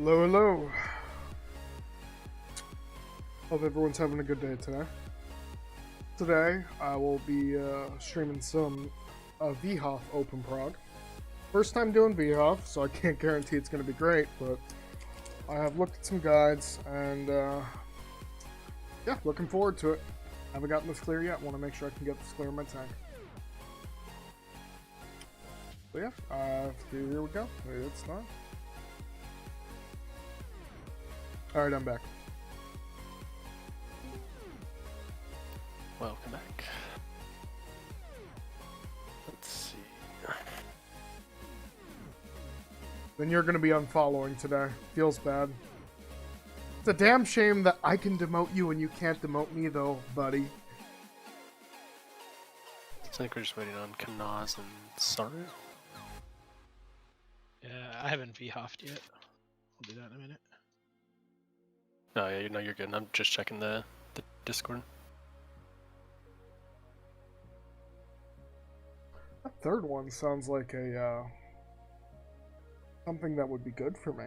Hello, hello. Hope everyone's having a good day today. Today, I will be streaming some vHoF open prog. First time doing vHoF, so I can't guarantee it's going to be great, but I have looked at some guides, and yeah, looking forward to it. Haven't gotten this clear yet. Want to make sure I can get this clear in my tank. So yeah, here we go. It's time. Alright, I'm back. Welcome back. Let's see. Then you're gonna be unfollowing today. Feels bad. It's a damn shame that I can demote you and you can't demote me though, buddy. I think we're just waiting on Kanaz and Saru. Yeah, I haven't vHoF'd yet. I'll do that in a minute. Oh yeah, no, you're good. I'm just checking the Discord. That third one sounds like a something that would be good for me.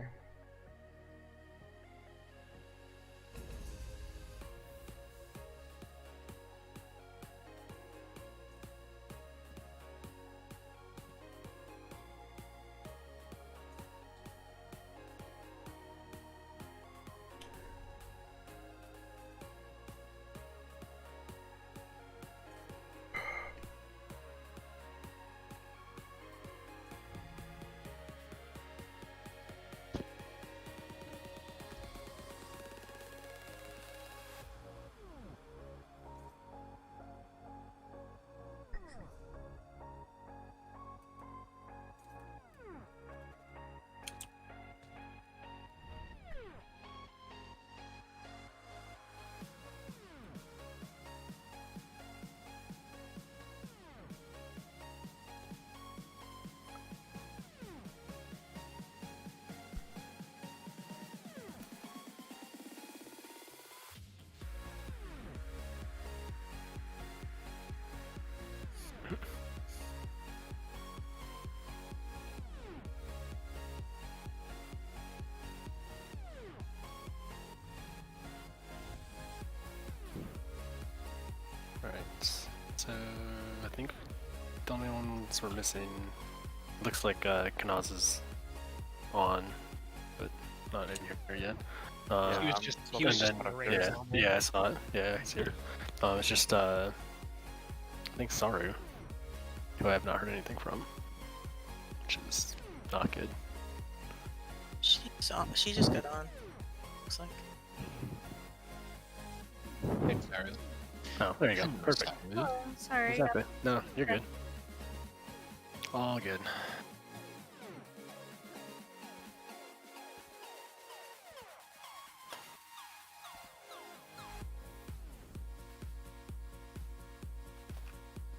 Alright, so I think the only ones we're missing looks like Kanaz is on, but not in here yet. He was just and on a then, race. yeah, I saw it. Yeah, he's here. It's just I think Saru, who I have not heard anything from, which is not good. She just got on. Looks like. Hey, Saru. Oh, there you go. Perfect. Oh, sorry. Exactly. No, you're good. All good.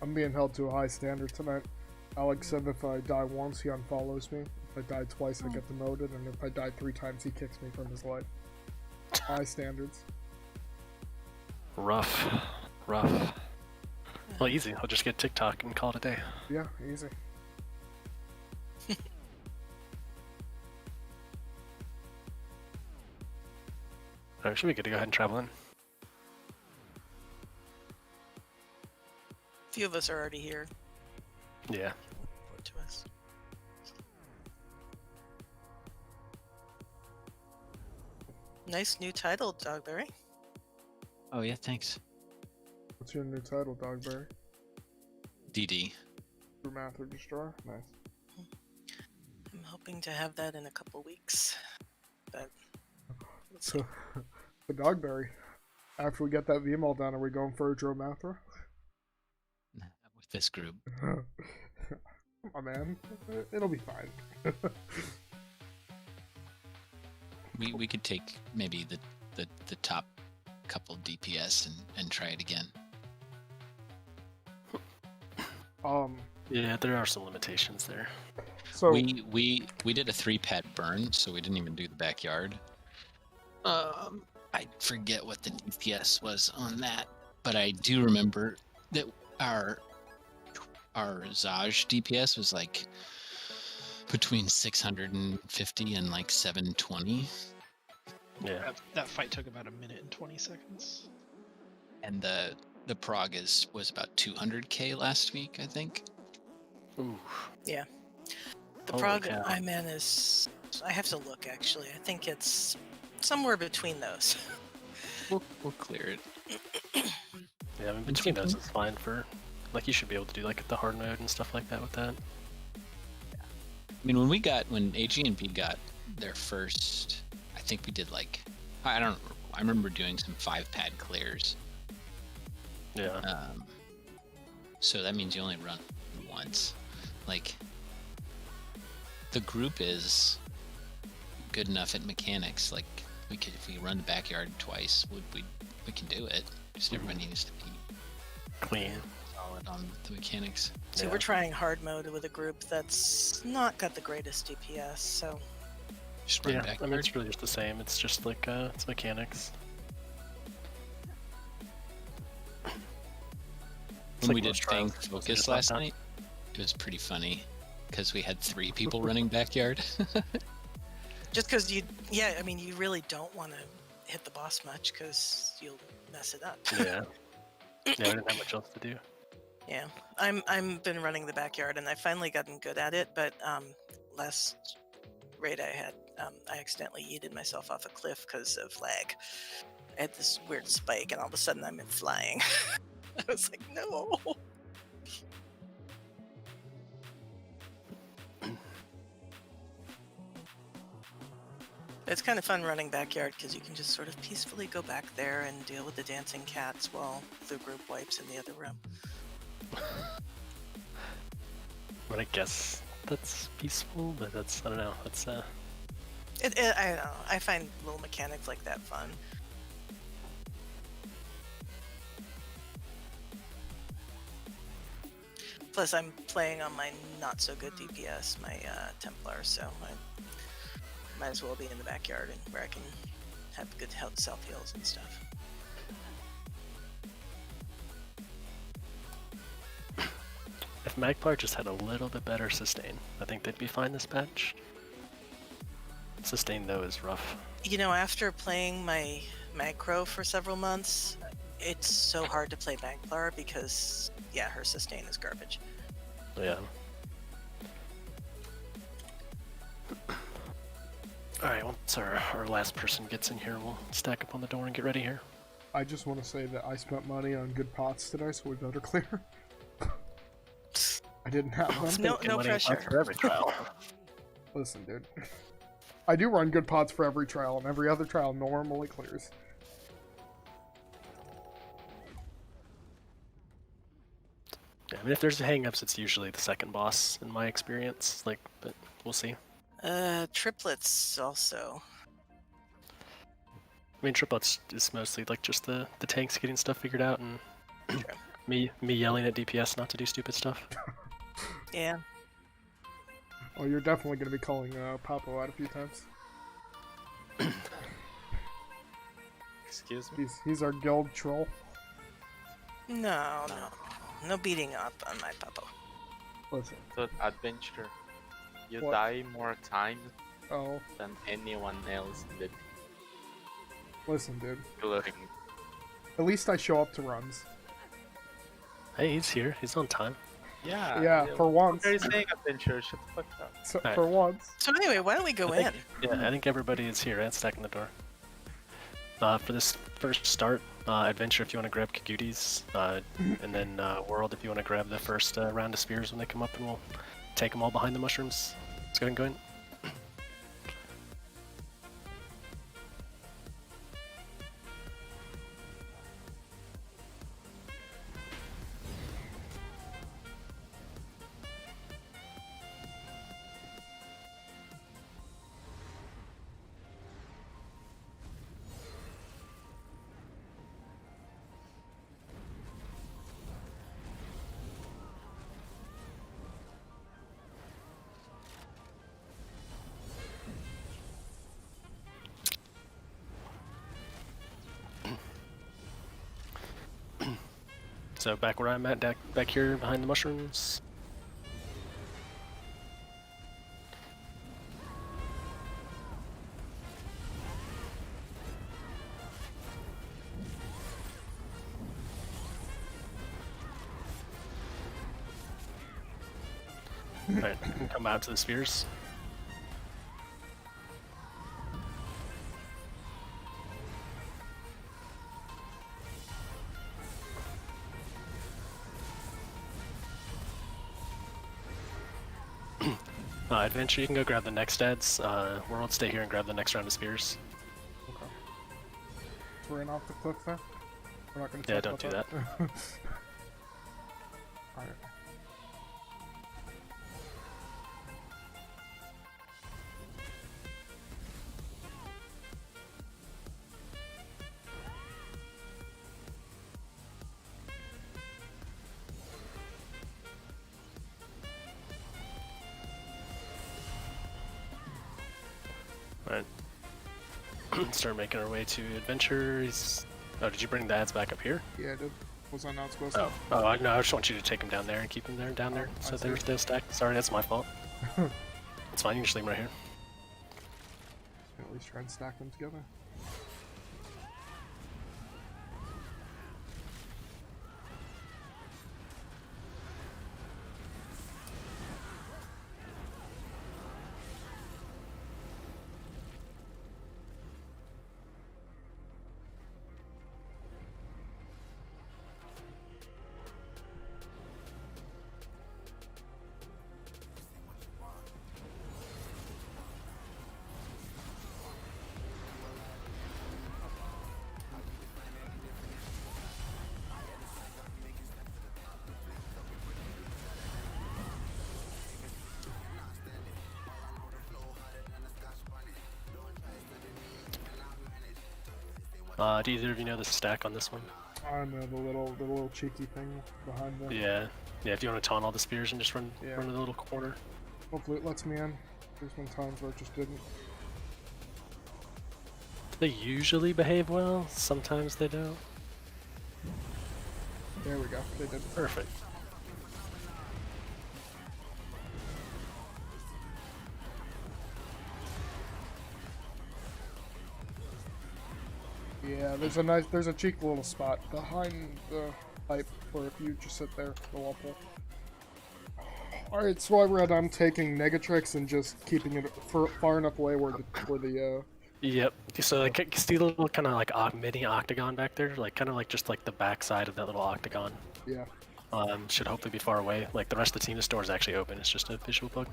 I'm being held to a high standard tonight. Alex said if I die once, he unfollows me. If I die twice, I get demoted, and if I die 3 times, he kicks me from his life. High standards. Rough. Well, easy. I'll just get TikTok and call it a day. Yeah, easy. Alright, should we get to go ahead and travel in? A few of us are already here. Yeah. Report to us. Nice new title, Dogberry. Oh yeah, thanks. What's your new title, Dogberry? DD. Through Math or Destroy? Nice. I'm hoping to have that in a couple weeks. But So, the Dogberry. After we get that VMall done, are we going for a Dromathra? With this group. Come on, man. It'll be fine. We could take maybe the top couple DPS and try it again. Yeah, there are some limitations there. So We did a 3-pad burn, so we didn't even do the backyard. I forget what the DPS was on that, but I do remember that our Zaj DPS was like between 650 and like 720. Yeah. That fight took about a minute and 20 seconds. And the prog was about 200k last week, I think. Ooh. The Holy prog cow. I'm in is. I have to look actually. I think it's somewhere between those. We'll clear it. Yeah, I mean, between those it's fine for, like, you should be able to do like the hard mode and stuff like that with that. I mean, when AG and B got their first, I think we did like, I remember doing some 5-pad clears. Yeah. So that means you only run once. Like, the group is good enough at mechanics. Like, if we run the backyard twice, we can do it. Just everybody needs to be Clean. solid on the mechanics. So Yeah. we're trying hard mode with a group that's not got the greatest DPS. So Just run Yeah, I mean, backyard. it's really just the same. It's just like, it's mechanics. When like we did most Tank trials, Focus just like last that. night, it was pretty funny because we had 3 people running backyard. just because you really don't want to hit the boss much because you'll mess it up. Yeah. Yeah, I didn't have much else to do. Yeah, I'm been running the backyard and I've finally gotten good at it. But last raid I had, I accidentally yeeted myself off a cliff because of lag. I had this weird spike and all of a sudden I'm flying. I was like, no. It's kind of fun running backyard because you can just sort of peacefully go back there and deal with the dancing cats while the group wipes in the other room. But I guess that's peaceful, but that's, I don't know, that's, I don't know. I find little mechanics like that fun. Plus, I'm playing on my not so good DPS, my Templar, so I might as well be in the backyard and where I can have good health, self heals and stuff. if Magplar just had a little bit better sustain, I think they'd be fine this patch. Sustain, though, is rough. You know, after playing my Magcro for several months, it's so hard to play Magplar because, yeah, her sustain is garbage. Yeah. Alright, once our last person gets in here, we'll stack up on the door and get ready here. I just want to say that I spent money on good pots today, so we better clear. I didn't have them. No Making money pressure. for every trial. Listen, dude. I do run good pots for every trial, and every other trial normally clears. Yeah, I mean, if there's hang-ups, it's usually the second boss, in my experience. Like, but we'll see. Triplets also. I mean, triplets is mostly like just the tanks getting stuff figured out, and True. me yelling at DPS not to do stupid stuff. Yeah. Oh, you're definitely going to be calling Papo out a few times. Excuse me? He's our guild troll. No. No beating up on my Puppo. Listen. So adventure, you What? die more times Oh, than anyone else did, listen, dude. including At least I show up to runs. Hey, he's here. He's on time. Yeah, for once. What are you saying, adventure? Shut the fuck up. So, Alright. for once. So anyway, why don't we go in? Yeah, I think everybody is here and stacking the door. For this first start, adventure if you want to grab Kagutis, and then world if you want to grab the first round of spears when they come up, and we'll take them all behind the mushrooms. Let's go ahead and go in. So back where I'm at, back here behind the mushrooms. Alright, come out to the spheres. Adventure, you can go grab the next ads. World, stay here and grab the next round of spears. Okay. We're in off the cliff there. We're not gonna. Yeah, talk don't about do Alright. Alright. Start making our way to adventure. Oh, did you bring the ads back up here? Yeah, I did. Was I not supposed to? No, I just want you to take them down there and keep them down there. I So see. they're stacked. Sorry, that's my fault. It's fine, you can just leave them right here. At least try and stack them together. Do either of you know the stack on this one? I know the little cheeky thing behind the. Yeah. Yeah, if you want to taunt all the spears and just run Yeah. to the little corner. Hopefully it lets me in. There's been times where it just didn't. They usually behave well, sometimes they don't. There we go. They did. Perfect. Yeah, there's a cheeky little spot behind the pipe where if you just sit there, the wall pull. Alright, so I read I'm taking Negatrix and just keeping it far enough away where the Yep. So like, see the little kind of like mini octagon back there, like kind of like just like the back side of that little octagon. yeah. Should hopefully be far away. Like the rest of the team, the store is actually open. It's just a visual bug.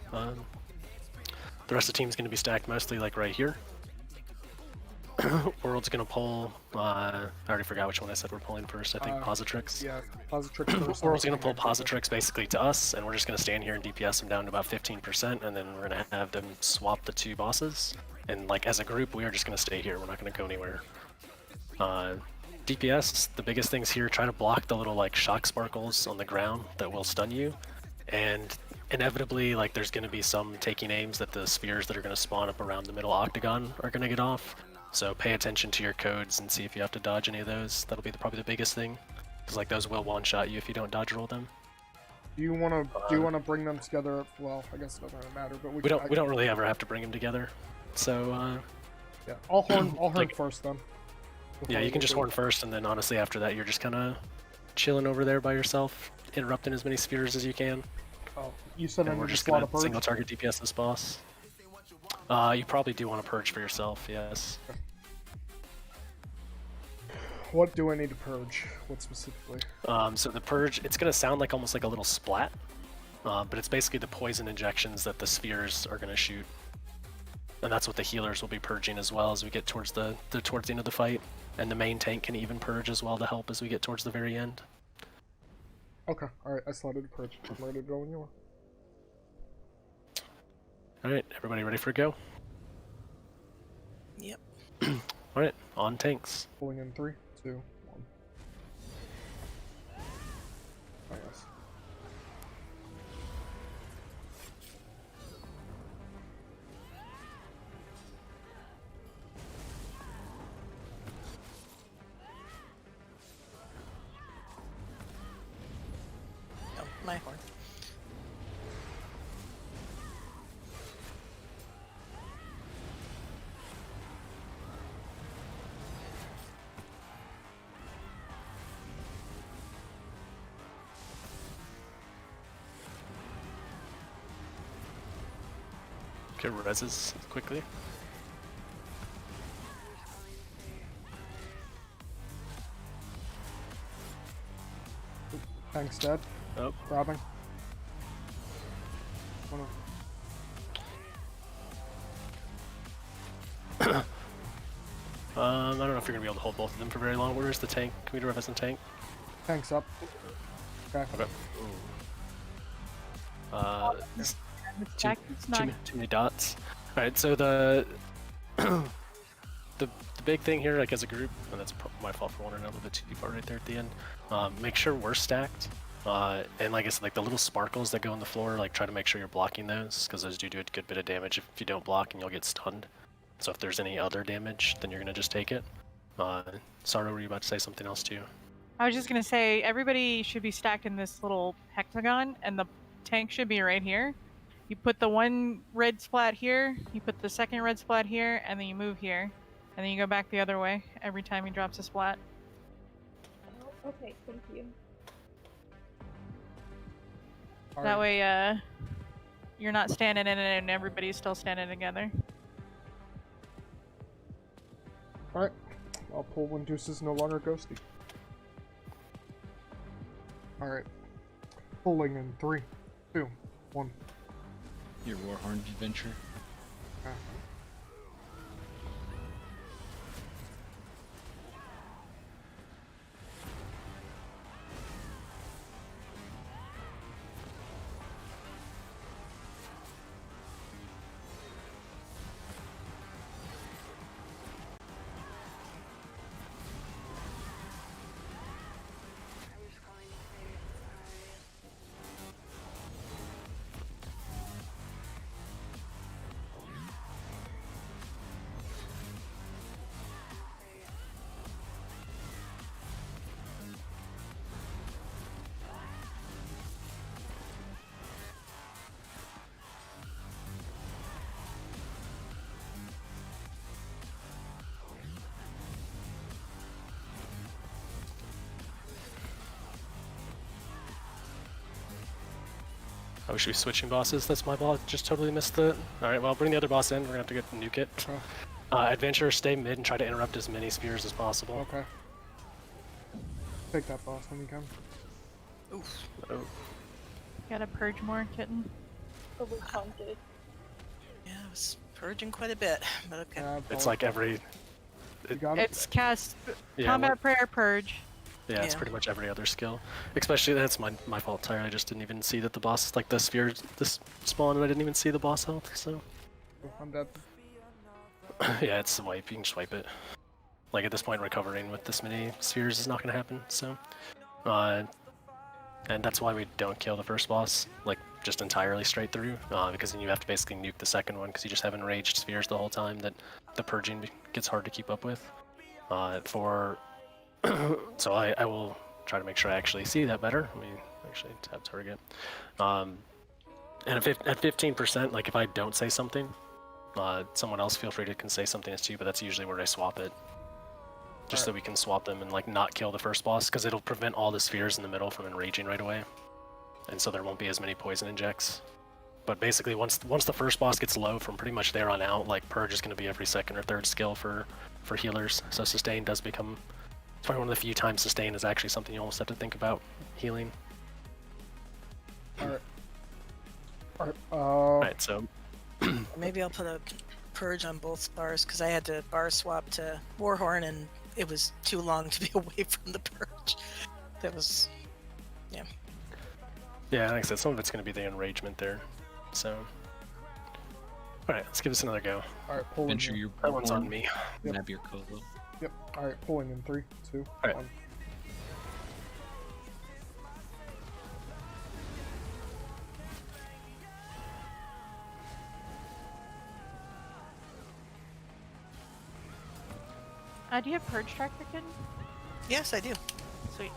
The rest of the team is going to be stacked mostly like right here. World's going to pull. I already forgot which one I said we're pulling first. I think Positrix. Yeah, Positrix first. World's going to pull Positrix basically to us, and we're just going to stand here and DPS them down to about 15%, and then we're going to have them swap the two bosses. And like as a group, we are just going to stay here. We're not going to go anywhere. DPS, the biggest things here, try to block the little like shock sparkles on the ground that will stun you. And inevitably, like there's going to be some taking aims that the spheres that are going to spawn up around the middle octagon are going to get off. So pay attention to your codes and see if you have to dodge any of those. That'll be probably the biggest thing, because like those will one-shot you if you don't dodge roll them. Do you wanna bring them together? Well, I guess it doesn't really matter, but We don't really ever have to bring them together. So Yeah, I'll horn like- first then. yeah, you can just horn first, and then honestly after that you're just kind of chilling over there by yourself, interrupting as many spheres as you can. Oh, you said I And we're need to just slot gonna a purge? single target DPS this boss. You probably do want to purge for yourself, yes. What do I need to purge? What specifically? So the purge, it's gonna sound like almost like a little splat, but it's basically the poison injections that the spheres are gonna shoot, and that's what the healers will be purging as well as we get towards the end of the fight. And the main tank can even purge as well to help as we get towards the very end. Okay, alright, I slotted a purge. I'm ready to go when you are. Alright, everybody ready for a go? Yep. Alright, on tanks. Pulling in 3, 2, 1. Oh, yes. Oh, my horn. Get reses quickly. Tank's dead. Oh. Grabbing. Oh, no. I don't know if you're gonna be able to hold both of them for very long. Where's the tank? Can we do revis and tank? Tank's up. Okay. Okay. The stack is not. Too many dots. Alright, so the the big thing here, like as a group, and that's my fault for wandering out a little bit too far right there at the end. Make sure we're stacked. And like I said, like the little sparkles that go on the floor, like try to make sure you're blocking those, because those do a good bit of damage if you don't block, and you'll get stunned. So if there's any other damage, then you're gonna just take it. Saro, were you about to say something else too? I was just gonna say everybody should be stacked in this little hexagon, and the tank should be right here. You put the one red splat here, you put the second red splat here, and then you move here, and then you go back the other way every time he drops a splat. Oh, okay, thank you. That way, you're not standing in it and everybody's still standing together. Alright. I'll pull when Deuce is no longer ghosty. Alright. Pulling in 3, 2, 1. Your Warhorn adventure. Okay. Oh, should we be switching bosses? That's my boss. Just totally missed it. Alright, well, bring the other boss in. We're gonna have to get nuke it. Adventurer, stay mid and try to interrupt as many spheres as possible. Okay. Take that boss when you can. Oof. Oh. Gotta purge more, kitten. Overcounted. Yeah, I was purging quite a bit, but okay. Yeah, It's pull. like every... You got it? It's cast Yeah, combat prayer purge. Yeah, it's Yeah. pretty much every other skill. Especially, that's my fault entirely. I just didn't even see that the boss, like the sphere, this spawned and I didn't even see the boss health, so... I'm dead. Yeah, it's a wipe. You can just wipe it. Like at this point, recovering with this many spheres is not going to happen. So, and that's why we don't kill the first boss, like just entirely straight through, because then you have to basically nuke the second one because you just have enraged spheres the whole time that the purging gets hard to keep up with. So I will try to make sure I actually see that better. Let me actually tab target. And at 15%, like if I don't say something, someone else feel free to can say something as too, but that's usually where I swap it. Just so we can swap them and like not kill the first boss, because it'll prevent all the spheres in the middle from enraging right away. And so there won't be as many poison injects. But basically once the first boss gets low, from pretty much there on out, like purge is going to be every second or third skill for healers. So sustain does become, it's probably one of the few times sustain is actually something you almost have to think about healing. Alright. Alright, Alright, so Maybe I'll put a purge on both bars because I had to bar swap to Warhorn and it was too long to be away from the purge. That was, yeah. yeah, like I said, some of it's going to be the enragement there. So, alright, let's give this another go. alright, pulling Adventure in. your That one's on Warhorn. me. Yep. Grab your Colo. Yep, alright, pulling in 3, 2, Alright. 1. Do you have purge tracker, kitten? Yes, I do. Sweet.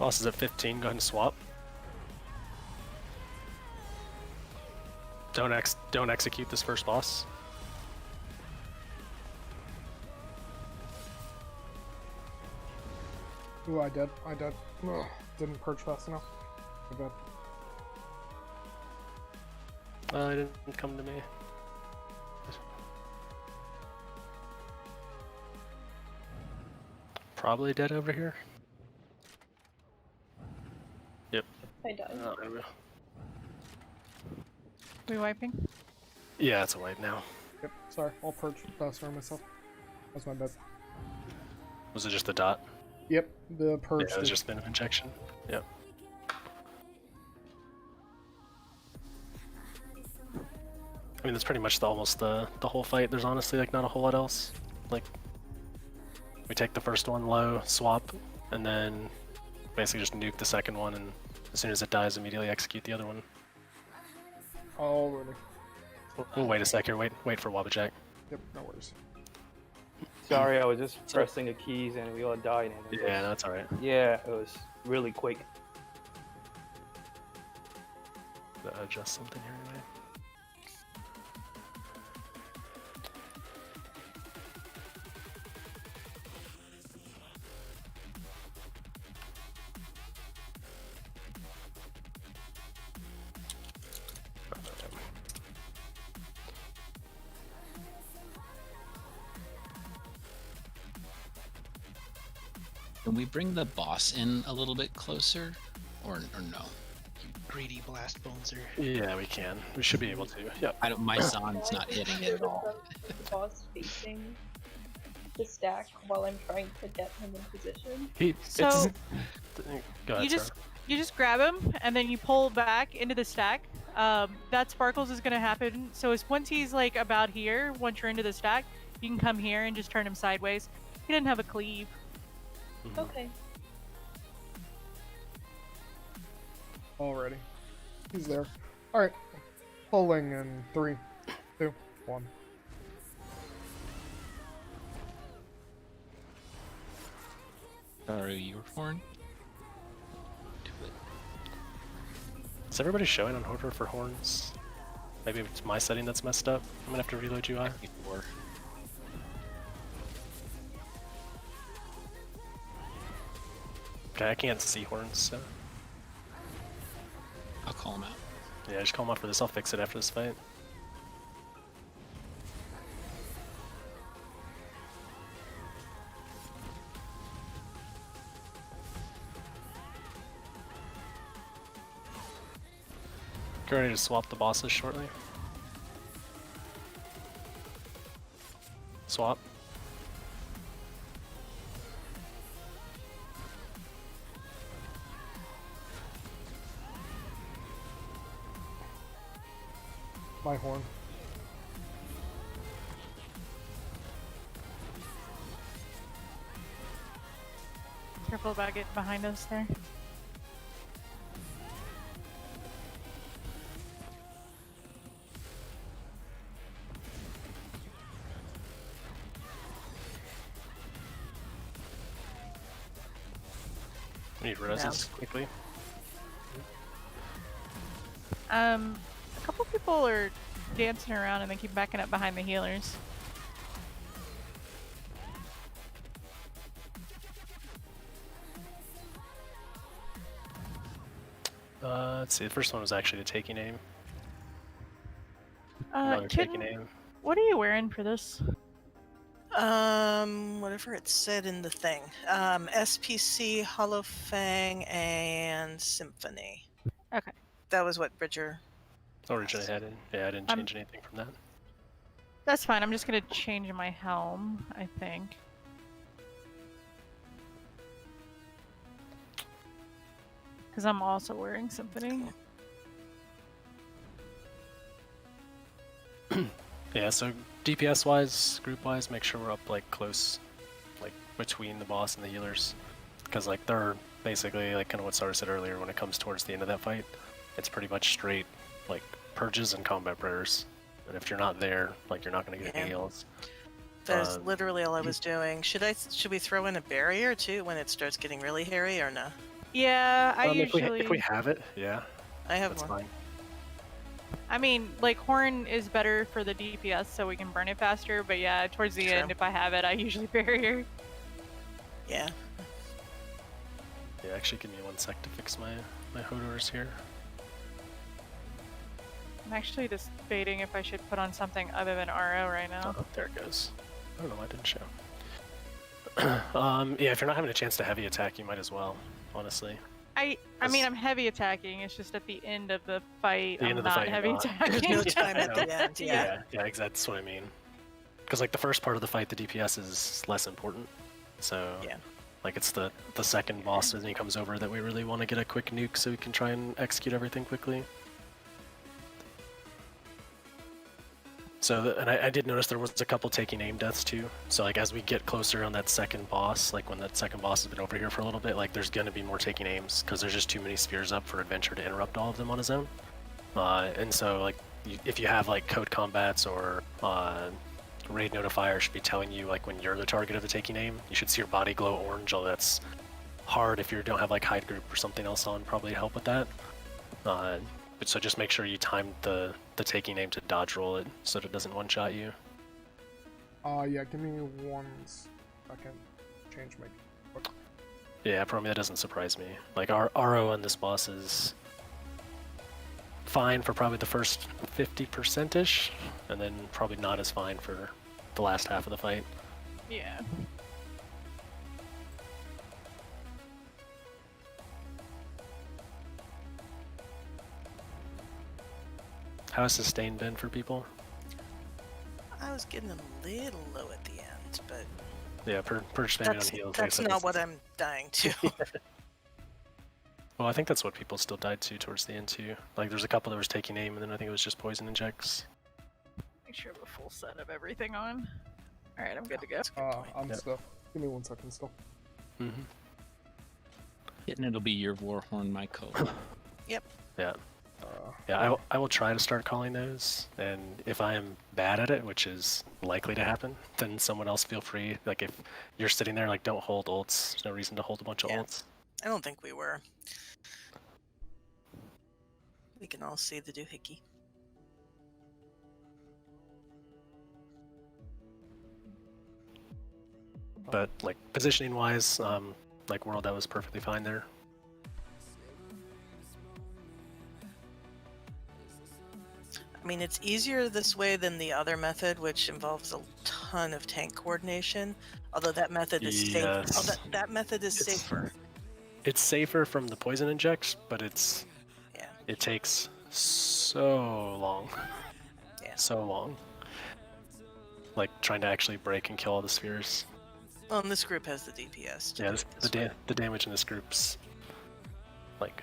Boss is at 15. Go ahead and swap. Don't execute this first boss. Ooh, I did. Ugh, didn't perch fast enough. I bet. It didn't come to me. Probably dead over here. Yep. I died. Oh, there we go. We wiping? Yeah, it's a wipe now. Yep, sorry. I'll perch faster on myself. That's my bad. Was it just the dot? Yep, the perch. Yeah, it was did- just venom injection. Yep. I mean, that's pretty much almost the whole fight. There's honestly like not a whole lot else. Like, we take the first one low, swap, and then basically just nuke the second one, and as soon as it dies, immediately execute the other one. Already. We'll wait a sec here. Wait for Wabbajack. Yep, no worries. Sorry, I was just pressing the keys and we all died. And it Yeah, was- no, that's all right. Yeah, it was really quick. Adjust something here anyway. Can we bring the boss in a little bit closer, or no? Greedy blast boneser. Yeah, we can. We should be able to. Yep. I don't. My Zon's not hitting it at all. The boss facing the stack while I'm trying to get him in position. So Go ahead, you just Sarah. you just grab him and then you pull back into the stack. That sparkles is gonna happen. So as once he's like about here, once you're into the stack, you can come here and just turn him sideways. He didn't have a cleave. Mhm. Okay. Already. He's there. Alright. Pulling in 3, 2, 1. Sorry, your horn. Do it. Is everybody showing on Horror for horns? Maybe it's my setting that's messed up. I'm gonna have to reload UI. Before. Okay, I can't see horns, so I'll call him out. yeah, just call them out for this. I'll fix it after this fight. Get ready to swap the bosses shortly. Swap. My horn. Careful about getting behind us there. We need reses quickly. A couple people are dancing around and they keep backing up behind the healers. Let's see. The first one was actually the taking aim. Kitten, Another taking aim. what are you wearing for this? Whatever it said in the thing. SPC, Hollow Fang, and Symphony. Okay. That was what Bridger. Originally had it. Yeah, I didn't change anything from that. That's fine. I'm just gonna change my helm, I think. Because I'm also wearing Symphony. Yeah, so DPS wise, group wise, make sure we're up like close, like between the boss and the healers, because like they're basically like kind of what Sarah said earlier. When it comes towards the end of that fight, it's pretty much straight like purges and combat prayers, and if you're not there, like you're not gonna get any Yeah. heals. That's literally all I was doing. Should we throw in a barrier too when it starts getting really hairy or no? Yeah, I if usually. we have it, yeah, I have that's one. fine. I mean, like Horn is better for the DPS, so we can burn it faster. But yeah, towards the True. end, if I have it, I usually barrier. Yeah. Yeah, actually, give me 1 sec to fix my Hodors here. I'm actually just debating if I should put on something other than RO right now. Oh, there it goes. I don't know why it didn't show. Yeah, if you're not having a chance to heavy attack, you might as well, honestly. I mean, I'm heavy attacking. It's just at the end of the fight, The end I'm of the not fight, you're heavy not. attacking. There's no time at Yeah. the end. Yeah. Yeah, exactly. That's what I mean. Because like the first part of the fight, the DPS is less important. So Yeah. like it's the second boss when he comes over that we really want to get a quick nuke so we can try and execute everything quickly. So and I did notice there was a couple taking aim deaths too. So like as we get closer on that second boss, like when that second boss has been over here for a little bit, like there's gonna be more taking aims because there's just too many spheres up for Adventure to interrupt all of them on his own. And so like if you have like code combats or raid notifier should be telling you like when you're the target of the taking aim, you should see your body glow orange. Although that's hard if you don't have like hide group or something else on, probably help with that. But so just make sure you time the taking aim to dodge roll it so that it doesn't one shot you. Yeah, give me 1 second. Change my. Yeah, probably that doesn't surprise me. Like our RO on this boss is fine for probably the first 50%ish, and then probably not as fine for the last half of the fight. Yeah. How has sustain been for people? I was getting a little low at the end, but Yeah, per spamming on heals. that's not what I'm dying to. Well, I think that's what people still died to towards the end too. Like there's a couple that was taking aim, and then I think it was just poison injects. Make sure I have a full set of everything on. All right, I'm good to go. I'm Yep. still. Give me 1 second still. Mm-hmm. And it'll be your Warhorn, my code. Yeah. Uh, Yeah, I will try to start calling those, and if I am bad at it, which is likely to happen, then someone else feel free. Like if you're sitting there, like don't hold ults. There's no reason to hold a bunch of Yeah. ults. I don't think we were. We can all see the doohickey. But like positioning wise, like World, that was perfectly fine there. I mean, it's easier this way than the other method, which involves a ton of tank coordination. Although that method is safe. Oh, Yes. that method is It's- safer. It's safer from the poison injects, but Yeah. it takes so long. Yeah. So long. Like trying to actually break and kill all the spheres. Well, and this group has the DPS. To Yeah, do it this way. the damage in this group's like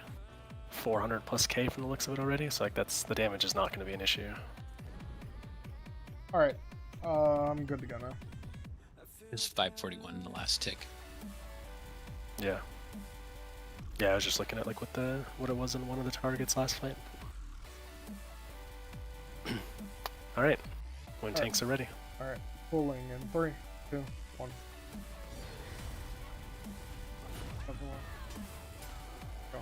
400 plus K from the looks of it already. So like the damage is not going to be an issue. all right. I'm good to go now. It's 541 in the last tick. Yeah. Yeah, I was just looking at like what it was in one of the targets last fight. All right, when tanks are ready. All right. Pulling in 3, 2, 1. Everyone. Go.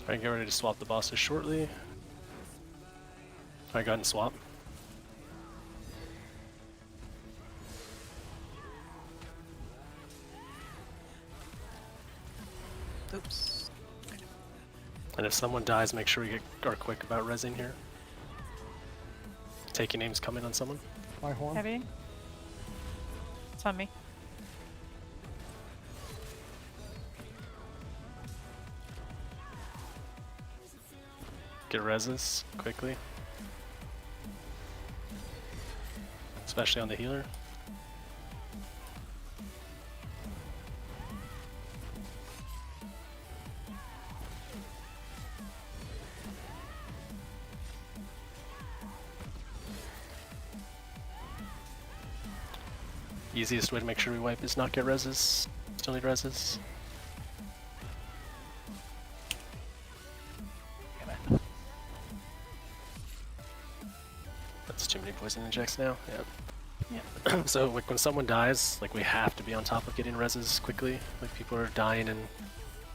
All right, get ready to swap the bosses shortly. All right, go ahead and swap. Oops. And if someone dies, make sure we are quick about rezzing here. Taking aim's coming on someone. My horn. Heavy. It's on me. Get rezzes quickly. especially on the healer. Easiest way to make sure we wipe is not get reses. Still need reses. That's too many poison injects now. Yeah. So like when someone dies, like we have to be on top of getting reses quickly. Like people are dying and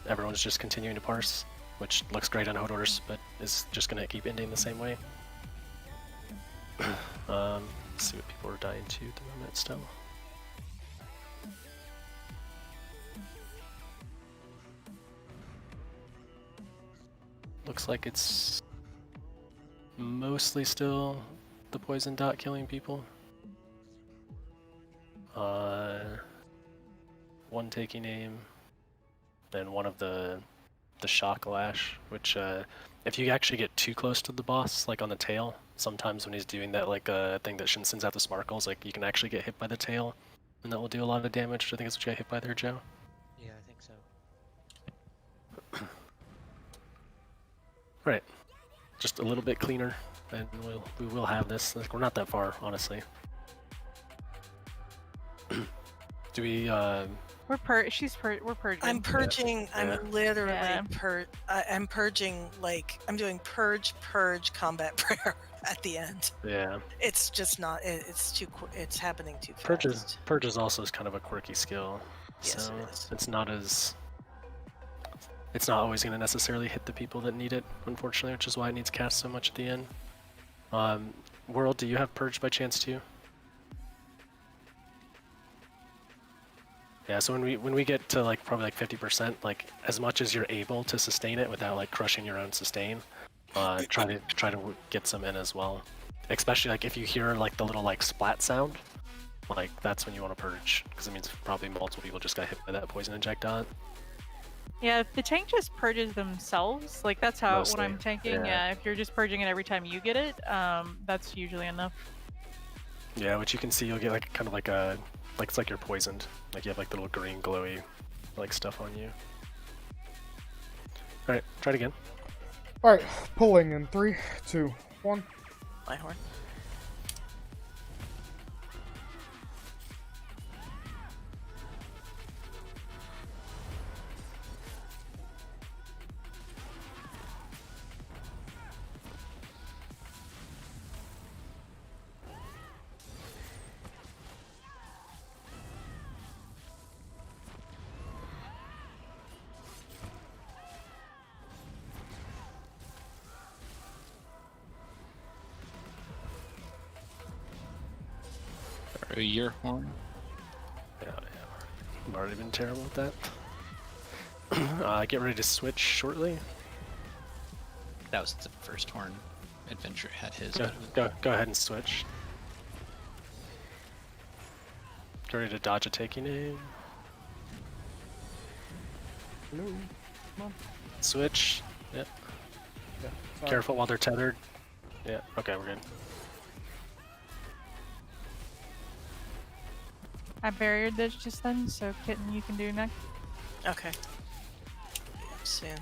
everyone's just continuing to parse, which looks great on Hodor's, but is just gonna keep ending the same way. Let's see what people are dying to at the moment still. Looks like it's mostly still the poison dot killing people. One taking aim, then one of the shock lash, which if you actually get too close to the boss, like on the tail, sometimes when he's doing that like thing that sends out the sparkles, like you can actually get hit by the tail, and that will do a lot of damage. I think that's what you got hit by there, Joe. Yeah, I think so. Right, just a little bit cleaner, and we will have this. Like, we're not that far, honestly. Do we? We're purging. I'm purging. Yeah. I'm literally Yeah. I'm purging. Like I'm doing purge combat prayer at the end. Yeah. It's just not. It's too. It's happening too fast. Purge is also kind of a quirky skill, Yes, so it is. it's not as. It's not always going to necessarily hit the people that need it, unfortunately, which is why it needs cast so much at the end. World, do you have Purge by chance too? Yeah, so when we get to like probably like 50%, like as much as you're able to sustain it without like crushing your own sustain, try to get some in as well. Especially like if you hear like the little like splat sound, like that's when you want to purge, because it means probably multiple people just got hit by that poison inject dot. Yeah, if the tank just purges themselves, like that's how Mostly, when I'm tanking. yeah. Yeah, if you're just purging it every time you get it, that's usually enough. Yeah, which you can see, you'll get like kind of like a, like it's like you're poisoned. Like you have like the little green glowy, like stuff on you. All right, try it again. All right, pulling in 3, 2, 1. My horn. Or your horn. Yeah, I've already been terrible at that. Get ready to switch shortly. That was the first horn adventure had his. Go ahead and switch. Get ready to dodge a taking aim. Hello. Come on. Switch. Yep. Yeah, sorry. Careful while they're tethered. Yeah. Okay, we're good. I barriered this just then, so Kitten, you can do next. Okay. Soon.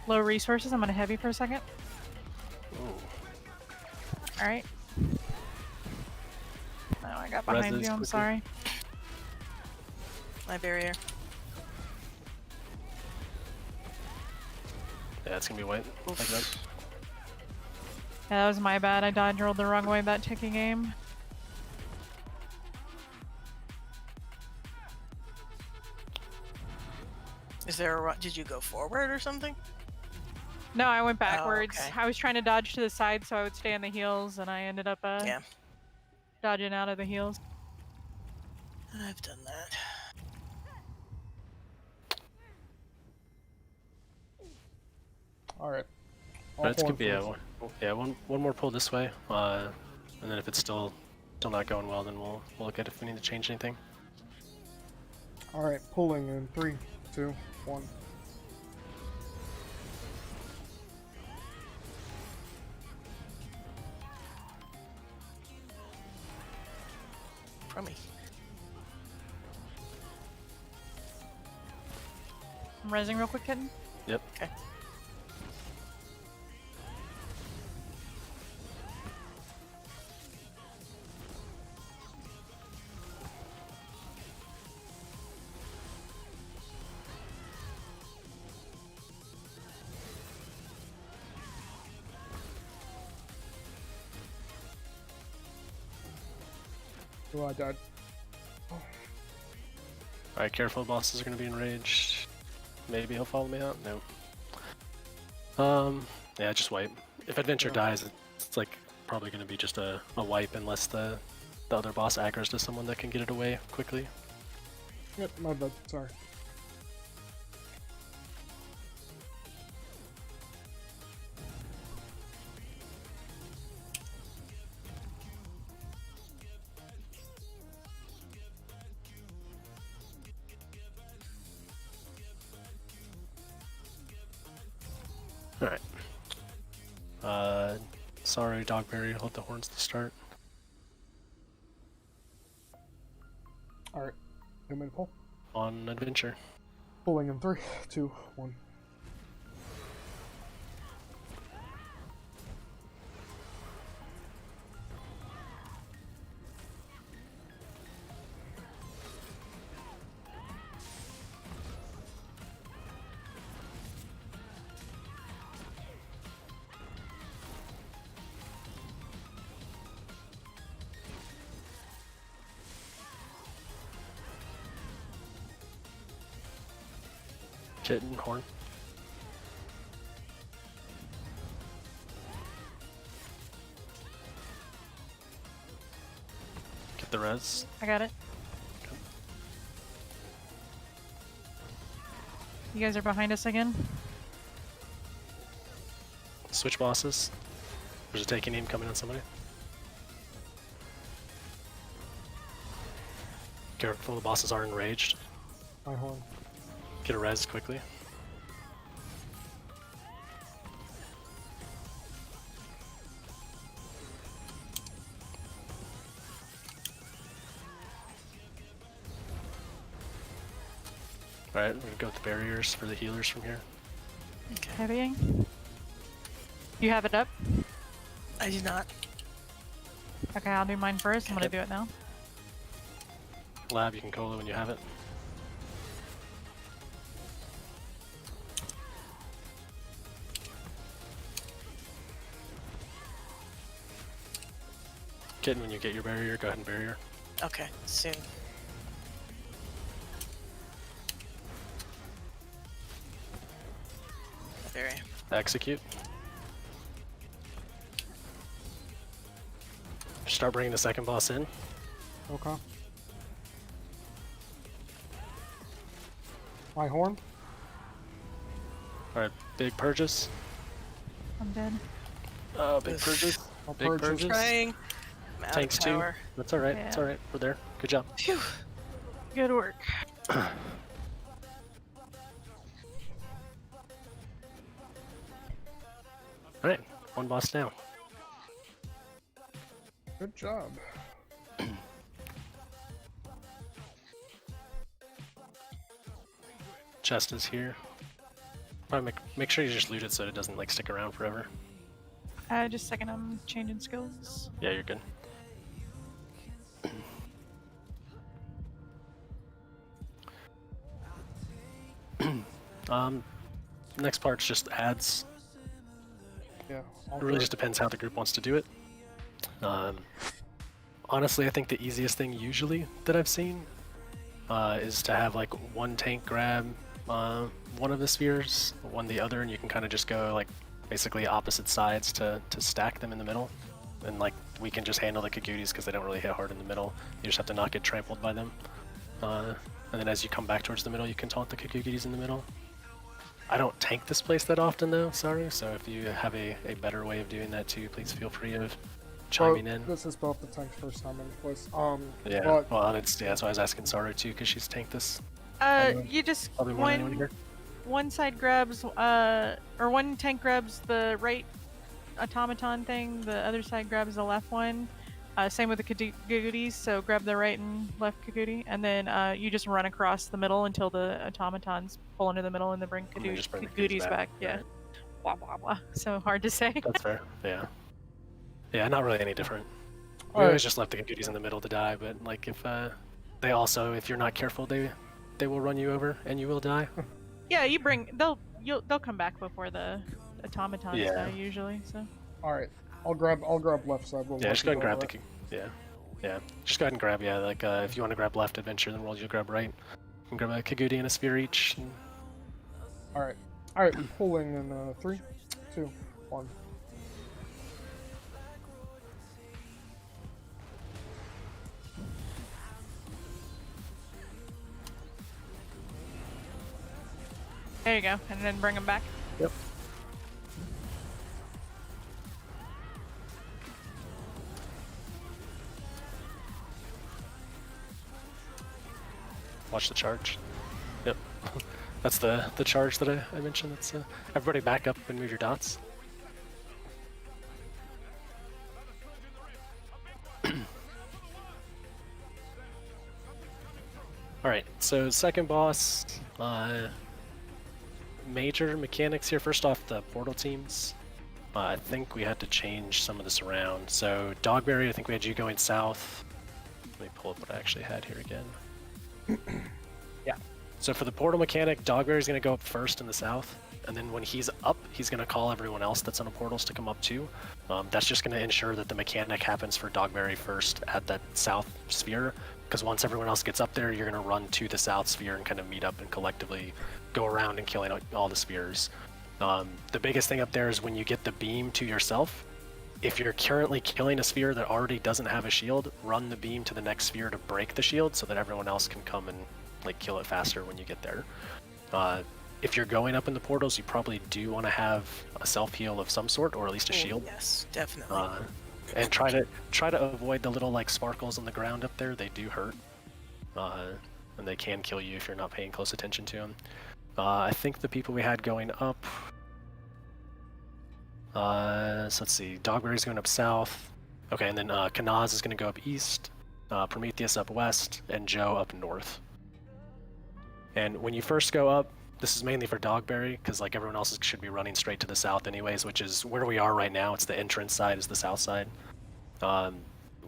Low resources. I'm gonna heavy for a second. Ooh. All right. Oh, I got behind Reses you. I'm quickly. sorry. My barrier. Yeah, it's gonna be white. Like that. Yeah, that was my bad. I dodge rolled the wrong way that taking aim. Is there a? Did you go forward or something? No, I went backwards. okay. I was trying to dodge to the side so I would stay on the heels, and I ended up Yeah. dodging out of the heels. I've done that. All right. But it's gonna be forward, one more pull this way, and then if it's still not going well, then we'll look at if we need to change anything. All right, pulling in 3, 2, 1. crummy. I'm resing real quick, kitten. Yep. Okay. Oh, I died. Alright, careful, bosses are gonna be enraged. Maybe he'll follow me out? Nope. Yeah, just wipe. If Adventure Yeah. dies, it's like probably gonna be just a wipe unless the other boss aggroes to someone that can get it away quickly. Yep, my bad. Sorry. Alright. Sorry, Dogberry, hold the horns to start. Alright. You want me to pull? On Adventure. Pulling in 3, 2, 1. Kitten, horn. Get the res. I got it. You guys are behind us again. Switch bosses. There's a taking aim coming on somebody. Careful, the bosses are enraged. My horn. Get a res quickly. Alright, we're gonna go with the barriers for the healers from here. Heavying. You have it up? I do not. Okay, I'll do mine first. I'm gonna do it now. Lab, you can cola when you have it. Kitten, when you get your barrier, go ahead and barrier. Okay, soon. Very. Execute. Start bringing the second boss in. Okay. My horn. Alright, big purges. I'm dead. Big Oof. purges. I'll Big purge purges. Trying. I'm out Tanks of too. power. That's alright. It's Yeah. alright. We're there. Good job. Phew. Good work. Alright, one boss down. Good job. Chest is here. Probably make sure you just loot it so it doesn't like stick around forever. Just a second, I'm changing skills. Yeah, you're good. Next part's just ads. Yeah. It really just depends how the group wants to do it. Honestly, I think the easiest thing usually that I've seen is to have like one tank grab one of the spheres, one the other, and you can kind of just go like basically opposite sides to stack them in the middle. And like we can just handle the Kagutis because they don't really hit hard in the middle. You just have to not get trampled by them. And then as you come back towards the middle, you can taunt the Kagutis in the middle. I don't tank this place that often though, sorry, so if you have a better way of doing that too, please feel free of chiming in. This is both the tank's first time in this place. Yeah, but well, that's why I was asking Saru too, because she's tanked this You just probably more than anyone here. one side grabs, or one tank grabs the right automaton thing, the other side grabs the left one. Same with the Kagooties, so grab the right and left Kagootie, and then you just run across the middle until the automatons pull into the middle and then bring And then just bring the Kagooties back. Yeah. Right. Blah blah blah. So hard to say. That's fair. Yeah. Yeah, not really any different. We Alright. always just left the Kagooties in the middle to die, but like if they also, if you're not careful, they will run you over and you will die. Yeah, you bring they'll come back before the automatons Yeah. die usually. So. All right, I'll grab left side. We'll Yeah, let just go you ahead and grab right. the. Yeah. Just go ahead and grab. Yeah, like if you want to grab left adventure, then we'll grab right. You can grab a Kagootie and a spear each. And... All right, pulling in 3, 2, 1. There you go, and then bring them back. Yep. Watch the charge. Yep. That's the charge that I mentioned. That's everybody back up and move your dots. Alright, so second boss, major mechanics here. First off, the portal teams. I think we had to change some of this around. So Dogberry, I think we had you going south. Let me pull up what I actually had here again. Yeah. So for the portal mechanic, Dogberry is going to go up first in the south, and then when he's up, he's going to call everyone else that's on the portals to come up too. That's just going to ensure that the mechanic happens for Dogberry first at that south sphere, because once everyone else gets up there, you're going to run to the south sphere and kind of meet up and collectively go around and killing all the spheres. The biggest thing up there is when you get the beam to yourself, if you're currently killing a sphere that already doesn't have a shield, run the beam to the next sphere to break the shield so that everyone else can come and like kill it faster when you get there. If you're going up in the portals, you probably do want to have a self-heal of some sort, or at least a shield. Yes, definitely. And try to avoid the little like sparkles on the ground up there. They do hurt, and they can kill you if you're not paying close attention to them. I think the people we had going up. So let's see. Dogberry's going up south. Okay, and then Kanaz is going to go up east. Prometheus up west, and Joe up north. And when you first go up, this is mainly for Dogberry, because like everyone else should be running straight to the south anyways, which is where we are right now. It's the entrance side is the south side.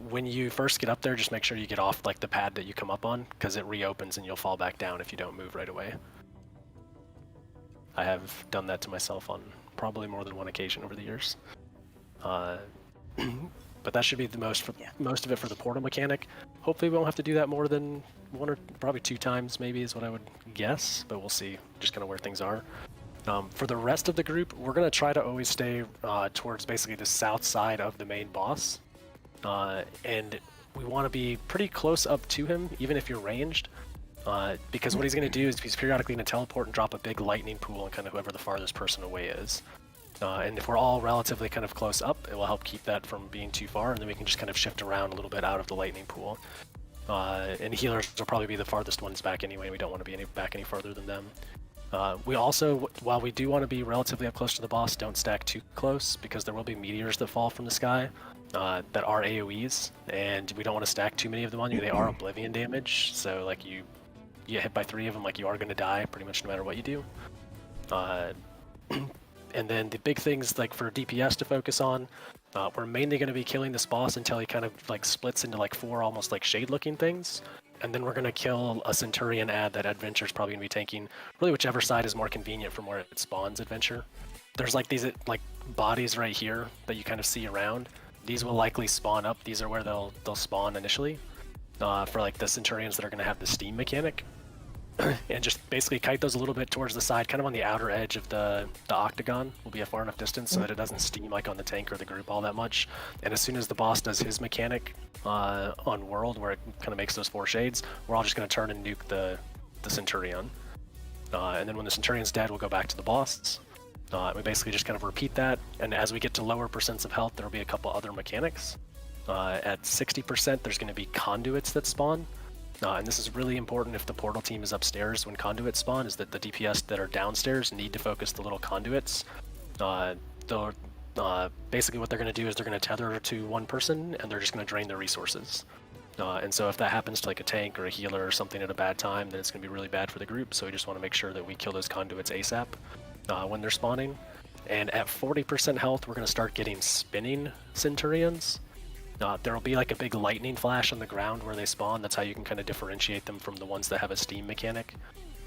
When you first get up there, just make sure you get off like the pad that you come up on, because it reopens and you'll fall back down if you don't move right away. I have done that to myself on probably more than one occasion over the years. But that should be the most of it for the portal mechanic. Hopefully we won't have to do that more than one or probably 2 times maybe is what I would guess, but we'll see just kind of where things are. For the rest of the group, we're going to try to always stay towards basically the south side of the main boss. And we want to be pretty close up to him, even if you're ranged. Because what he's going to do is he's periodically going to teleport and drop a big lightning pool on kind of whoever the farthest person away is. And if we're all relatively kind of close up, it will help keep that from being too far, and then we can just kind of shift around a little bit out of the lightning pool. And healers will probably be the farthest ones back anyway. We don't want to be back any farther than them. We also, while we do want to be relatively up close to the boss, don't stack too close, because there will be meteors that fall from the sky that are AoEs, and we don't want to stack too many of them on you. They are oblivion damage, so like you get hit by 3 of them, like you are going to die pretty much no matter what you do. And then the big things like for DPS to focus on, we're mainly going to be killing this boss until he kind of like splits into like 4 almost like shade looking things. And then we're going to kill a Centurion ad that Adventure's probably going to be tanking, really whichever side is more convenient from where it spawns Adventure. There's like these like bodies right here that you kind of see around. These will likely spawn up. These are where they'll spawn initially for like the Centurions that are going to have the steam mechanic. And just basically kite those a little bit towards the side, kind of on the outer edge of the octagon. Will be a far enough distance so that it doesn't steam like on the tank or the group all that much. And as soon as the boss does his mechanic on World, where it kind of makes those 4 shades, we're all just going to turn and nuke the Centurion. And then when the Centurion's dead, we'll go back to the boss. We basically just kind of repeat that, and as we get to lower percents of health, there will be a couple other mechanics. At 60%, there's going to be conduits that spawn. And this is really important if the portal team is upstairs when conduits spawn, is that the DPS that are downstairs need to focus the little conduits. basically what they're going to do is they're going to tether to one person, and they're just going to drain their resources. And so if that happens to like a tank or a healer or something at a bad time, then it's going to be really bad for the group. So we just want to make sure that we kill those conduits ASAP when they're spawning. And at 40% health, we're going to start getting spinning Centurions. There will be like a big lightning flash on the ground where they spawn. That's how you can kind of differentiate them from the ones that have a steam mechanic.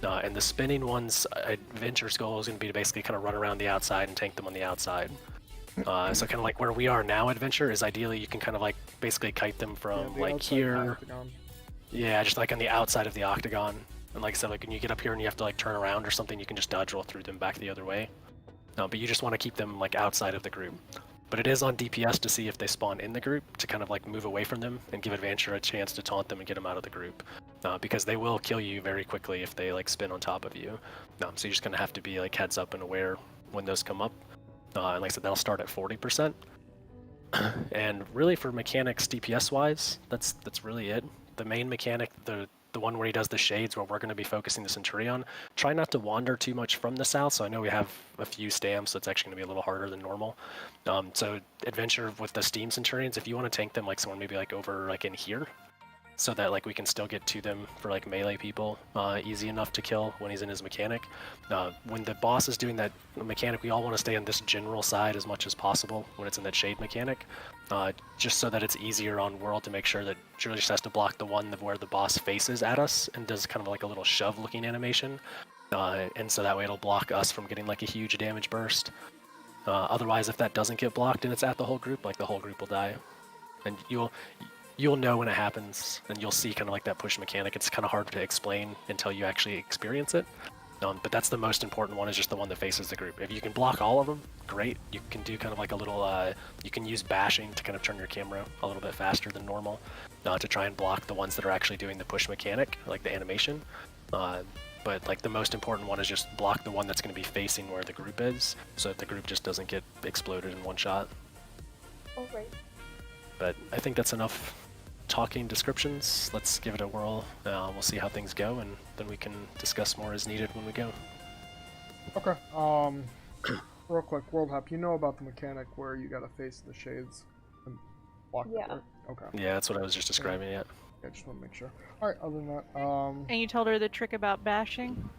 And the spinning ones, Adventure's goal is going to be to basically kind of run around the outside and tank them on the outside. So kind of like where we are now, Adventure, is ideally you can kind of like basically kite them from like here. Octagon. Yeah, just like on the outside of the octagon. And like I said, like when you get up here and you have to like turn around or something, you can just dodge roll through them back the other way. But you just want to keep them like outside of the group. But it is on DPS to see if they spawn in the group to kind of like move away from them and give Adventure a chance to taunt them and get them out of the group. Because they will kill you very quickly if they like spin on top of you. So you're just gonna have to be like heads up and aware when those come up. And like I said, that'll start at 40%. And really for mechanics DPS wise, that's really it. The main mechanic, the one where he does the shades, where we're going to be focusing the Centurion, try not to wander too much from the south. So I know we have a few stamps, so it's actually going to be a little harder than normal. So Adventure with the Steam Centurions, if you want to tank them like someone maybe like over like in here, so that like we can still get to them for like melee people easy enough to kill when he's in his mechanic. When the boss is doing that mechanic, we all want to stay on this general side as much as possible when it's in that shade mechanic, just so that it's easier on world to make sure that Julie just has to block the one where the boss faces at us and does kind of like a little shove looking animation, and so that way it'll block us from getting like a huge damage burst. Otherwise, if that doesn't get blocked and it's at the whole group, like the whole group will die, and you'll know when it happens, and you'll see kind of like that push mechanic. It's kind of hard to explain until you actually experience it. But that's the most important one, is just the one that faces the group. If you can block all of them, great. You can do kind of like a little, you can use bashing to kind of turn your camera a little bit faster than normal to try and block the ones that are actually doing the push mechanic, like the animation. But like the most important one is just block the one that's going to be facing where the group is, so that the group just doesn't get exploded in one shot. Alright. But I think that's enough talking descriptions. Let's give it a whirl. We'll see how things go, and then we can discuss more as needed when we go. Okay. Real quick, World Hop, you know about the mechanic where you gotta face the shades and block Yeah. it, right? Okay. Yeah, that's what I was just describing. Yeah. I just want to make sure. Alright, other than that, And you told her the trick about bashing?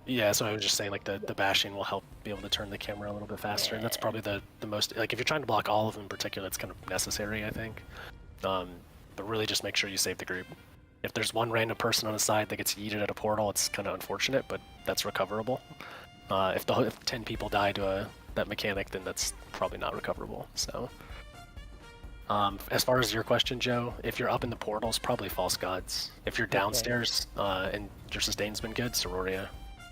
Yeah, so I was just saying like the bashing will help be able to turn the camera a little bit faster, and that's probably the most, like if you're trying to block all of them in particular, it's kind of necessary, I think. But really just make sure you save the group. If there's one random person on the side that gets yeeted at a portal, it's kind of unfortunate, but that's recoverable. If 10 people die to that mechanic, then that's probably not recoverable. So, as far as your question, Joe, if you're up in the portals, probably False Gods. If you're downstairs and your sustain's been good, Sororia.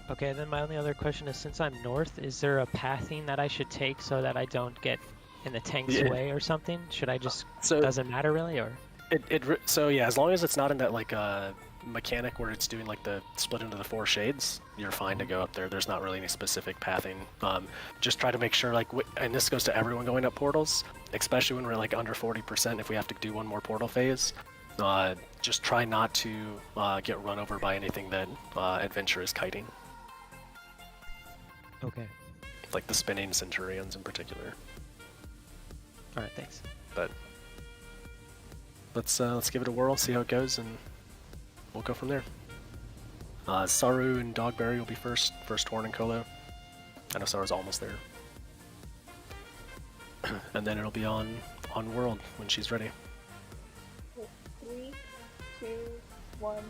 Okay, then my only other question is, since I'm north, is there a pathing that I should take so that I don't get in the tank's way or something? Should I just, doesn't matter really, or? So yeah, as long as it's not in that like mechanic where it's doing like the split into the 4 shades, you're fine to go up there. There's not really any specific pathing. Just try to make sure, like, and this goes to everyone going up portals, especially when we're like under 40%, if we have to do one more portal phase, just try not to get run over by anything that Adventure is kiting. Okay. Like the spinning Centurions in particular. Alright, thanks. But let's give it a whirl, see how it goes, and we'll go from there. Saru and Dogberry will be first Horn and Kolo. I know Saru's almost there. And then it'll be on World when she's ready. 3, 2, 1.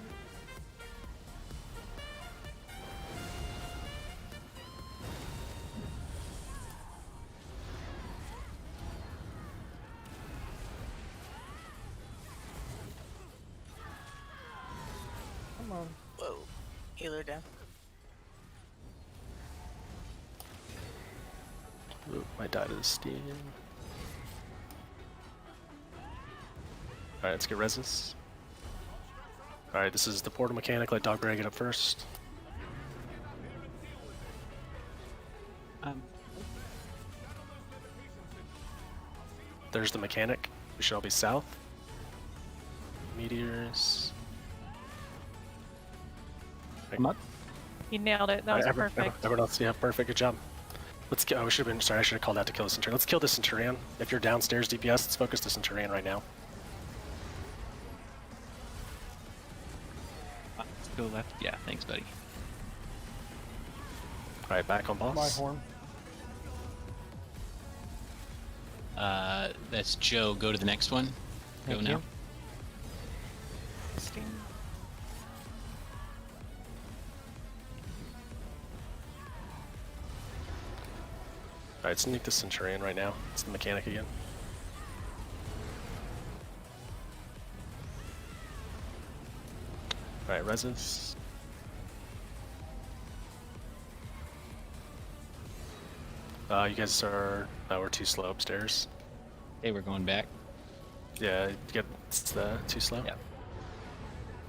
come on. Whoa. Healer down. Ooh, might die to the steam. Alright, let's get reses. Alright, this is the portal mechanic. Let Dogberry get up first. There's the mechanic. We should all be south. Meteors. You nailed it. That was perfect. Everyone else, yeah, perfect. Good job. Let's kill. Oh, we should have been. Sorry, I should have called out to kill the Centurion. Let's kill the Centurion. If you're downstairs DPS, let's focus the Centurion right now. Let's go left. Yeah, thanks, buddy. All right, back on boss. My horn. That's Joe. Go to the next one. Go Thank now. you. Alright, sneak the Centurion right now. It's the mechanic again. Alright, reses. You guys are... we're too slow upstairs. Hey, we're going back. Yeah, it's too slow.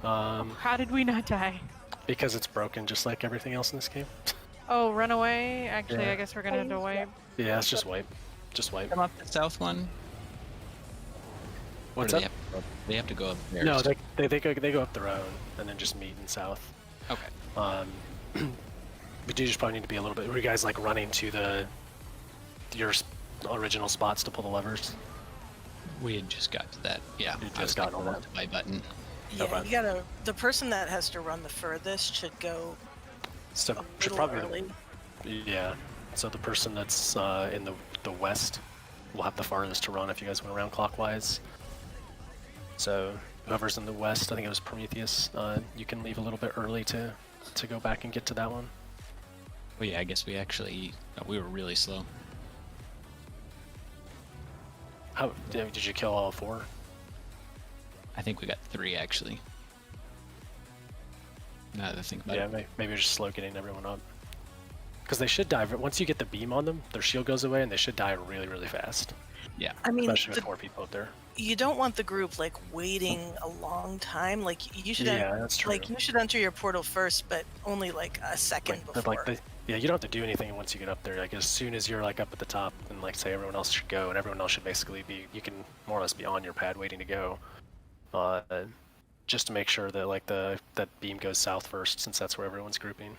Yeah. How did we not die? Because it's broken just like everything else in this game. Oh, run away? Actually, Yeah. I guess we're gonna have to wipe. Yeah, it's just wipe. Just wipe. Come up the south one. What's Or up? do they have to go up there. No, they go up their own and then just meet in south. Okay. We do just probably need to be a little bit. Were you guys like running to your original spots to pull the levers? We had just got to that. Yeah. You I was just got like, on going that. to my button. Yeah, Okay. you gotta. The person that has to run the furthest should go So a should little probably. early. Yeah. So the person that's in the west will have the farthest to run if you guys went around clockwise. So whoever's in the west, I think it was Prometheus. You can leave a little bit early to go back and get to that one. Well, yeah, I guess we were really slow. How did you kill all 4? I think we got 3 actually. Now that I think about Yeah, it. maybe just slow getting everyone up. Because they should die, once you get the beam on them, their shield goes away and they should die really, really fast. Yeah. I mean, Especially with 4 people up there. you don't want the group like waiting a long time. Like you should. Yeah, that's true. Like you should enter your portal first, but only like a second But, before. yeah, you don't have to do anything once you get up there. Like as soon as you're like up at the top and like say everyone else should go and everyone else should basically be, you can more or less be on your pad waiting to go. Just to make sure that like that beam goes south first, since that's where everyone's grouping.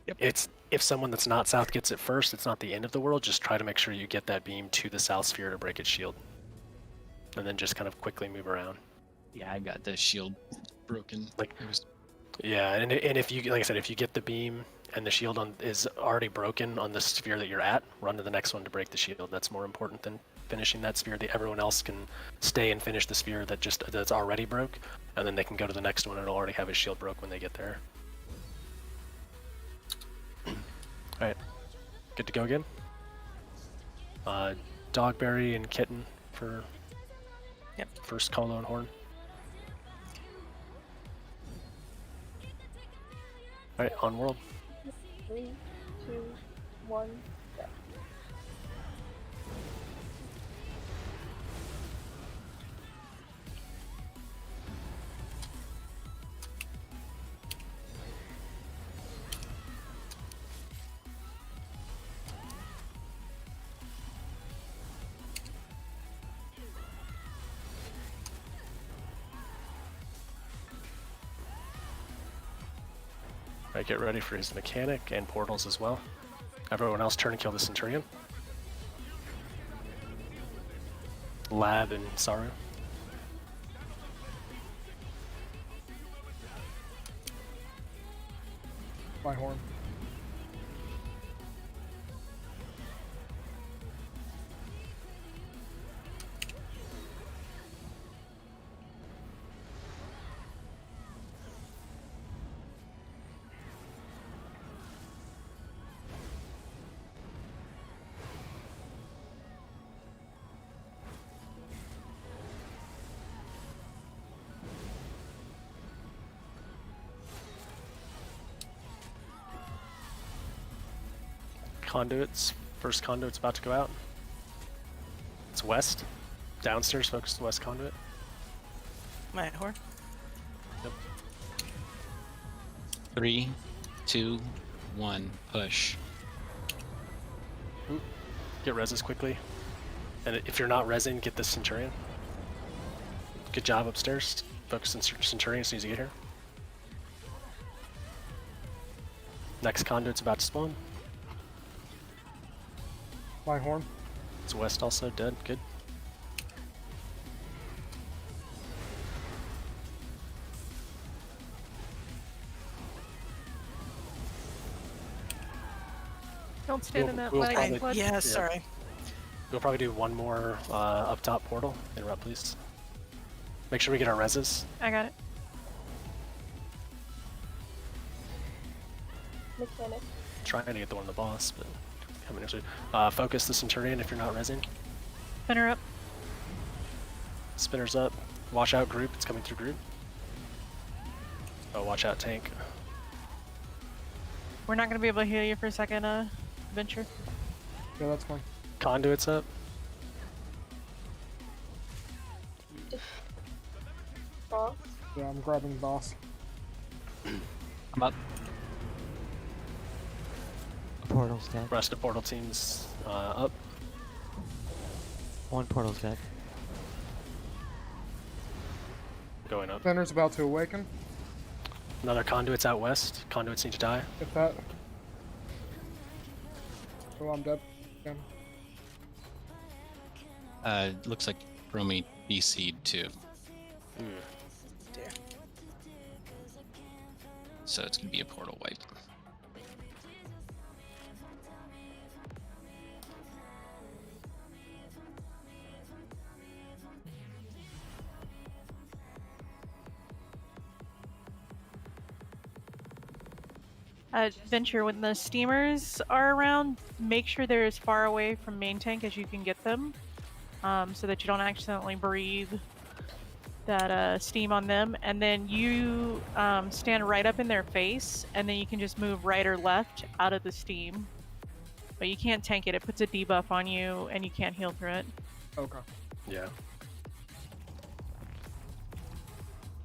Yep. It's if someone that's not south gets it first, it's not the end of the world. Just try to make sure you get that beam to the south sphere to break its shield, and then just kind of quickly move around. Yeah, I got the shield broken. Like- it was Yeah, and if you, like I said, if you get the beam and the shield is already broken on the sphere that you're at, run to the next one to break the shield. That's more important than finishing that sphere. Everyone else can stay and finish the sphere that's already broke, and then they can go to the next one and it'll already have his shield broke when they get there. Alright, good to go again. Dogberry and Kitten for first Colo and Horn. Alright, on world. 3, 2, 1, go. Alright, get ready for his mechanic and portals as well. Everyone else turn and kill the Centurion. Lab and Saru. My horn. Conduits. First conduit's about to go out. It's west. Downstairs, focus the west conduit. My horn. 3, 2, 1, push. Get reses quickly. And if you're not resing, get the Centurion. Good job upstairs. Focus on Centurion as soon as you get here. Next conduit's about to spawn. My horn. It's west also dead. Good. Don't stand in that we'll light. probably- flood. Yeah, sorry. We'll probably do one more up top portal. Interrupt, please. Make sure we get our reses. I got it. Mechanic. Trying to get the one on the boss, but coming next week. Focus the Centurion if you're not resing. Spinner up. Spinner's up. Watch out, group. It's coming through group. Oh, watch out, tank. We're not gonna be able to heal you for a second, Venture. Yeah, that's fine. Conduit's up. Boss. Yeah, I'm grabbing boss. I'm up. Portal's dead. Rest of portal teams up. One portal's dead. Going up. Spinner's about to awaken. Another conduit's out west. Conduits need to die. If that. Oh, I'm dead. Again. Looks like Romy BC'd too. Dear. So it's gonna be a portal wipe. Venture, when the steamers are around, make sure they're as far away from main tank as you can get them, so that you don't accidentally breathe that steam on them. And then you stand right up in their face, and then you can just move right or left out of the steam. But you can't tank it. It puts a debuff on you, and you can't heal through it. Okay. Yeah.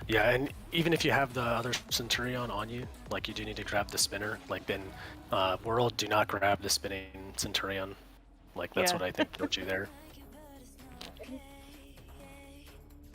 Yeah, and even if you have the other Centurion on you, like you do need to grab the spinner. Like then, World, do not grab the spinning Centurion. Like that's Yeah. what I think killed you there.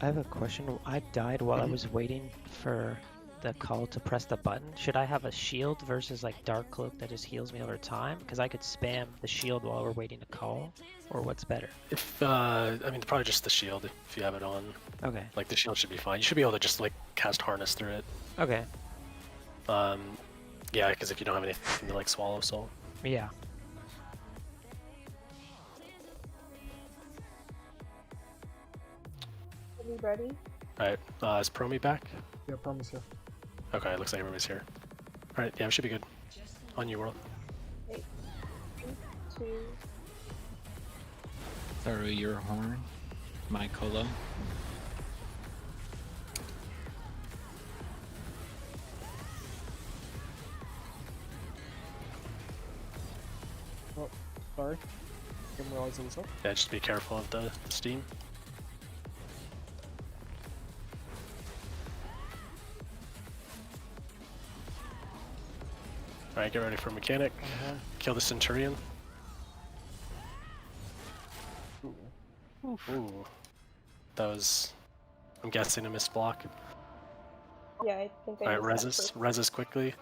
I have a question. I died while I was waiting for the call to press the button. Should I have a shield versus like Dark Cloak that just heals me over time? Because I could spam the shield while we're waiting to call, or what's better? If I mean, probably just the shield if you have it on. Okay. Like the shield should be fine. You should be able to just like cast harness through it. Okay. Yeah, because if you don't have anything to like swallow soul. Yeah. Are we ready? Alright, is Promi back? Yeah, promise you. Okay, it looks like everybody's here. Alright, yeah, we should be good. On you, World. 8, 2. Throw your horn, my colo. Oh, sorry. Didn't realize it was up. Yeah, just be careful of the steam. Alright, get ready for mechanic. Kill the Centurion. Ooh. That was, I'm guessing, a missed block. Yeah, I think I Alright, reses quickly.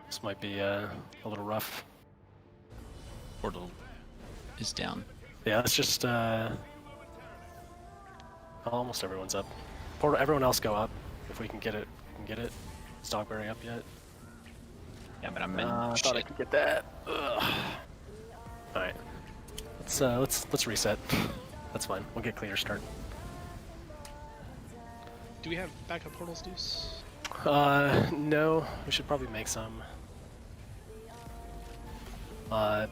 This might be a little rough. Portal is down. Yeah, let's just almost everyone's up. Portal, everyone else go up if we can get it. Is Dogberry up yet? Yeah, but I'm in I thought I shit. could get that. Ugh. All right, let's reset. That's fine. We'll get cleaner start. Do we have backup portals, Deuce? No. We should probably make some.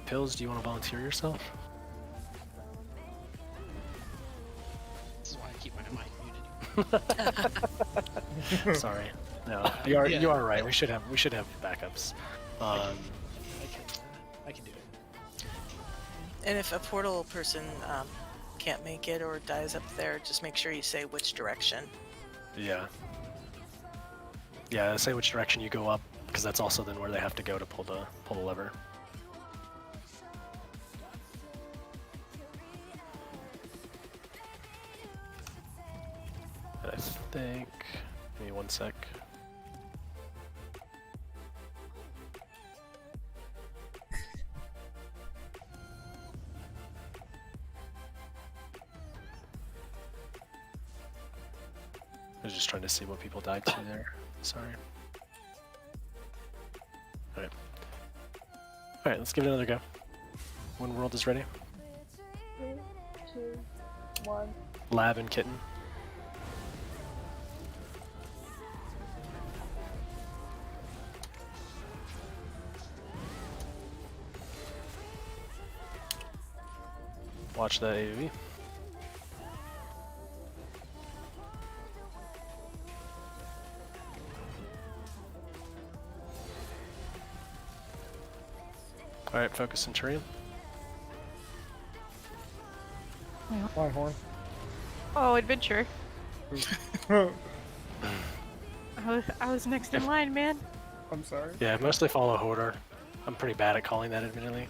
Pills, do you want to volunteer yourself? This is why I keep my mic muted. Sorry. No, you are right. We should have backups. I can do it. And if a portal person can't make it or dies up there, just make sure you say which direction. Yeah. Yeah, say which direction you go up, because that's also then where they have to go to pull the lever. And I think, give me 1 sec. I was just trying to see what people died to there. Sorry. Alright. Alright, let's give it another go. When world is ready. 3, 2, 1. Lab and kitten. Watch that AoE. Alright, focus Centurion. My horn. Oh, adventure. I'm I was next in line, man. sorry. Yeah, mostly follow Hodor. I'm pretty bad at calling that, admittedly.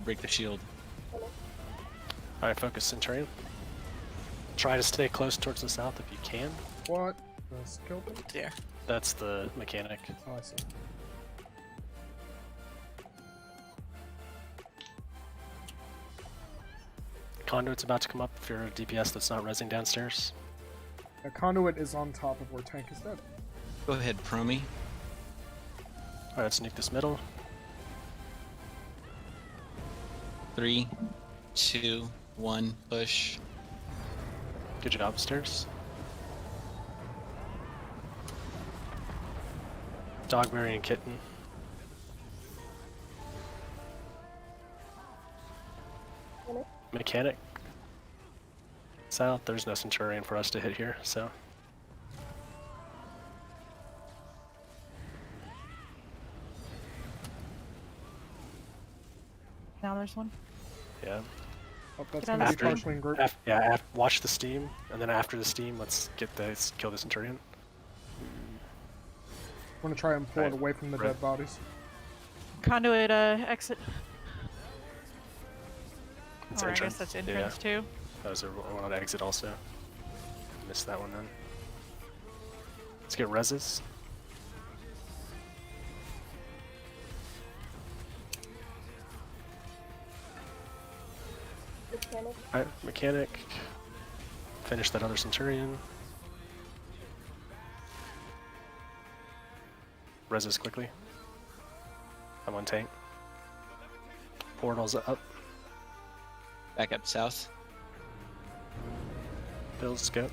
Break the shield. Alright, focus Centurion. Try to stay close towards the south if you can. What? That's killed him? There. That's the mechanic. Oh, I see. Conduit's about to come up if you're a DPS that's not rezzing downstairs. The conduit is on top of where Tank is dead. Go ahead, Promi. Alright, sneak this middle. 3, 2, 1, push. Good job, stairs. Dogberry and kitten. Mechanic. South, there's no Centurion for us to hit here, so. Now there's one. Yeah. Oh, that's Get gonna on be the partially in group. Watch the steam, and then after the steam, let's kill the Centurion. I'm gonna try and pull it Alright, away from the right. dead bodies. Conduit exit. It's Or I entrance. guess that's entrance too. That was a one on exit also. Missed that one then. Let's get reses. Mechanic. Alright, mechanic. Finish that other Centurion. Reses quickly. I'm on tank. Portal's up. Back up south. Bills go.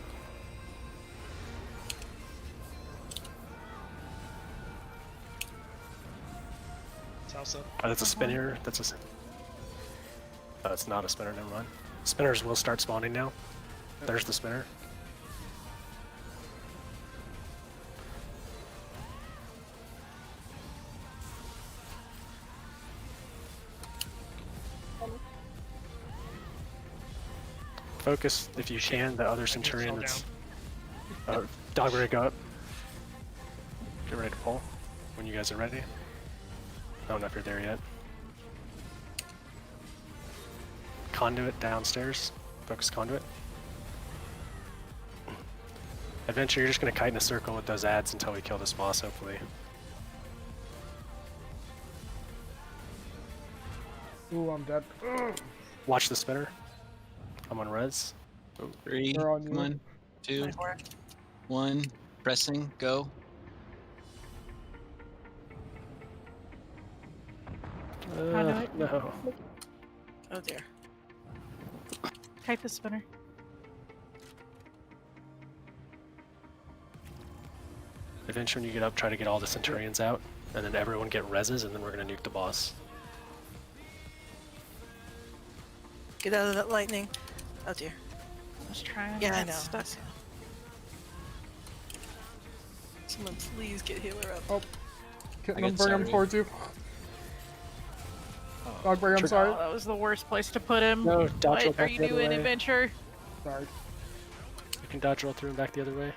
South up. Oh, that's a spinner. Oh, it's not a spinner, never mind. Spinners will start spawning now. There's the spinner. Focus, if you can, the other Centurion that's... Dogberry, go up. Get ready to pull when you guys are ready. I don't know if you're there yet. Conduit downstairs. Focus conduit. Adventure, you're just going to kite in a circle with those ads until we kill this boss, hopefully. Ooh, I'm dead. Ugh. Watch the spinner. I'm on res. 3, They're on come you. on. 2, My horn. 1, pressing, go. Conduit. No. Oh dear. Kite the spinner. Adventure, when you get up, try to get all the Centurions out, and then everyone get reses, and then we're going to nuke the boss. Get out of that lightning. Oh dear. I was trying. Yeah, I got know. Stuck. Someone please get healer up. Oh, Kitten, I I'm got bringing him sorry. towards you. Dogberry, I'm sorry. Oh, that was the worst place to put him. No, dodge roll What are back you the other doing, way. adventure? Sorry. You can dodge roll through and back the other way.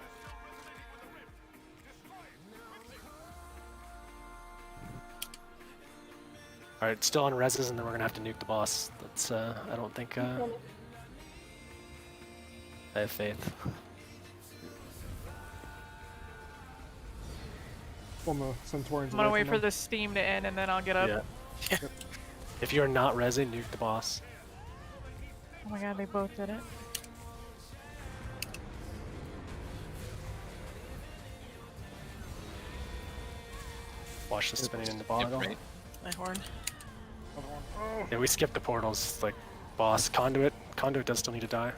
Alright, still on reses, and then we're gonna have to nuke the boss. That's, I don't think, I have faith. On the Centaurians. I'm gonna away wait from for the steam to end and then I'll get up. Yeah. If you're not resing, nuke the boss. Oh my god, they both did it. Watch the spinning in the bottle. right. My horn. Oh, Yeah, we skipped the portals, like, boss. Conduit. Conduit does still need to die.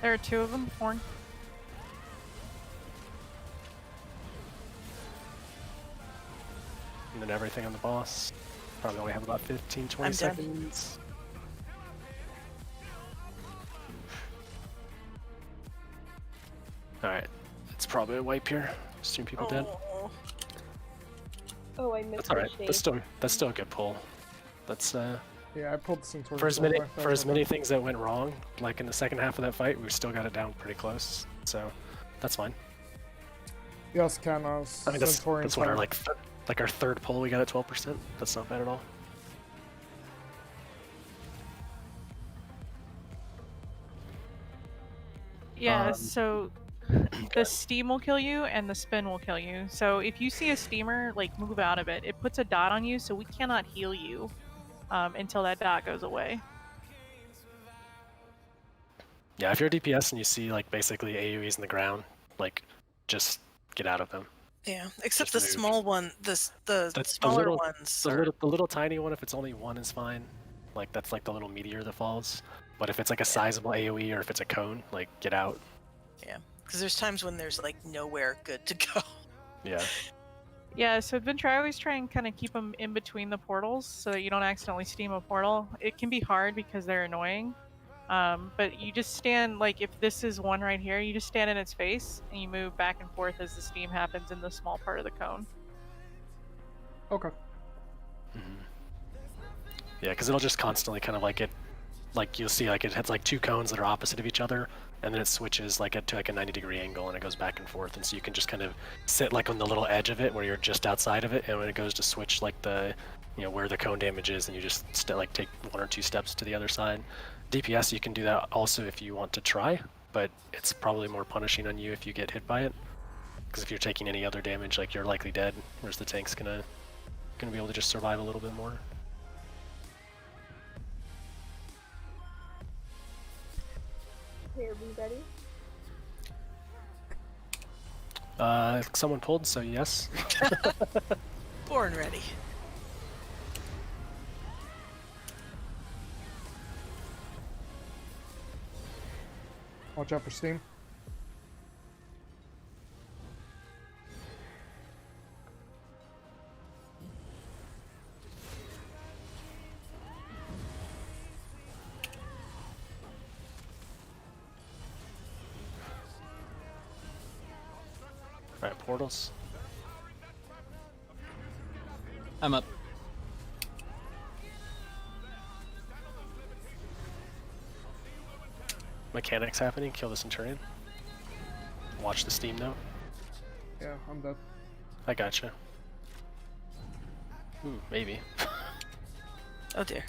There are 2 of them. Horn. And then everything on the boss. Probably only have about 15, 20 I'm dead. seconds. Alright, it's probably a wipe here. Just 2 people dead. Oh, Oh, I missed That's alright. the That's still a good pull. That's yeah, I pulled the Centaurians. for as away many by for as 5 many things that went wrong, like in the second half of that fight, we still got it down pretty close. So that's fine. Yes, can I mean, that's Centaurians what our have- like our third pull we got at 12%. That's not bad at all. Yeah, Um, so the steam will kill you and the spin will kill you. So if you see a steamer, like, move out of it. It puts a dot on you, so we cannot heal you until that dot goes away. Yeah, if you're a DPS and you see like basically AoEs in the ground, like just get out of them. yeah. Except Just the move. small one, the The smaller little- ones. The little tiny one, if it's only one, is fine. Like that's like the little meteor that falls. But if it's like a sizable AoE or if it's a cone, like get out. Because there's times when there's like nowhere good to go. Yeah. Yeah, so Adventure, I always try and kind of keep them in between the portals so that you don't accidentally steam a portal. It can be hard because they're annoying. But you just stand, like, if this is one right here, you just stand in its face and you move back and forth as the steam happens in the small part of the cone. Okay. Yeah, because it'll just constantly kind of like you'll see like it has like 2 cones that are opposite of each other, and then it switches like to like a 90-degree angle and it goes back and forth, and so you can just kind of sit like on the little edge of it where you're just outside of it, and when it goes to switch like the where the cone damage is, and you just like take 1 or 2 steps to the other side. DPS, you can do that also if you want to try, but it's probably more punishing on you if you get hit by it, because if you're taking any other damage, like you're likely dead, whereas the tank's gonna be able to just survive a little bit more. Okay, are we ready? Someone pulled, so yes. Born ready. Watch out for steam. Alright, portals. I'm up. Mechanics happening, kill the Centurion. Watch the steam though. Yeah, I'm dead. I gotcha. Ooh, maybe. Oh dear.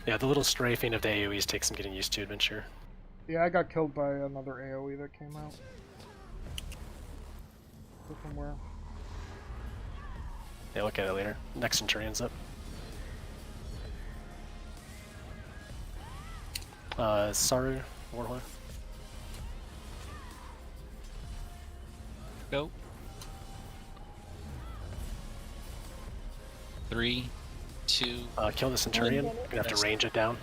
Yeah, the little strafing of the AoEs takes some getting used to, Adventure. Yeah, I got killed by another AoE that came out. From where? Yeah, look at it later. Next Centurion's up. Saru, Warhorn. Go. 3, 2. Kill the Centurion. You're gonna have to range it down.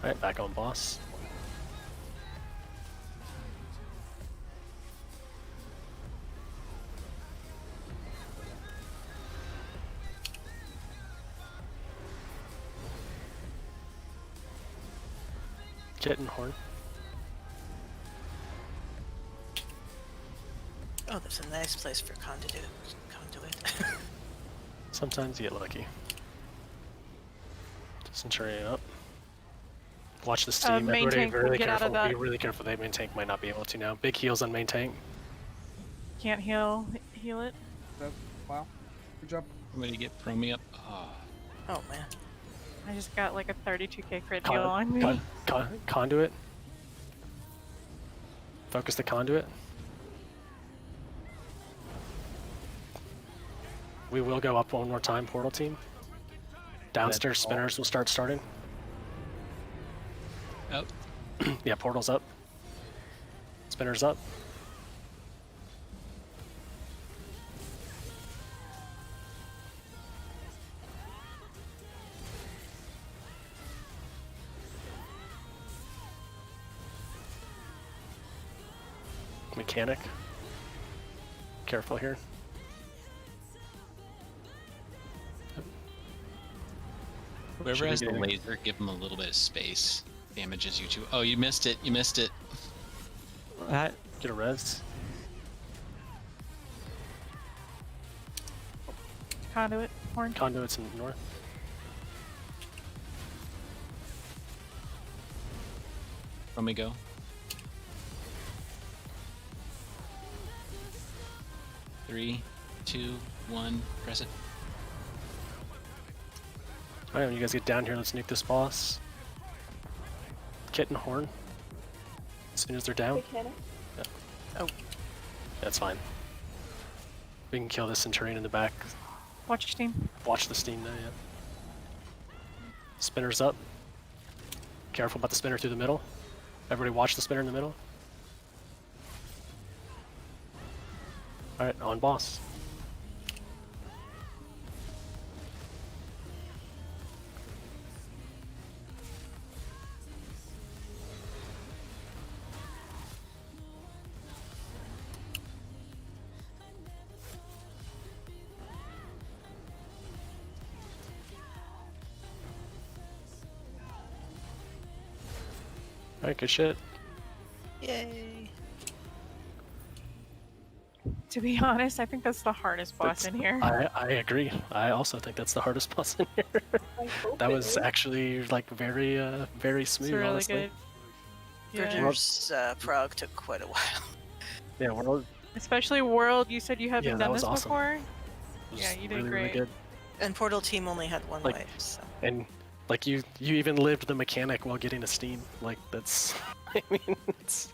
Alright, back on boss. Kitten horn. Oh, that's a nice place for conduit. Sometimes you get lucky. Centurion up. Watch the steam. main Everybody tank will really get out careful. of Be that. really careful. The main tank might not be able to now. Big heals on main tank. Can't heal it. Wow. Good job. Somebody get Promi up. Oh. Oh man. I just got like a 32k crit heal on me. Conduit. Focus the conduit. We will go up one more time, portal team. Downstairs spinners will start starting. Oh. Yeah, portal's up. Spinners up. Mechanic. Careful here. Whoever Should has be the getting- laser, give him a little bit of space. Damages you too. Oh, you missed it. You missed it. Get a res. Conduit, horn. Conduits in the north. Let me go. Three, two, one. Press it. Alright, when you guys get down here, let's nuke this boss. Kit and horn. As soon as they're down. Mechanic. That's fine. We can kill this Centurion in the back. Watch steam. Watch the steam though, yeah. Spinner's up. Careful about the spinner through the middle. Everybody watch the spinner in the middle. Alright, on boss. Alright, good shit. Yay. To be honest, I think that's the hardest boss in here. I agree. I also think that's the hardest boss in here. I hope That it was is. actually like very It's smooth, really honestly. good. Yeah. Virgil's prog took quite a while. Yeah, World Especially World, you said you haven't Yeah, that done was this awesome. before? was Yeah, you did really, great. really good. And Portal team only had one Like- wipe, so. And like you even lived the mechanic while getting a steam. Like that's I mean it's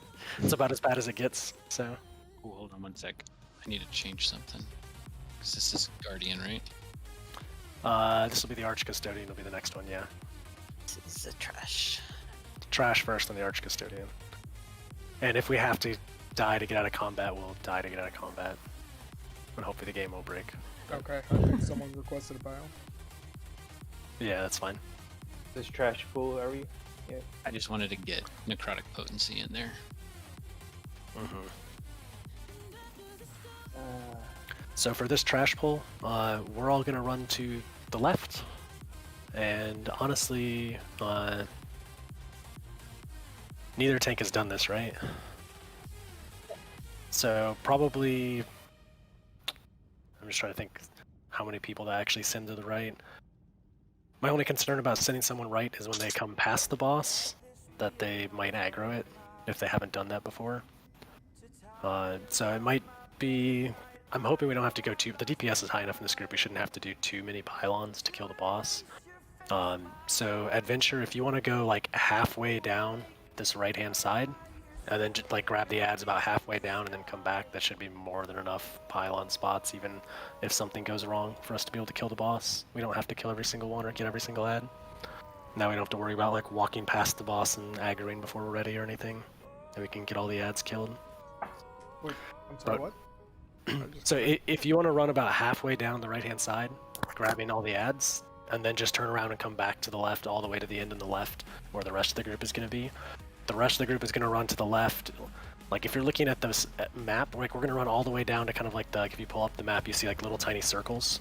about as bad as it gets. So Oh, hold on one sec. I need to change something. Cause this is Guardian, right? this will be the Arch Custodian, it'll be the next one, yeah. This is the trash. Trash first and the Arch Custodian. And if we have to die to get out of combat, we'll die to get out of combat. And hopefully the game will break. Okay, I think someone requested a bio. Yeah, that's fine. This trash pool, are we? I just wanted to get necrotic potency in there. Mm-hmm. Uh, So for this trash pull, we're all gonna run to the left, and honestly, neither tank has done this, right? So probably, I'm just trying to think how many people that actually send to the right. My only concern about sending someone right is when they come past the boss, that they might aggro it if they haven't done that before. So it might be. I'm hoping we don't have to go too. The DPS is high enough in this group. We shouldn't have to do too many pylons to kill the boss. So adventure, if you want to go like halfway down this right-hand side, and then just like grab the ads about halfway down and then come back, that should be more than enough pylon spots. Even if something goes wrong, for us to be able to kill the boss, we don't have to kill every single one or get every single ad. Now we don't have to worry about like walking past the boss and aggroing before we're ready or anything, and we can get all the ads killed. Wait, I'm sorry, But- what? So if you want to run about halfway down the right-hand side, grabbing all the ads, and then just turn around and come back to the left all the way to the end on the left, where the rest of the group is going to be. The rest of the group is going to run to the left. Like if you're looking at this map, like we're going to run all the way down to kind of like the, like if you pull up the map, you see like little tiny circles.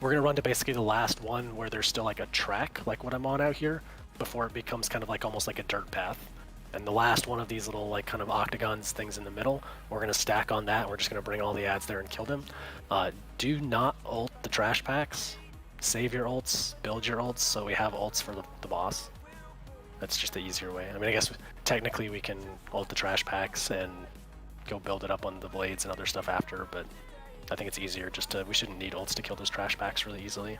We're going to run to basically the last one where there's still like a track, like what I'm on out here, before it becomes kind of like almost like a dirt path. And the last one of these little like kind of octagons things in the middle, we're gonna stack on that. We're just gonna bring all the ads there and kill them. Do not ult the trash packs. Save your ults, build your ults, so we have ults for the boss. That's just the easier way. I mean, I guess technically we can ult the trash packs and go build it up on the blades and other stuff after, but I think it's easier just to, we shouldn't need ults to kill those trash packs really easily.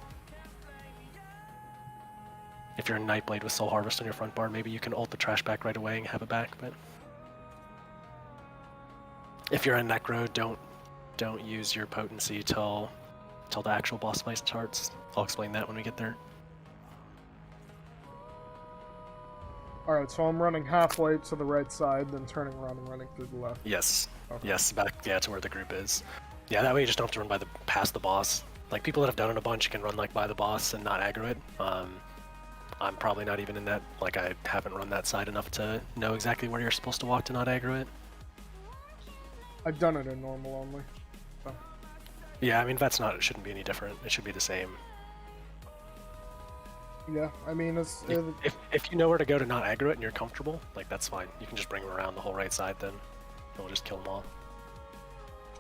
If you're a Nightblade with Soul Harvest on your front bar, maybe you can ult the trash pack right away and have it back, but if you're a Necro, don't use your potency till the actual boss fight starts. I'll explain that when we get there. Alright, so I'm running halfway to the right side, then turning around and running through the left. Yes. Okay. Yes, back to where the group is. Yeah, that way you just don't have to run past the boss. Like people that have done it a bunch can run like by the boss and not aggro it. I'm probably not even in that, like I haven't run that side enough to know exactly where you're supposed to walk to not aggro it. I've done it in normal only. So. Yeah, I mean it shouldn't be any different. It should be the same. Yeah, I mean it's... If you know where to go to not aggro it and you're comfortable, like that's fine. You can just bring them around the whole right side then. And we'll just kill them all.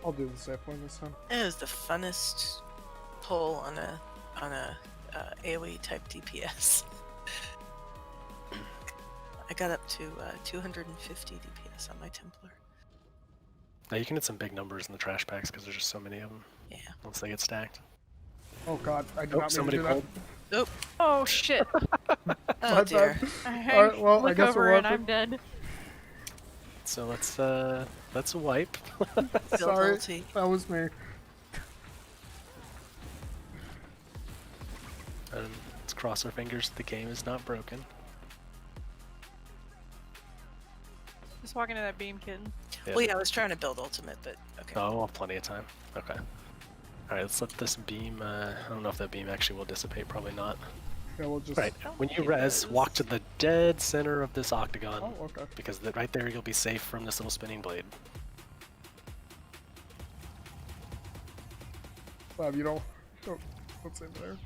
I'll do the safe one this time. It was the funnest pull on a AoE type DPS. I got up to 250 DPS on my Templar. Now you can hit some big numbers in the trash packs because there's just so many of them. Yeah. Once they get stacked. Oh god, I did not mean to somebody do that. pulled. Nope. Oh shit. Oh dear. Alright, well, I Look guess over we're and I'm dead. So let's wipe. Build Sorry, ulti. that was me. And let's cross our fingers the game is not broken. Just walk into that beam, kid. Well, yeah, I was trying to build ultimate, but okay. Oh, we'll have plenty of time. Okay. Alright, let's let this beam, I don't know if that beam actually will dissipate, probably not. Yeah, we'll just... Right, when you res, walk to the dead center of this octagon. Oh, okay. Because right there you'll be safe from this little spinning blade. Bob, you don't say there.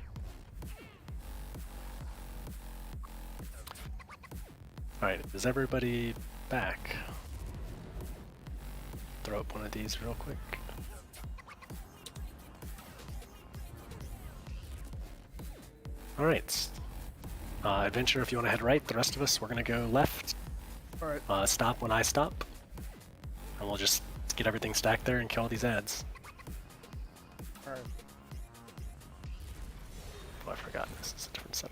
Alright, is everybody back? Throw up one of these real quick. Alright. Adventure, if you want to head right, the rest of us, we're going to go left. Alright. Stop when I stop. And we'll just get everything stacked there and kill all these ads. Alright. Oh, I've forgotten this is a different setup.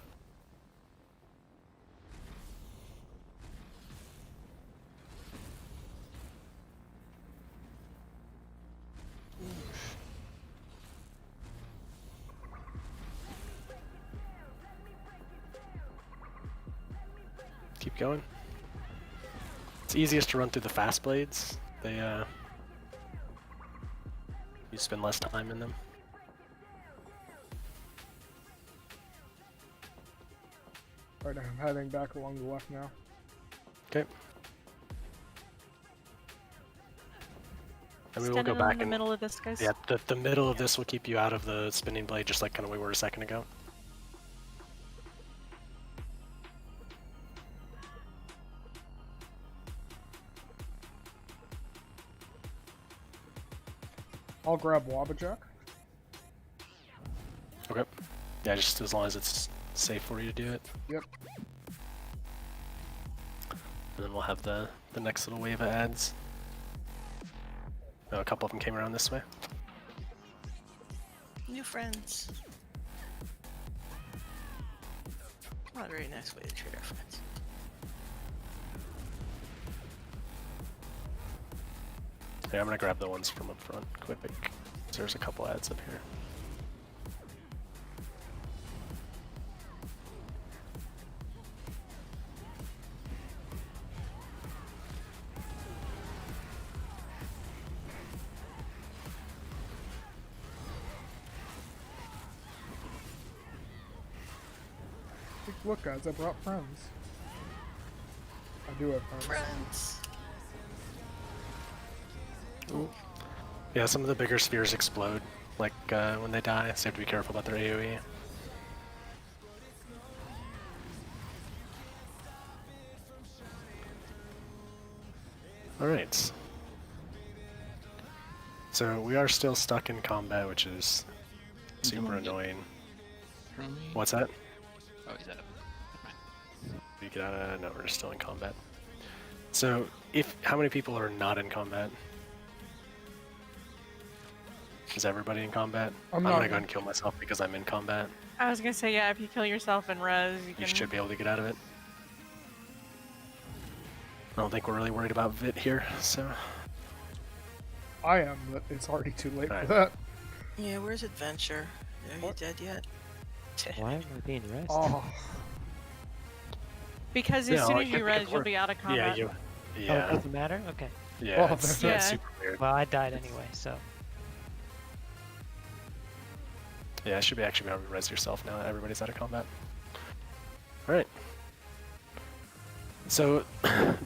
Keep going. It's easiest to run through the fast blades. They you spend less time in them. Alright, I'm heading back along the left now. Okay. And we will go Standing back in the middle of this, guys. Yeah, the middle of this will keep you out of the spinning blade, just like kind of we were a second ago. I'll grab Wabbajack. Okay. Yeah, just as long as it's safe for you to do it. Yep. And then we'll have the next little wave of ads. Oh, a couple of them came around this way. New friends. Not a very nice way to treat our friends. Yeah, I'm gonna grab the ones from up front quick. There's a couple ads up here. Look, guys, I brought friends. I do have friends. Friends. Ooh. Yeah, some of the bigger spheres explode, like when they die, so you have to be careful about their AoE. Alright. So we are still stuck in combat, which is super Someone get annoying. from me? What's that? Oh, he's up. We get out of... No, we're still in combat. So, how many people are not in combat? Is everybody in combat? I'm not gonna in- go and kill myself because I'm in combat. I was gonna say, yeah, if you kill yourself and res, you You can. should be able to get out of it. I don't think we're really worried about Vit here, so... I am, but it's already too late Alright. for that. Yeah, where's Adventure? Are you dead yet? Why am I being rest? Oh, Because as Yeah, soon like, as you if res, you'll we're- be out of Yeah, combat. you... Oh, it Yeah, doesn't matter? Okay. yeah, Oh, it's Yeah. super weird. Well, I died anyway, so. Yeah, it should be actually be able to res yourself now that everybody's out of combat. Alright. So,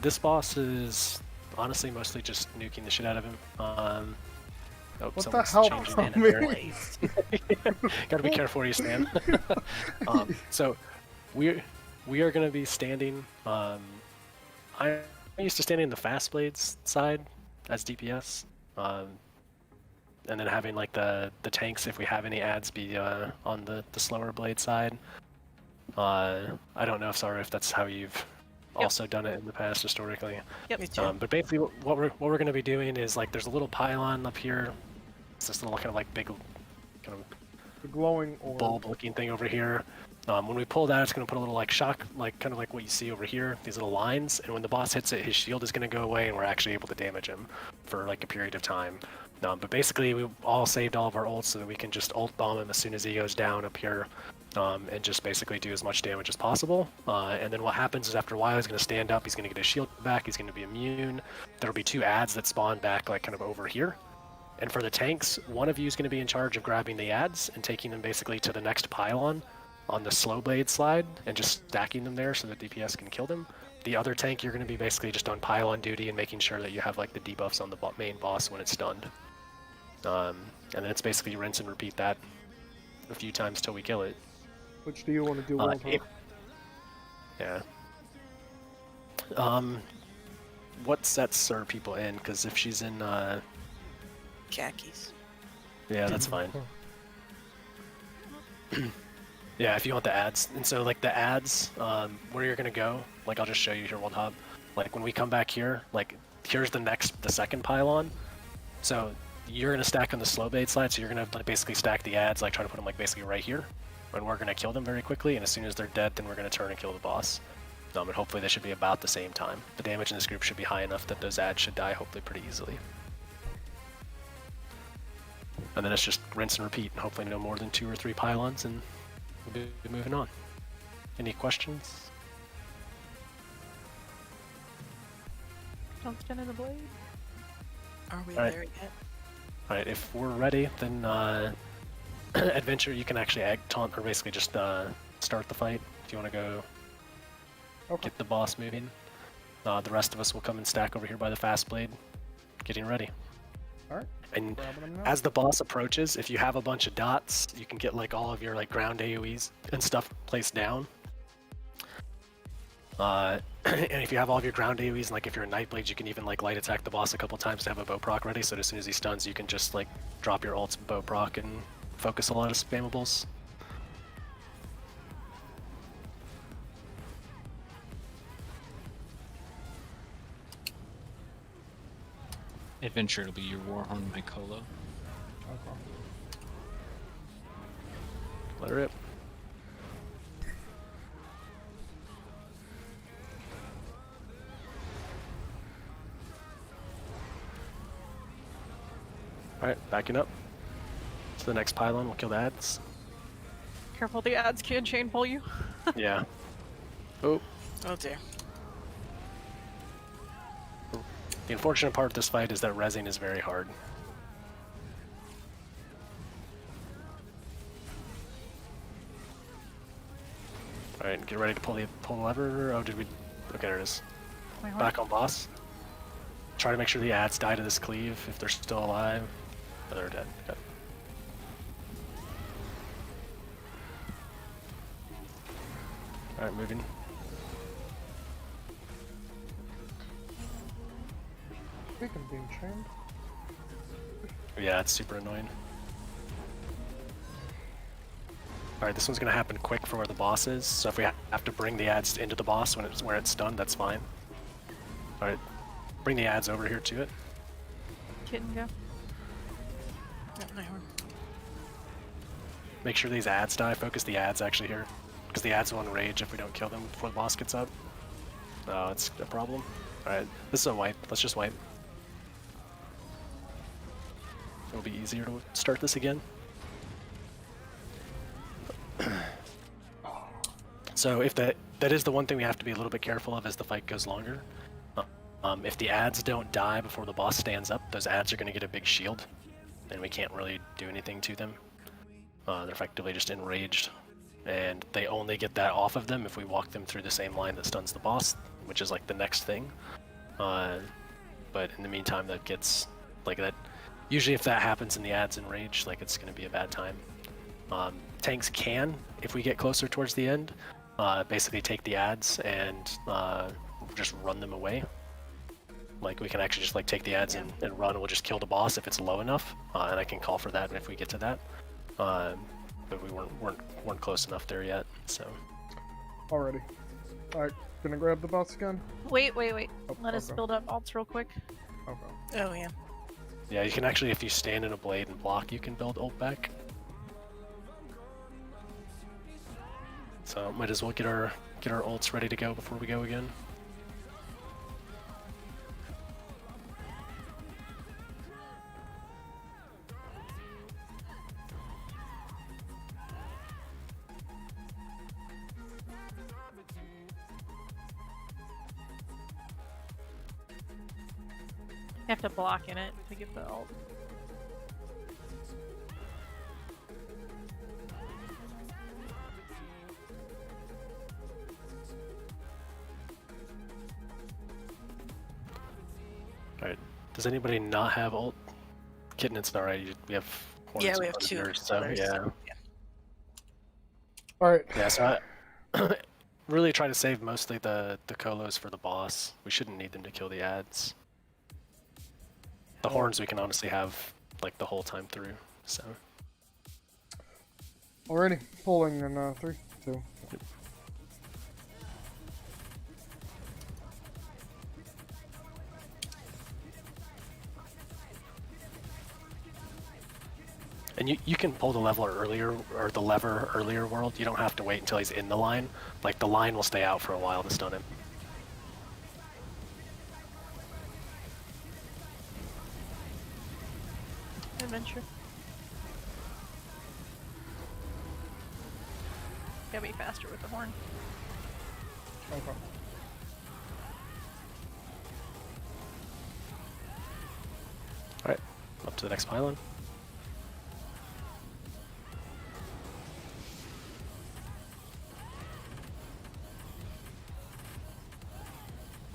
this boss is honestly mostly just nuking the shit out of him. Oh, what the someone's hell changing from in there. me? Gotta be careful where you stand. So, we are gonna be standing. I'm used to standing in the fast blades side as DPS. And then having like the tanks, if we have any ads, be on the slower blade side. I don't know if that's how you've also done it in the past historically. Yep. Me too. But basically, what we're going to be doing is like there's a little pylon up here. It's this little kind of like big, kind of the glowing orb. bulb-looking thing over here. When we pull that, it's going to put a little like shock, like kind of like what you see over here, these little lines. And when the boss hits it, his shield is going to go away, and we're actually able to damage him for like a period of time. But basically, we all saved all of our ults so that we can just ult bomb him as soon as he goes down up here, and just basically do as much damage as possible. And then what happens is after a while, he's going to stand up, he's going to get his shield back, he's going to be immune. There'll be 2 ads that spawn back like kind of over here. And for the tanks, one of you is going to be in charge of grabbing the ads and taking them basically to the next pylon on the slow blade slide and just stacking them there so that DPS can kill them. The other tank, you're going to be basically just on pylon duty and making sure that you have like the debuffs on the main boss when it's stunned. And then it's basically rinse and repeat that a few times till we kill it. Which do you want to do? Yeah. What sets are people in? Because if she's in, Khakis. yeah, that's fine. Yeah, if you want the ads. And so, like, the ads, where you're gonna go, like, I'll just show you here, World Hub. Like, when we come back here, like, here's the second pylon. So, you're gonna stack on the slow blade slide, so you're gonna like, basically stack the ads, like, try to put them, like, basically right here. And we're gonna kill them very quickly, and as soon as they're dead, then we're gonna turn and kill the boss. And hopefully they should be about the same time. The damage in this group should be high enough that those ads should die, hopefully, pretty easily. And then it's just rinse and repeat, and hopefully no more than 2 or 3 pylons, and we'll be moving on. Any questions? Don't stand in the blade. Are we Alright. there yet? Alright, if we're ready, then Adventure, you can actually egg taunt, or basically just start the fight if you want to go get the boss moving. The rest of us will come and stack over here by the fast blade, getting ready. Alright. And Grabbing them now. as the boss approaches, if you have a bunch of dots, you can get like all of your like ground AoEs and stuff placed down. And if you have all of your ground AoEs, and like if you're a Nightblade, you can even like light attack the boss a couple times to have a bow proc ready, so as soon as he stuns, you can just like drop your ults, bow proc, and focus a lot of spammables. Adventure, it'll be your Warhorn Mycolo. Let her rip. Alright, backing up. To the next pylon, we'll kill the ads. Careful, the ads can chain pull you. Yeah. Oh. Oh dear. The unfortunate part of this fight is that rezzing is very hard. Alright, get ready to pull the lever. Oh, did we? Okay, there it is. Back on boss. Try to make sure the ads die to this cleave if they're still alive. Oh, they're dead. Okay. Alright, moving. Speaking of being chained. Yeah, it's super annoying. Alright, this one's gonna happen quick for where the boss is, so if we have to bring the ads into the boss when where it's stunned, that's fine. Alright, bring the ads over here to it. Kitten go. Yep, my horn. Make sure these ads die. Focus the ads actually here, because the ads will enrage if we don't kill them before the boss gets up. Oh, it's a problem. Alright, this is a wipe. Let's just wipe. It'll be easier to start this again. So if that is the one thing we have to be a little bit careful of as the fight goes longer. If the ads don't die before the boss stands up, those ads are going to get a big shield, and we can't really do anything to them. They're effectively just enraged, and they only get that off of them if we walk them through the same line that stuns the boss, which is like the next thing. But in the meantime, that gets like that. Usually, if that happens and the ads enrage, like it's going to be a bad time. Tanks can, if we get closer towards the end, basically take the ads and just run them away. Like we can actually just like take the ads and run, and we'll just kill the boss if it's low enough, and I can call for that if we get to that. But we weren't close enough there yet, so. Already. Alright, gonna grab the boss again? Wait. Oh, Let us okay. build up alts real quick. Okay. Oh yeah. Yeah, you can actually, if you stand in a blade and block, you can build ult back. So might as well get our ults ready to go before we go again. You have to block in it to get the ult. Alright, does anybody not have ult? Kitten, it's not right. We have horns Yeah, in we have front of two yours, so others. yeah. Alright. Yeah, so I really try to save mostly the colos for the boss. We shouldn't need them to kill the ads. The horns we can honestly have like the whole time through, so. Already. Pulling in 3, 2. And you can pull the lever earlier, or the lever earlier, World. You don't have to wait until he's in the line. Like the line will stay out for a while to stun him. Adventure. Gotta be faster with the horn. Okay. Alright, up to the next pylon.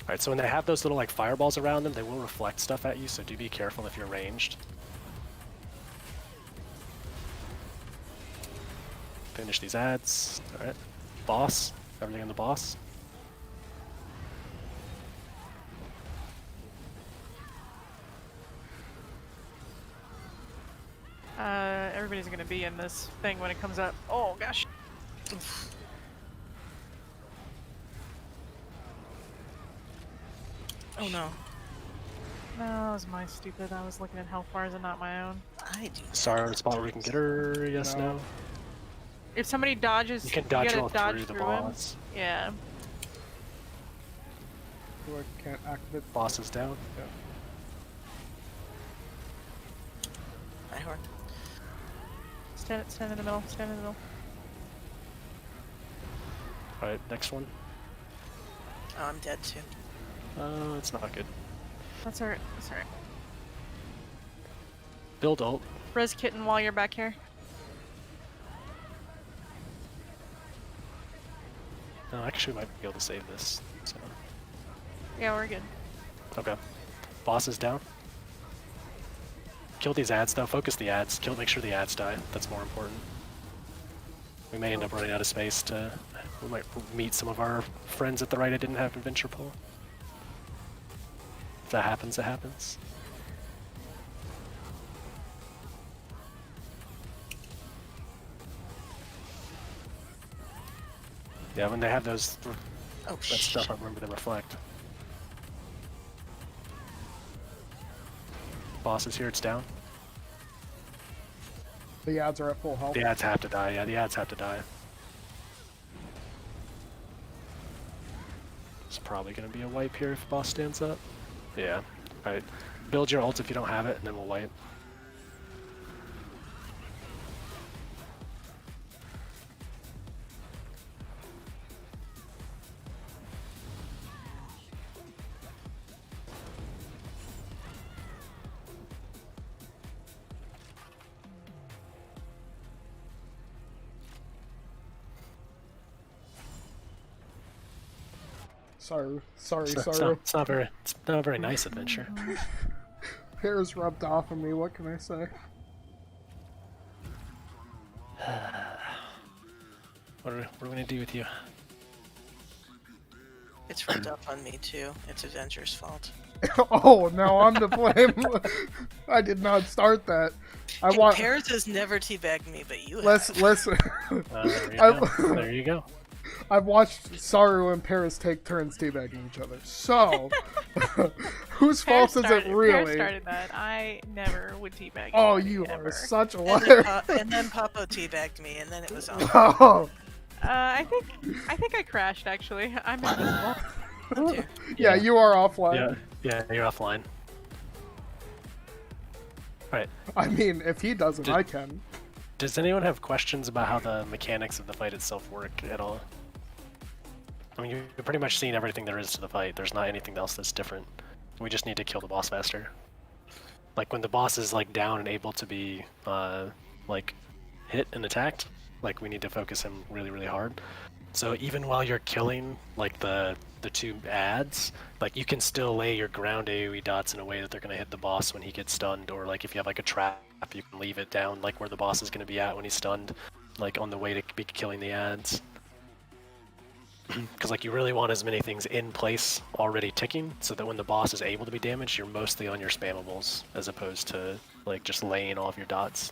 Alright, so when they have those little like fireballs around them, they will reflect stuff at you, so do be careful if you're ranged. Finish these ads. Alright. Boss. Everything on the boss. Everybody's gonna be in this thing when it comes up. Oh gosh. Oh no. No, that was my stupid. I was looking at how far is it not my own. I do. Sorry, on the spot where we can get her. Yes, no. If somebody dodges, You can dodge gotta roll dodge through the him. boss. Yeah. So I can't activate. Boss is down. Yeah. My horn. Stand in the middle. Stand in the middle. Alright, next one. Oh, I'm dead too. It's not good. That's alright. That's alright. Build ult. Res kitten while you're back here. No, actually, we might be able to save this. So. Yeah, we're good. Okay. Boss is down. Kill these ads though. Focus the ads. Make sure the ads die. That's more important. We may end up running out of space to. We might meet some of our friends at the right that didn't have adventure pull. If that happens, it happens. Yeah, when they have those, Oh, that shit. stuff, I remember to reflect. Boss is here, it's down. The ads are at full health. The ads have to die, yeah, the ads have to die. It's probably going to be a wipe here if boss stands up. Yeah. Alright. Build your ult if you don't have it, and then we'll wipe. Sorry, It's not a very nice adventure. Hair's rubbed off on me, what can I say? What are we gonna do with you? It's rubbed up on me too. It's Avenger's fault. Oh, now I'm to blame. I did not start that. I want. Paris has never teabagged me, but you have. Listen. There you go. There you go. I've watched Saru and Paris take turns teabagging each other. So, whose fault is it really? Paris started that. I never would teabag. Oh, anybody, you ever. are such a And liar. then Papo teabagged me, and then it was on. Oh. I think I crashed actually. I'm invisible. Oh, dear. Yeah, you are offline. Yeah, you're offline. Alright. I mean, if he doesn't, I can. Does anyone have questions about how the mechanics of the fight itself work at all? I mean, you've pretty much seen everything there is to the fight. There's not anything else that's different. We just need to kill the boss faster. Like, when the boss is, like, down and able to be, like, hit and attacked, like, we need to focus him really, really hard. So even while you're killing, like, the two ads, like, you can still lay your ground AoE dots in a way that they're going to hit the boss when he gets stunned, or, like, if you have, like, a trap, you can leave it down, like, where the boss is going to be at when he's stunned, like, on the way to be killing the ads. Because, like, you really want as many things in place already ticking, so that when the boss is able to be damaged, you're mostly on your spammables, as opposed to, like, just laying all of your dots.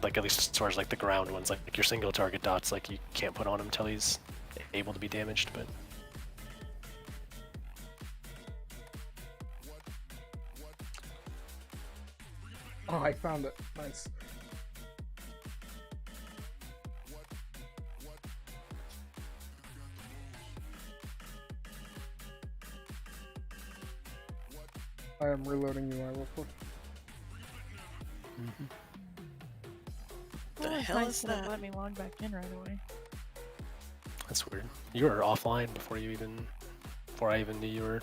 Like, at least as far as, like, the ground ones, like your single target dots, like, you can't put on him until he's able to be damaged, but... Oh, I found it. Nice. I am reloading UI real quick. The Oh, it's hell nice is that it that? let me log back in right away. That's weird. You were offline before I even knew you were...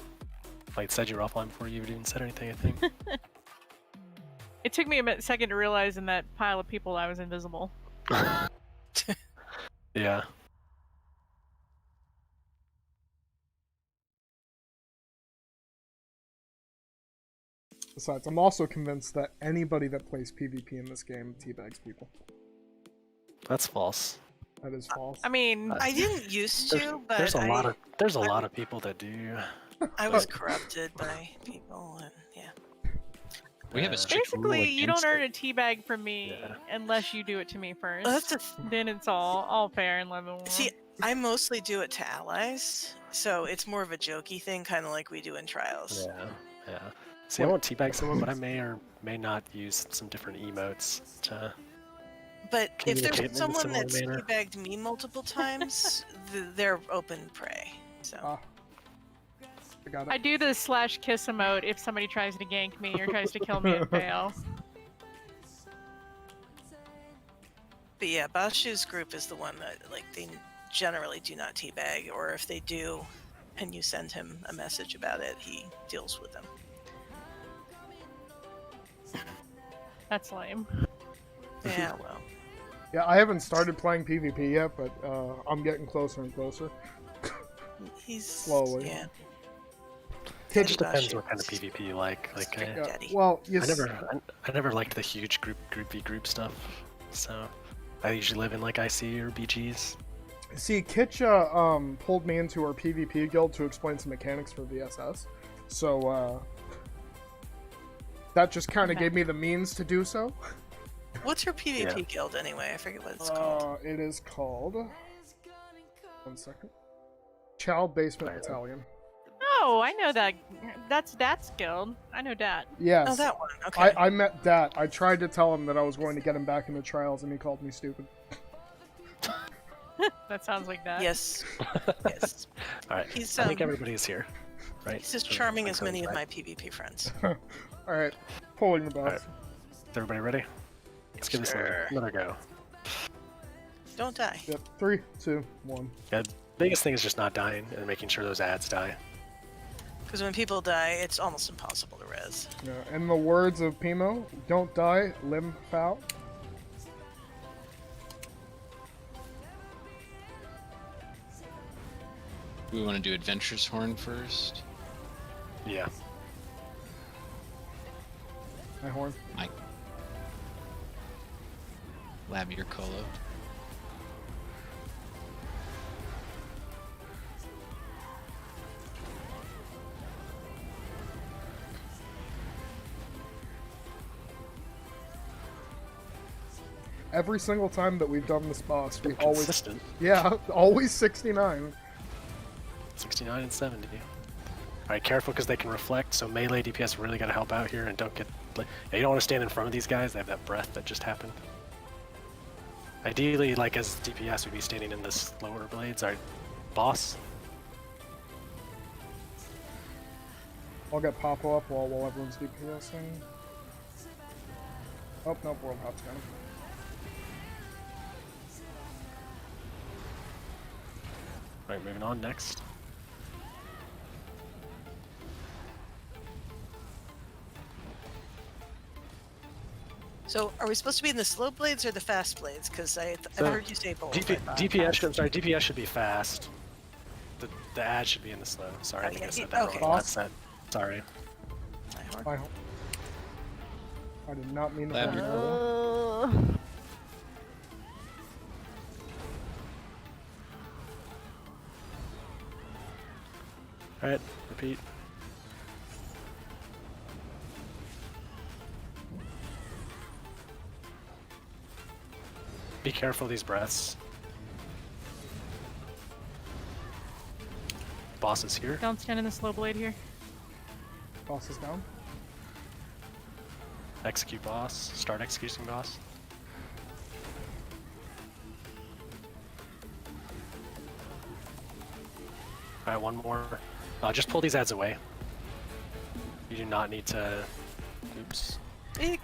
Like, said you were offline before you even said anything, I think. It took me a second to realize in that pile of people I was invisible. Yeah. Besides, I'm also convinced that anybody that plays PvP in this game teabags people. That's false. That is false. I mean, I didn't used to, but There's a lot of people that do. I was corrupted by people, and yeah. We have a strict rule basically, you don't against earn it. a teabag from me unless you do it to me first. Well, that's Then it's all fair and level. See, I mostly do it to allies, so it's more of a jokey thing, kind of like we do in trials. Yeah. See, I won't teabag someone, but I may or may not use some different emotes to... But if communicate in there's a someone similar that's manner. teabagged me multiple times, they're open prey. So I got it. I do the /kiss emote if somebody tries to gank me or tries to kill me and fail. But yeah, Bashu's group is the one that, like, they generally do not teabag, or if they do, and you send him a message about it, he deals with them. That's lame. Yeah, well. Yeah, I haven't started playing PvP yet, but I'm getting closer and closer. He's Slowly. Yeah. It just depends what kind of PvP you like. Like, Yeah, well, I never liked the huge group v group stuff, so I usually live in like IC or BGs. See, Kitcha pulled me into our PvP guild to explain some mechanics for VSS. So, that just kind of Okay. gave me the means to do so. What's your PvP guild anyway? I forget what it's called. It is called... One second. Child Basement Battalion. Oh, I know that. That's Dat's guild. I know Dat. Yes. Oh, that one. Okay. I met Dat. I tried to tell him that I was going to get him back into trials, and he called me stupid. That sounds like that. Yes. Yes. All right. He's, I think everybody is here, right? He's as charming as many of my PvP friends. Alright, pulling the boss. Alright. Is everybody ready? Let's give this another go. Don't die. Yep, 3, 2, 1. Yeah, the biggest thing is just not dying and making sure those ads die. Because when people die, it's almost impossible to res. Yeah, in the words of Pimo, don't die, limb foul. We want to do Adventure's Horn first. Yeah. My horn. Mike. Lab your colo. Every single time that we've done this boss, we always... Consistent. Yeah, always 69. 69 and 70. Alright, careful because they can reflect, so melee DPS really gotta help out here and don't get... Yeah, you don't want to stand in front of these guys, they have that breath that just happened. Ideally, like as DPS, we'd be standing in this lower blades. Alright, boss. I'll get Pop-O up while everyone's DPSing. Oh, nope, World Hop's got him. Alright, moving on, next. So, are we supposed to be in the slow blades or the fast blades? Because I've heard you say both. DPS should be fast. The ad should be in the slow. Sorry, I think I said that okay. wrong. That's that. Sorry. My horn. I did not mean to Lab hold your you colo. over. Alright, repeat. Be careful of these breaths. Boss is here. Don't stand in the slow blade here. Boss is down. Execute boss. Start executing boss. Alright, one more. Just pull these ads away. You do not need to... Oops. Eek.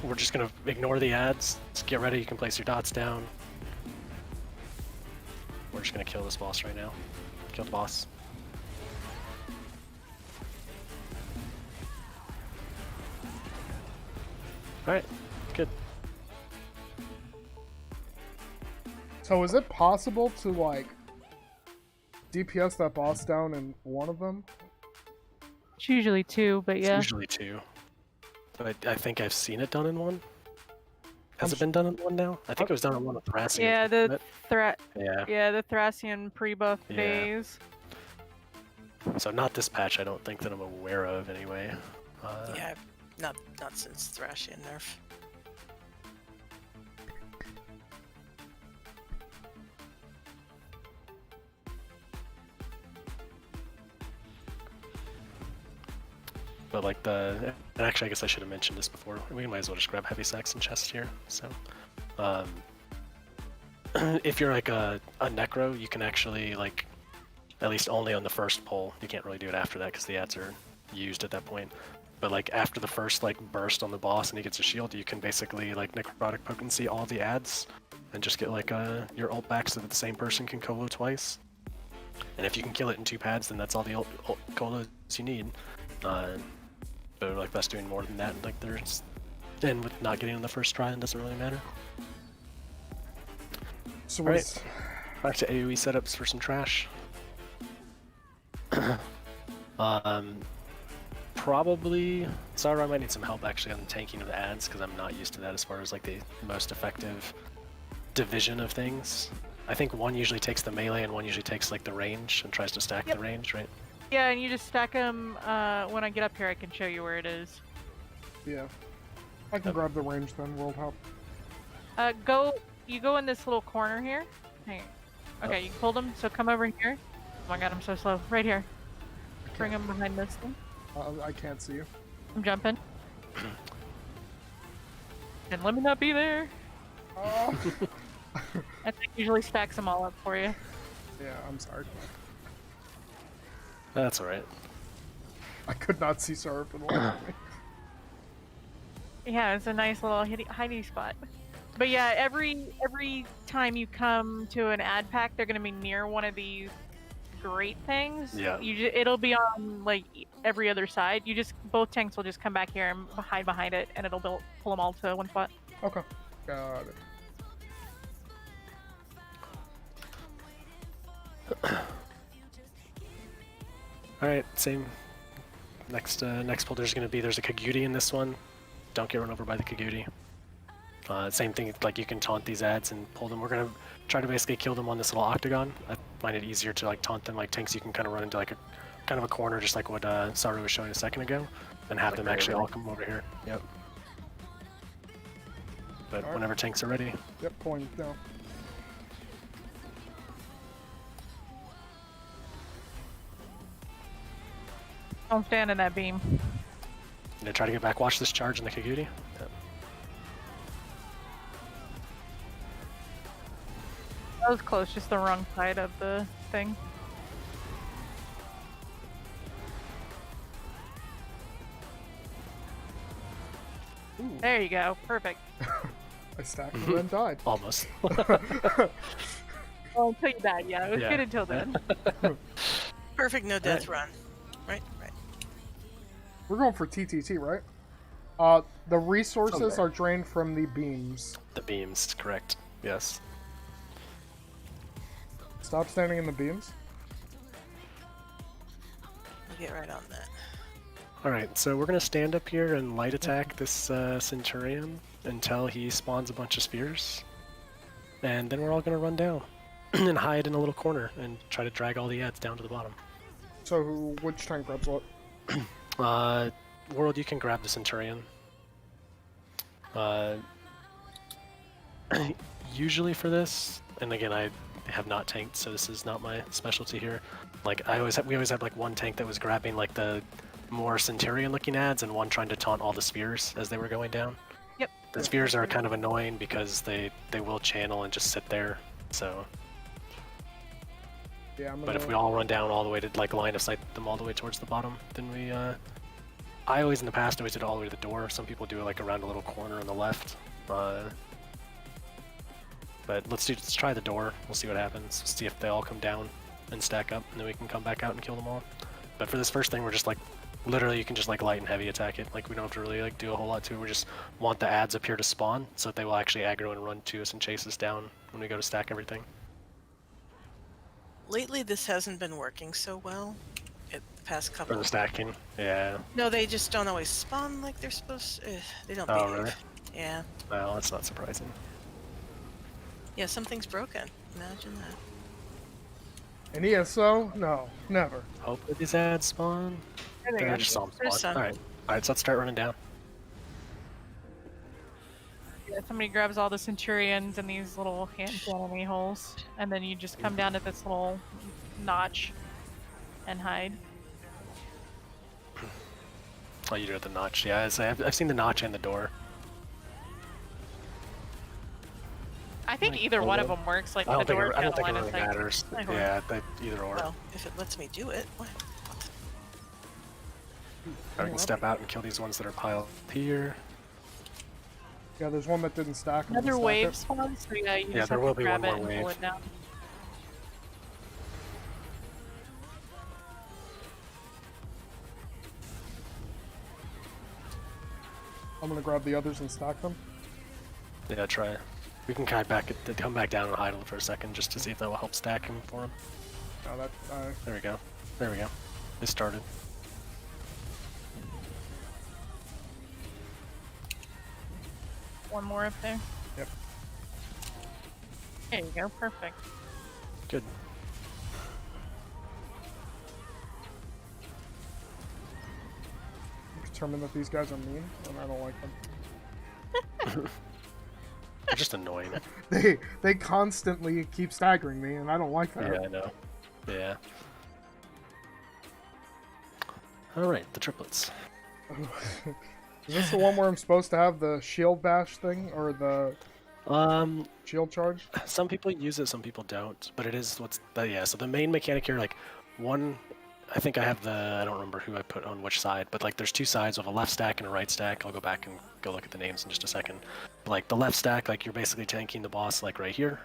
We're just gonna ignore the ads. Just get ready, you can place your dots down. We're just gonna kill this boss right now. Kill the boss. Alright, good. So is it possible to, like, DPS that boss down in one of them? It's usually 2, but It's yeah. usually 2. But I think I've seen it done in 1. Has it been done in 1 now? I think it was done in 1 with Thracian. Yeah, the Yeah. yeah, the Thracian pre-buff Yeah. phase. So not this patch, I don't think that I'm aware of anyway. Yeah, not since Thracian nerf. But like and actually I guess I should have mentioned this before. We might as well just grab heavy sacks and chest here. So, if you're like a necro, you can actually like, at least only on the first pull. You can't really do it after that because the ads are used at that point. But like after the first like burst on the boss and he gets a shield, you can basically like necrotic potency all the ads and just get like your ult back so that the same person can colo twice. And if you can kill it in 2 pads, then that's all the ult colos you need. But like that's doing more than that, like there's, and with not getting on the first try, it doesn't really matter. So Alright, what's... back to AoE setups for some trash. Probably, Zara, I might need some help actually on the tanking of the ads because I'm not used to that as far as like the most effective division of things. I think one usually takes the melee and one usually takes like the range and tries to stack the range, right? Yeah, and you just stack them. When I get up here, I can show you where it is. Yeah. I can grab the range then, world help. You go in this little corner here. Hang on. Okay, you pulled him, so come over here. Oh my god, I'm so slow. Right here. Bring him behind this thing. I can't see you. I'm jumping. And let me not be there. Oh. I think usually stacks them all up for you. Yeah, I'm sorry. That's alright. I could not see Sarah for the life of me. Yeah, it's a nice little hiding spot. But yeah, every time you come to an ad pack, they're gonna be near one of these great things. Yeah. It'll be on like every other side. Both tanks will just come back here and hide behind it, and it'll pull them all to one spot. Okay, got it. Alright, same. Next pull there's a Kagudi in this one. Don't get run over by the Kagudi. Same thing, like you can taunt these ads and pull them. We're gonna try to basically kill them on this little octagon. I find it easier to like taunt them like tanks. You can kind of run into like a kind of a corner, just like what Saru was showing a second ago, and have them actually all come over here. Yep. But whenever tanks are ready. Yep, point down. Don't stand in that beam. Gonna try to get back. Watch this charge in the Kagudi. Yep. That was close, just the wrong side of the thing. Ooh. There you go, perfect. I stacked and then died. Almost. Well, until you died, yeah. It was Yeah. good until then. Perfect no death run. Right. We're going for TTT, right? The resources Okay. are drained from the beams. The beams, correct. Yes. Stop standing in the beams. I'll get right on that. Alright, so we're gonna stand up here and light attack this Centurion until he spawns a bunch of spears. And then we're all gonna run down and hide in a little corner and try to drag all the ads down to the bottom. So which tank grabs what? World, you can grab the Centurion. Usually for this, and again I have not tanked, so this is not my specialty here. Like we always had like one tank that was grabbing like the more Centurion looking ads and one trying to taunt all the spears as they were going down. Yep. The spears are kind of annoying because they will channel and just sit there, so. Yeah, But if we all run down all the way to like line of sight them all the way towards the bottom, then we I always in the past always did it all the way to the door. Some people do it like around a little corner on the left. But let's try the door. We'll see what happens. See if they all come down and stack up, and then we can come back out and kill them all. But for this first thing, we're just like literally you can just like light and heavy attack it. Like we don't have to really like do a whole lot to it. We just want the ads up here to spawn so that they will actually aggro and run to us and chase us down when we go to stack everything. Lately, this hasn't been working so well. The past For couple. the stacking, yeah. No, they just don't always spawn like they're supposed to. They don't Oh, behave. really? Yeah. Well, that's not surprising. Yeah, something's broken. Imagine that. An ESO? No, never. Hopefully these ads spawn. There they Yeah, go. just saw them There's spawn. some. Alright, so let's start running down. Yeah, somebody grabs all the Centurions and these little hand enemy holes, and then you just come down to this little notch and hide. Oh, you do it at the notch. Yeah, I've seen the notch and the door. I think either one of them works. Like I don't the think door I don't think it line of really sight. matters. I hope. Yeah, either or. Well, if it lets me do it. What? I can step out and kill these ones that are piled here. Yeah, there's one that didn't stack. and Another stack wave it. spawns, so yeah, you Yeah, just there have will to be grab one it more and pull wave. it down. I'm gonna grab the others and stack them. Yeah, try. We can come back down and hide for a second just to see if that will help stack him for him. No, that. There we go. There we go. It started. One more up there. Yep. There you go, perfect. Good. Determine that these guys are mean, and I don't like them. They're just annoying. They constantly keep staggering me, and I don't like that. Yeah, I know. Yeah. Alright, the triplets. Is this the one where I'm supposed to have the shield bash thing, or the shield charge? Some people use it, some people don't, but it is yeah, so the main mechanic here, like, I think I have I don't remember who I put on which side, but like there's two sides with a left stack and a right stack. I'll go back and go look at the names in just a second. But like the left stack, like you're basically tanking the boss like right here.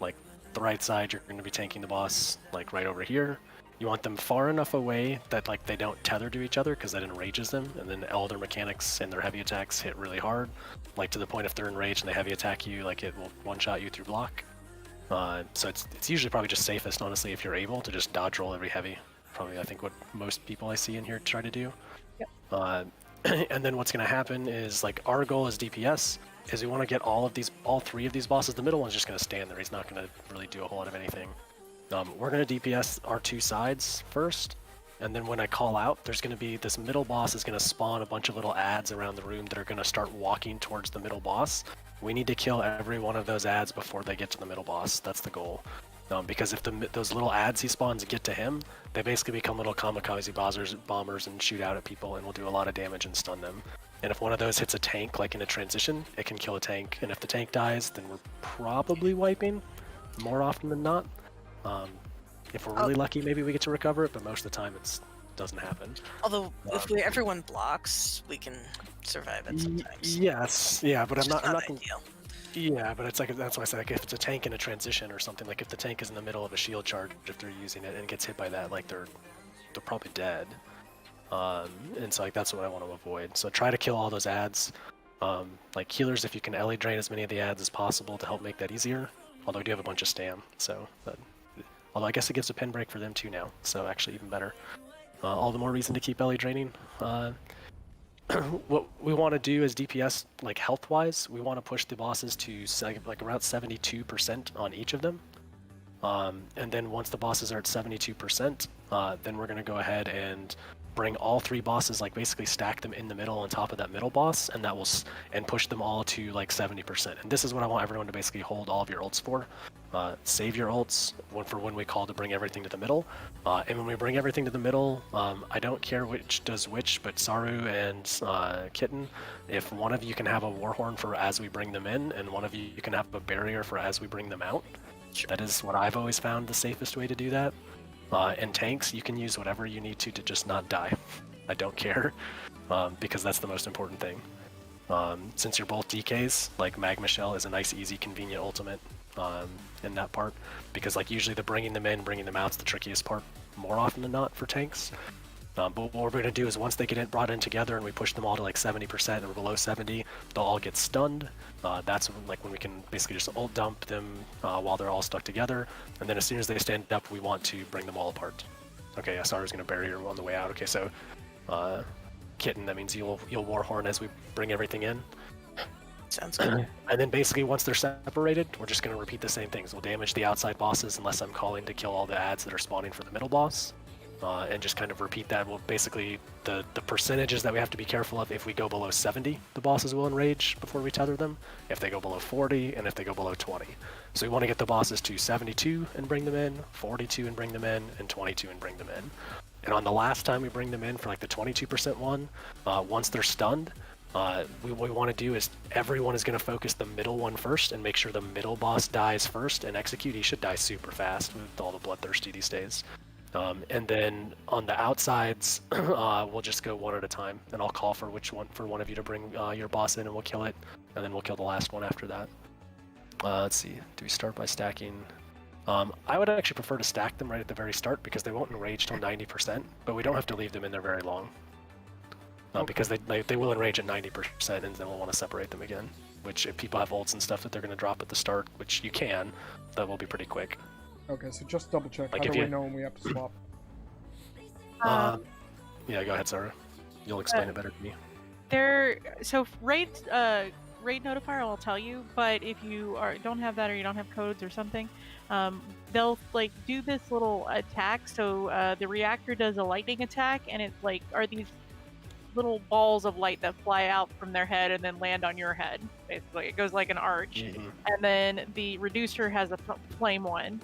Like the right side, you're going to be tanking the boss like right over here. You want them far enough away that like they don't tether to each other because that enrages them, and then all their mechanics and their heavy attacks hit really hard. Like to the point if they're enraged and they heavy attack you, like it will one-shot you through block. So it's usually probably just safest, honestly, if you're able to just dodge roll every heavy. Probably, I think, what most people I see in here try to do. Yep. And then what's going to happen is, like, our goal as DPS is we want to get all three of these bosses. The middle one's just going to stand there. He's not going to really do a whole lot of anything. We're going to DPS our two sides first, and then when I call out, there's going to be this middle boss is going to spawn a bunch of little ads around the room that are going to start walking towards the middle boss. We need to kill every one of those ads before they get to the middle boss. That's the goal. Because if those little ads he spawns get to him, they basically become little kamikaze bombers and shoot out at people and will do a lot of damage and stun them. And if one of those hits a tank, like in a transition, it can kill a tank. And if the tank dies, then we're probably wiping, more often than not. If we're really lucky, maybe we get to recover it, but most of the time it doesn't happen. Although, if everyone blocks, we can survive it sometimes. Yes, yeah, but I'm not ideal. Yeah, but it's like, that's why I said, like, if it's a tank in a transition or something, like if the tank is in the middle of a shield charge, if they're using it and gets hit by that, like they're probably dead. And so like that's what I want to avoid. So try to kill all those ads. Like healers, if you can LE drain as many of the ads as possible to help make that easier. Although we do have a bunch of stam, so although I guess it gives a pin break for them too now, so actually even better. All the more reason to keep LE draining. What we want to do as DPS, like health-wise, we want to push the bosses to like around 72% on each of them. And then once the bosses are at 72%, then we're going to go ahead and bring all three bosses, like basically stack them in the middle on top of that middle boss, and that will and push them all to like 70%. And this is what I want everyone to basically hold all of your ults for. Save your ults for when we call to bring everything to the middle. And when we bring everything to the middle, I don't care which does which, but Saru and Kitten, if one of you can have a Warhorn for as we bring them in, and one of you can have a barrier for as we bring them out, that is what I've always found the safest way to do that. And tanks, you can use whatever you need to just not die. I don't care, because that's the most important thing. Since you're both DKs, like Magma Shell is a nice, easy, convenient ultimate in that part, because like usually the bringing them in, bringing them out's the trickiest part more often than not for tanks. But what we're going to do is once they get brought in together and we push them all to like 70% or below 70, they'll all get stunned. That's when we can basically just ult dump them while they're all stuck together, and then as soon as they stand up, we want to bring them all apart. Okay, Saru's going to bury her on the way out. Okay, so Kitten, that means you'll Warhorn as we bring everything in. Sounds good. And then basically once they're separated, we're just going to repeat the same things. We'll damage the outside bosses unless I'm calling to kill all the ads that are spawning for the middle boss. And just kind of repeat that. We'll basically, the percentages that we have to be careful of, if we go below 70, the bosses will enrage before we tether them. If they go below 40, and if they go below 20. So we want to get the bosses to 72 and bring them in, 42 and bring them in, and 22 and bring them in. And on the last time we bring them in for like the 22% one, once they're stunned, what we want to do is everyone is going to focus the middle one first and make sure the middle boss dies first and execute. He should die super fast with all the bloodthirsty these days. And then on the outsides, we'll just go one at a time, and I'll call for one of you to bring your boss in, and we'll kill it, and then we'll kill the last one after that. Let's see. Do we start by stacking? I would actually prefer to stack them right at the very start because they won't enrage till 90%, but we don't have to leave them in there very long. Because they will enrage at 90%, and then we'll want to separate them again. Which, if people have ults and stuff that they're going to drop at the start, which you can, that will be pretty quick. Okay, so just double check. Like How do we know when we have to swap? Yeah, go ahead, Sarah. You'll explain it better to me. So right raid notifier will tell you, but if you don't have that or you don't have codes or something, they'll like do this little attack. So the reactor does a lightning attack, and it like are these little balls of light that fly out from their head and then land on your head. Basically, it goes like an arch, and then the reducer has a flame one.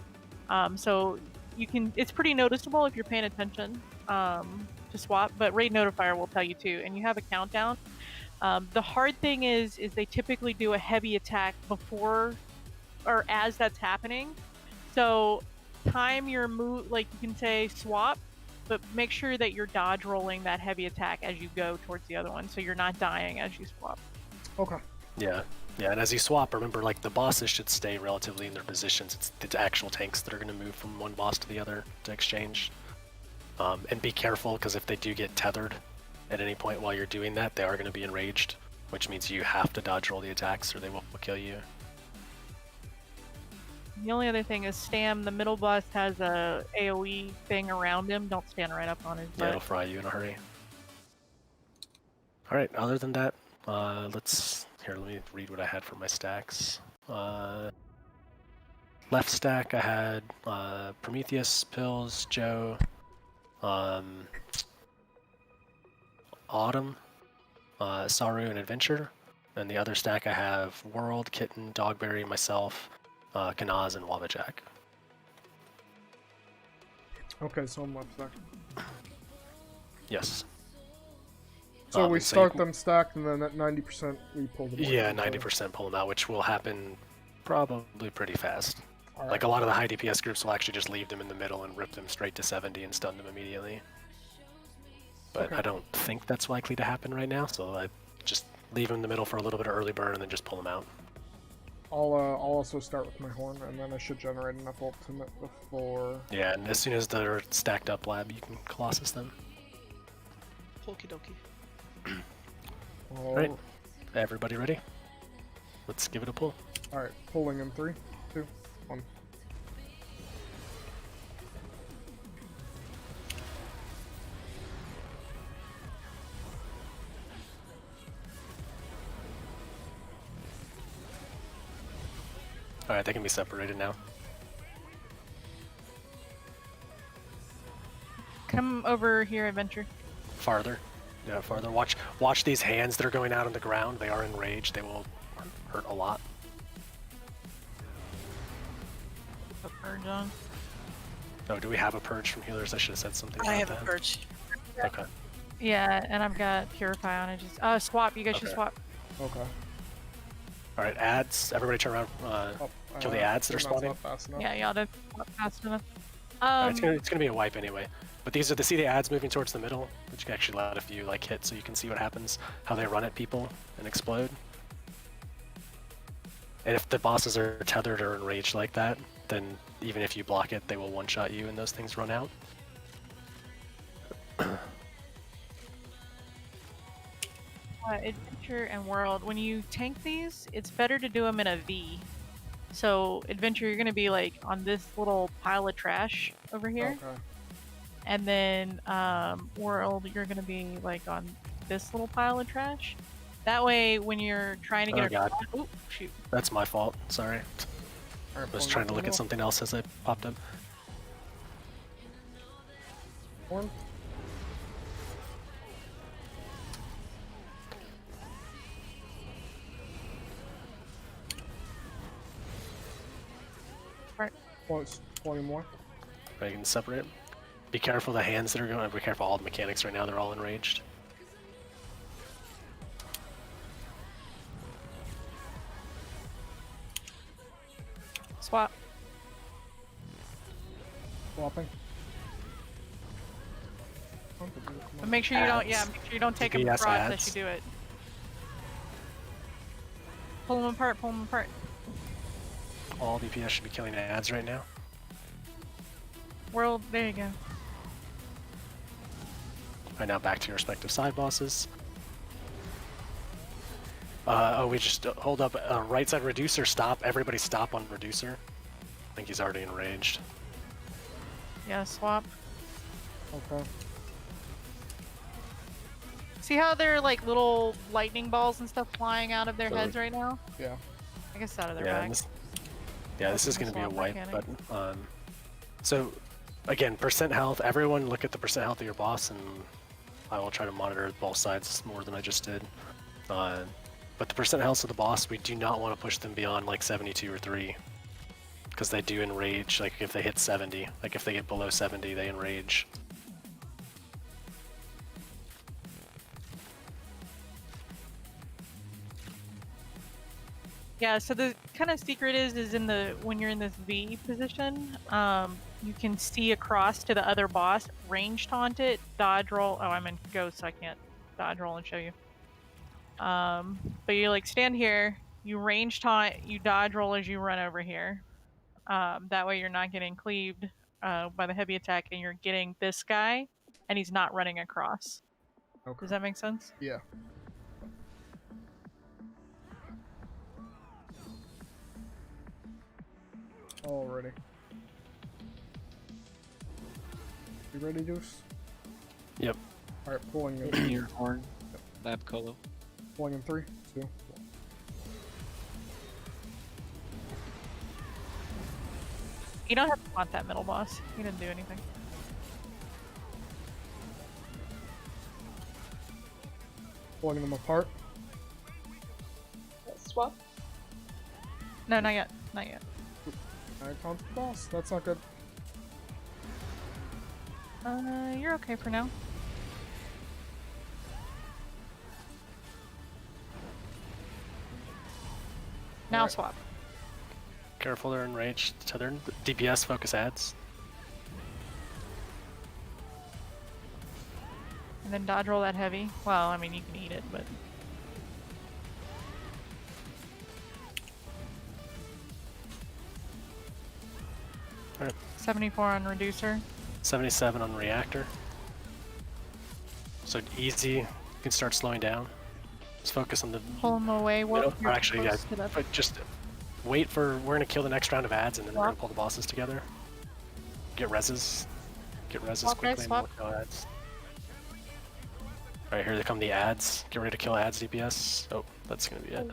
So you can. It's pretty noticeable if you're paying attention to swap, but raid notifier will tell you too, and you have a countdown. The hard thing is they typically do a heavy attack before or as that's happening. So time your move, like you can say swap, but make sure that you're dodge rolling that heavy attack as you go towards the other one, so you're not dying as you swap. Okay. Yeah, and as you swap, remember, like, the bosses should stay relatively in their positions. It's the actual tanks that are going to move from one boss to the other to exchange. And be careful, because if they do get tethered at any point while you're doing that, they are going to be enraged, which means you have to dodge roll the attacks or they will kill you. The only other thing is Stam, the middle boss has a AoE thing around him. Don't stand right up on his butt. Yeah, it'll fry you in a hurry. Alright, other than that, let me read what I had for my stacks. Left stack, I had Prometheus, Pills, Joe, Autumn, Saru, and Adventure. And the other stack I have World, Kitten, Dogberry, myself, Kanaz, and Wabajack. Okay, so I'm left stack. Yes. So we start them stacked, and then at 90% we pull them out. Yeah, 90% pull them out, which will happen probably pretty fast. All Like right. a lot of the high DPS groups will actually just leave them in the middle and rip them straight to 70 and stun them immediately. But Okay. I don't think that's likely to happen right now, so I just leave them in the middle for a little bit of early burn and then just pull them out. I'll also start with my horn, and then I should generate enough ultimate before. Yeah, and as soon as they're stacked up, Lab, you can Colossus them. Okie dokie. Alright, everybody ready? Let's give it a pull. Alright, pulling in 3, 2, 1. Alright, they can be separated now. Come over here, Adventure. Farther. Yeah, farther. Watch these hands that are going out on the ground. They are enraged. They will hurt a lot. Put purge on. Oh, do we have a purge from healers? I should have said something I about have that. a purge. Okay. Yeah, and I've got purify on. I just swap. You guys should Okay. swap. Okay. Alright, ads. Everybody turn around. Kill the ads that are that's spawning. not fast enough. Yeah, y'all did swap fast enough. Alright, it's gonna be a wipe anyway. But these are see the ads moving towards the middle, which you can actually let a few like hit so you can see what happens, how they run at people and explode. And if the bosses are tethered or enraged like that, then even if you block it, they will one-shot you and those things run out. Adventure and World, when you tank these, it's better to do them in a V. So, Adventure, you're going to be like on this little pile of trash over here. Okay. And then World, you're going to be like on this little pile of trash. That way, when you're trying to get God. oh, shoot. That's my fault, sorry. Alright, I was pulling trying up to look the at something else as I popped up. horn. Right. Pulling more. Right, you can separate. Be careful the hands that are going. Be careful all the mechanics right now. They're all enraged. Swap. Swapping. But make sure you don't, Ads. make sure you don't take them DPS across ads. as you do it. Pull them apart, pull them apart. All DPS should be killing ads right now. World, there you go. Right now, back to your respective side bosses. We just hold up. Right side reducer, stop. Everybody stop on reducer. I think he's already enraged. Yeah, swap. Okay. See how they're like little lightning balls and stuff flying out of their So- heads right now? Yeah. I guess out of their Yeah, backs. this is going to be a Swap wipe mechanic. button. So, again, percent health. Everyone look at the percent health of your boss, and I will try to monitor both sides more than I just did. But the percent health of the boss, we do not want to push them beyond like 72 or 3. Because they do enrage, like if they hit 70. Like if they get below 70, they enrage. Yeah, so the kind of secret is in the when you're in this V position, you can see across to the other boss, range taunt it, dodge roll. Oh, I'm in ghost, so I can't dodge roll and show you. But you like stand here, you range taunt, you dodge roll as you run over here. That way you're not getting cleaved by the heavy attack, and you're getting this guy, and he's not running across. Okay. Does that make sense? Yeah. Alrighty. You ready, Deuce? Yep. Alright, pulling in. In your horn, Lab Colo. Pulling in 3, 2, 1. You don't have to want that middle boss. He didn't do anything. Pulling them apart. Swap. No, not yet. Not yet. Alright, taunt the boss. That's not good. You're okay for now. Now Alright. swap. Careful, they're enraged. So they're DPS focus ads. And then dodge roll that heavy. Well, I mean, you can eat it, but... Alright. 74 on reducer. 77 on reactor. So easy, you can start slowing down. Just focus on the Pull him away. middle. You're Or actually, yeah, close to that. but just wait for, we're gonna kill the next round of ads and then we're gonna pull the bosses together. Get reses. Get reses Swap, guys, quickly and then swap. we'll kill ads. Alright, here they come the ads. Get ready to kill ads, DPS. Oh, that's gonna be it.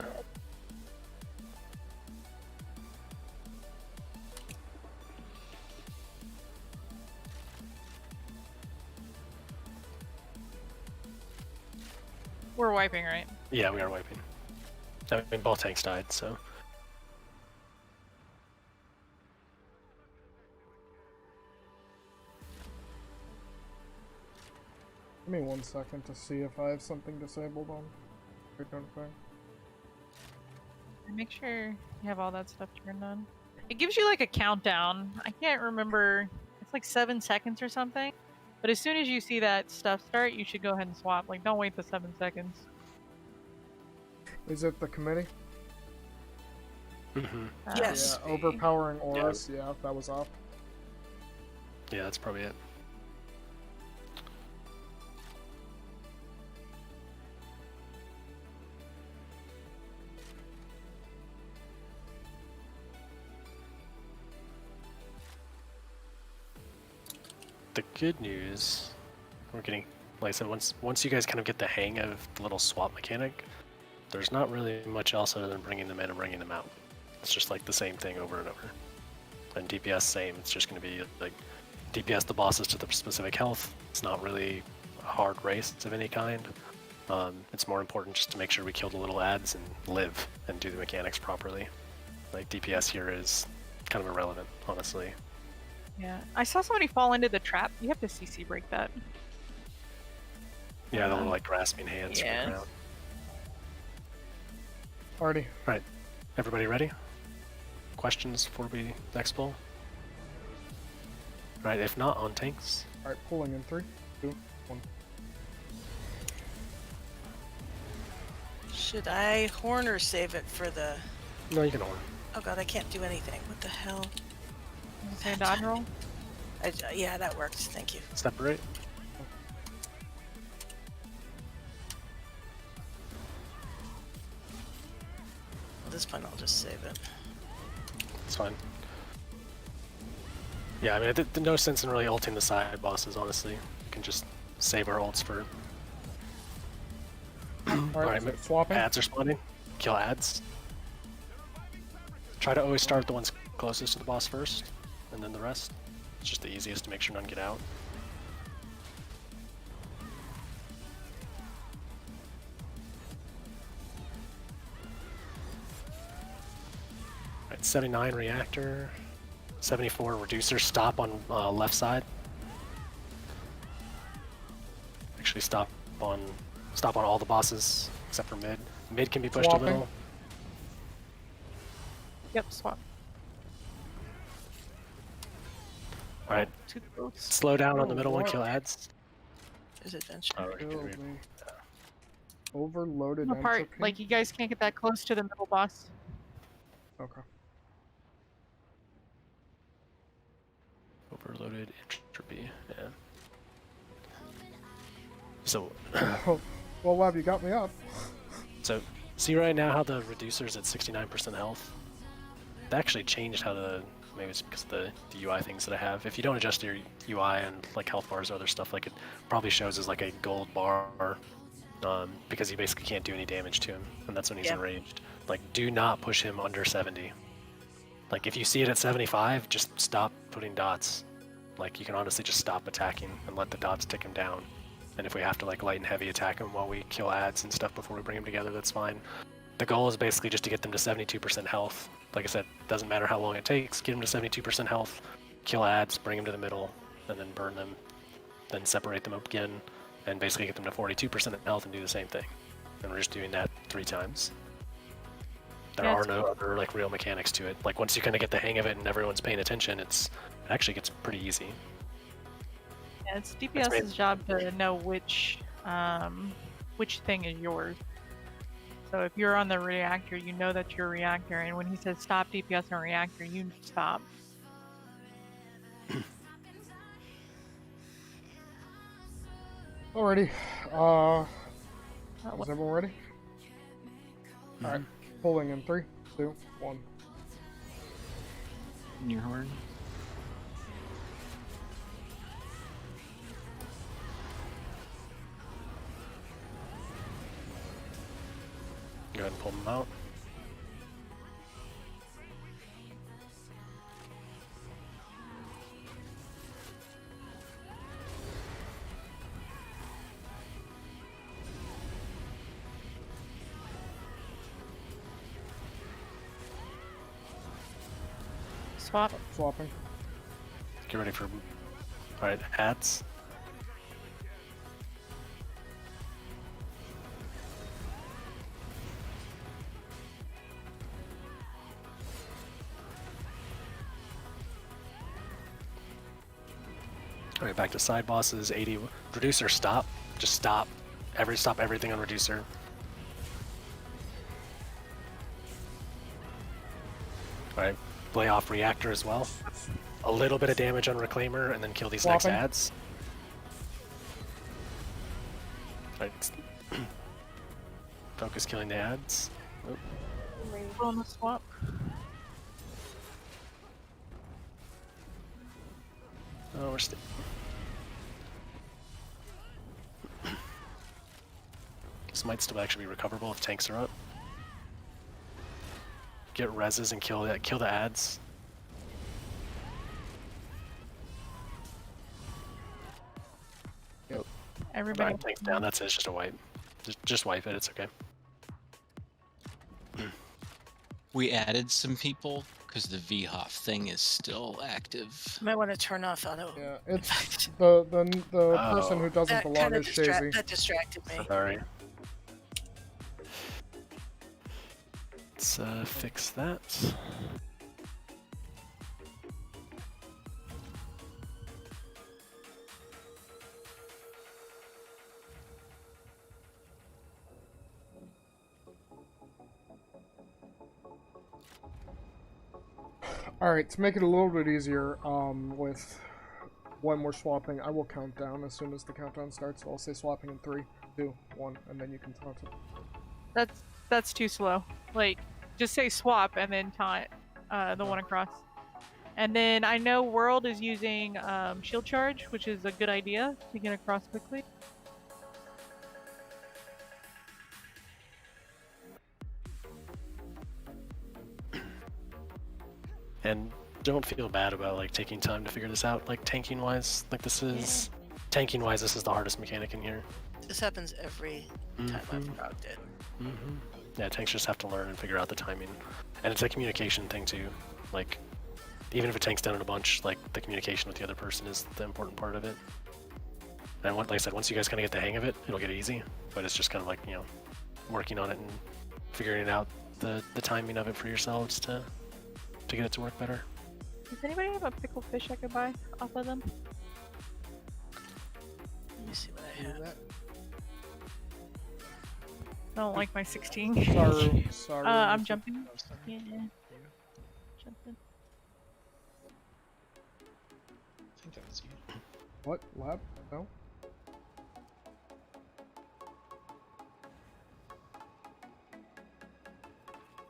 We're wiping, right? Yeah, we are wiping. I mean, both tanks died, so. Give me 1 second to see if I have something disabled on. Quick notifying. Make sure you have all that stuff turned on. It gives you like a countdown. I can't remember. It's like 7 seconds or something. But as soon as you see that stuff start, you should go ahead and swap. Like, don't wait the 7 seconds. Is it the committee? Mm-hmm. Yes. Yeah, overpowering auras. Yeah, that was off. Yeah, that's probably it. The good news, we're getting, like I said, once you guys kind of get the hang of the little swap mechanic, there's not really much else other than bringing them in and bringing them out. It's just like the same thing over and over. And DPS same, it's just going to be like DPS the bosses to the specific health. It's not really a hard race of any kind. It's more important just to make sure we kill the little ads and live and do the mechanics properly. Like DPS here is kind of irrelevant, honestly. Yeah. I saw somebody fall into the trap. You have to CC break that. Yeah, the little like grasping hands from Yeah. the ground. Alrighty. Right, everybody ready? Questions before we next pull? Right, if not, on tanks. Alright, pulling in 3, 2, 1. Should I horn or save it for the... No, you can horn. Oh god, I can't do anything. What the hell? Say dodge roll. Yeah, that worked. Thank you. Separate. At this point, I'll just save it. It's fine. Yeah, I mean, no sense in really ulting the side bosses, honestly. You can just save our ults for Alright, so swapping. Ads are spawning. Kill ads. Try to always start the ones closest to the boss first, and then the rest. It's just the easiest to make sure none get out. Alright, 79 reactor. 74 reducer. Stop on left side. Actually stop on all the bosses except for mid. Mid can be pushed Swapping. a little. Yep, swap. Alright, Too close. slow down on the Oh, middle one, what? kill ads. There's adventure. Oh, you can Killed read. me. Overloaded Apart, entropy? like you guys can't get that close to the middle boss. Okay. Overloaded entropy, yeah. So, Well, Lab, you got me up. so see right now how the reducer's at 69% health? They actually changed how maybe it's because of the UI things that I have. If you don't adjust your UI and like health bars or other stuff, like it probably shows as like a gold bar, because you basically can't do any damage to him, and that's when he's Yeah. enraged. Like, do not push him under 70. Like, if you see it at 75, just stop putting dots. Like, you can honestly just stop attacking and let the dots tick him down. And if we have to like light and heavy attack him while we kill ads and stuff before we bring him together, that's fine. The goal is basically just to get them to 72% health. Like I said, doesn't matter how long it takes, get them to 72% health, kill ads, bring them to the middle, and then burn them, then separate them up again, and basically get them to 42% health and do the same thing. And we're just doing that 3 times. There Yeah, are it's no other like real mechanics to it. Like once you kind of get the hang of it and everyone's paying attention, it actually gets pretty easy. Yeah, it's DPS's job to know which thing is yours. So if you're on the reactor, you know that's your reactor, and when he says stop DPS on reactor, you stop. Alrighty. Is everyone ready? Alright. Pulling in 3, 2, 1. Your horn. Go ahead and pull them out. Swap. Swapping. Get ready for. Alright, ads. Alright, back to side bosses. 80. Reducer, stop. Just stop. Stop everything on reducer. Alright, play off reactor as well. A little bit of damage on reclaimer, and then kill these next Swapping. ads. Alright. Focus killing the ads. Oh, On the swap. oh we're still. This might still actually be recoverable if tanks are up. Get reses and kill the ads. Everybody. Alright, tanks down. That's it. It's just a wipe. Just wipe it. It's okay. We added some people because the vHoF thing is still active. You might want to turn off auto. Yeah, it's the person who doesn't That belong kind is of Shazy. that distracted me. Sorry. Let's fix that. Alright, to make it a little bit easier, with when we're swapping, I will count down as soon as the countdown starts. So I'll say swapping in 3, 2, 1, and then you can taunt it. That's too slow. Like, just say swap and then taunt the one across. And then I know World is using shield charge, which is a good idea to get across quickly. And don't feel bad about like taking time to figure this out. Like tanking wise, like this is tanking wise, this is the hardest mechanic in here. This happens every time I've progged it. Yeah, tanks just have to learn and figure out the timing, and it's a communication thing too. Like, even if a tank's down in a bunch, like the communication with the other person is the important part of it. And like I said, once you guys kind of get the hang of it, it'll get easy. But it's just kind of like, you know, working on it and figuring out the timing of it for yourselves to get it to work better. Does anybody have a pickled fish I could buy off of them? Let me see what I have. I don't like my 16. Sorry. I'm jumping. Yeah. Jumping. I think that was you. What? Lab? No?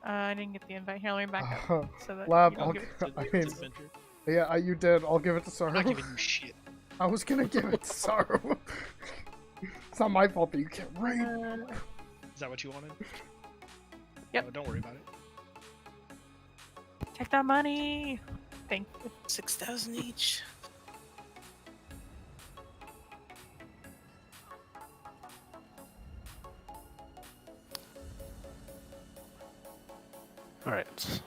I didn't get the invite. Here, let me back up. So that Lab, you don't I'll give g- it to I It's mean, adventure. yeah, you did. I'll give it to Saru. I'm not giving you shit. I was gonna give it to Saru. It's not my fault that you can't raid. Is that what you wanted? Yep. Oh, don't worry about it. Take that money. Thank you. 6,000 each. Alright.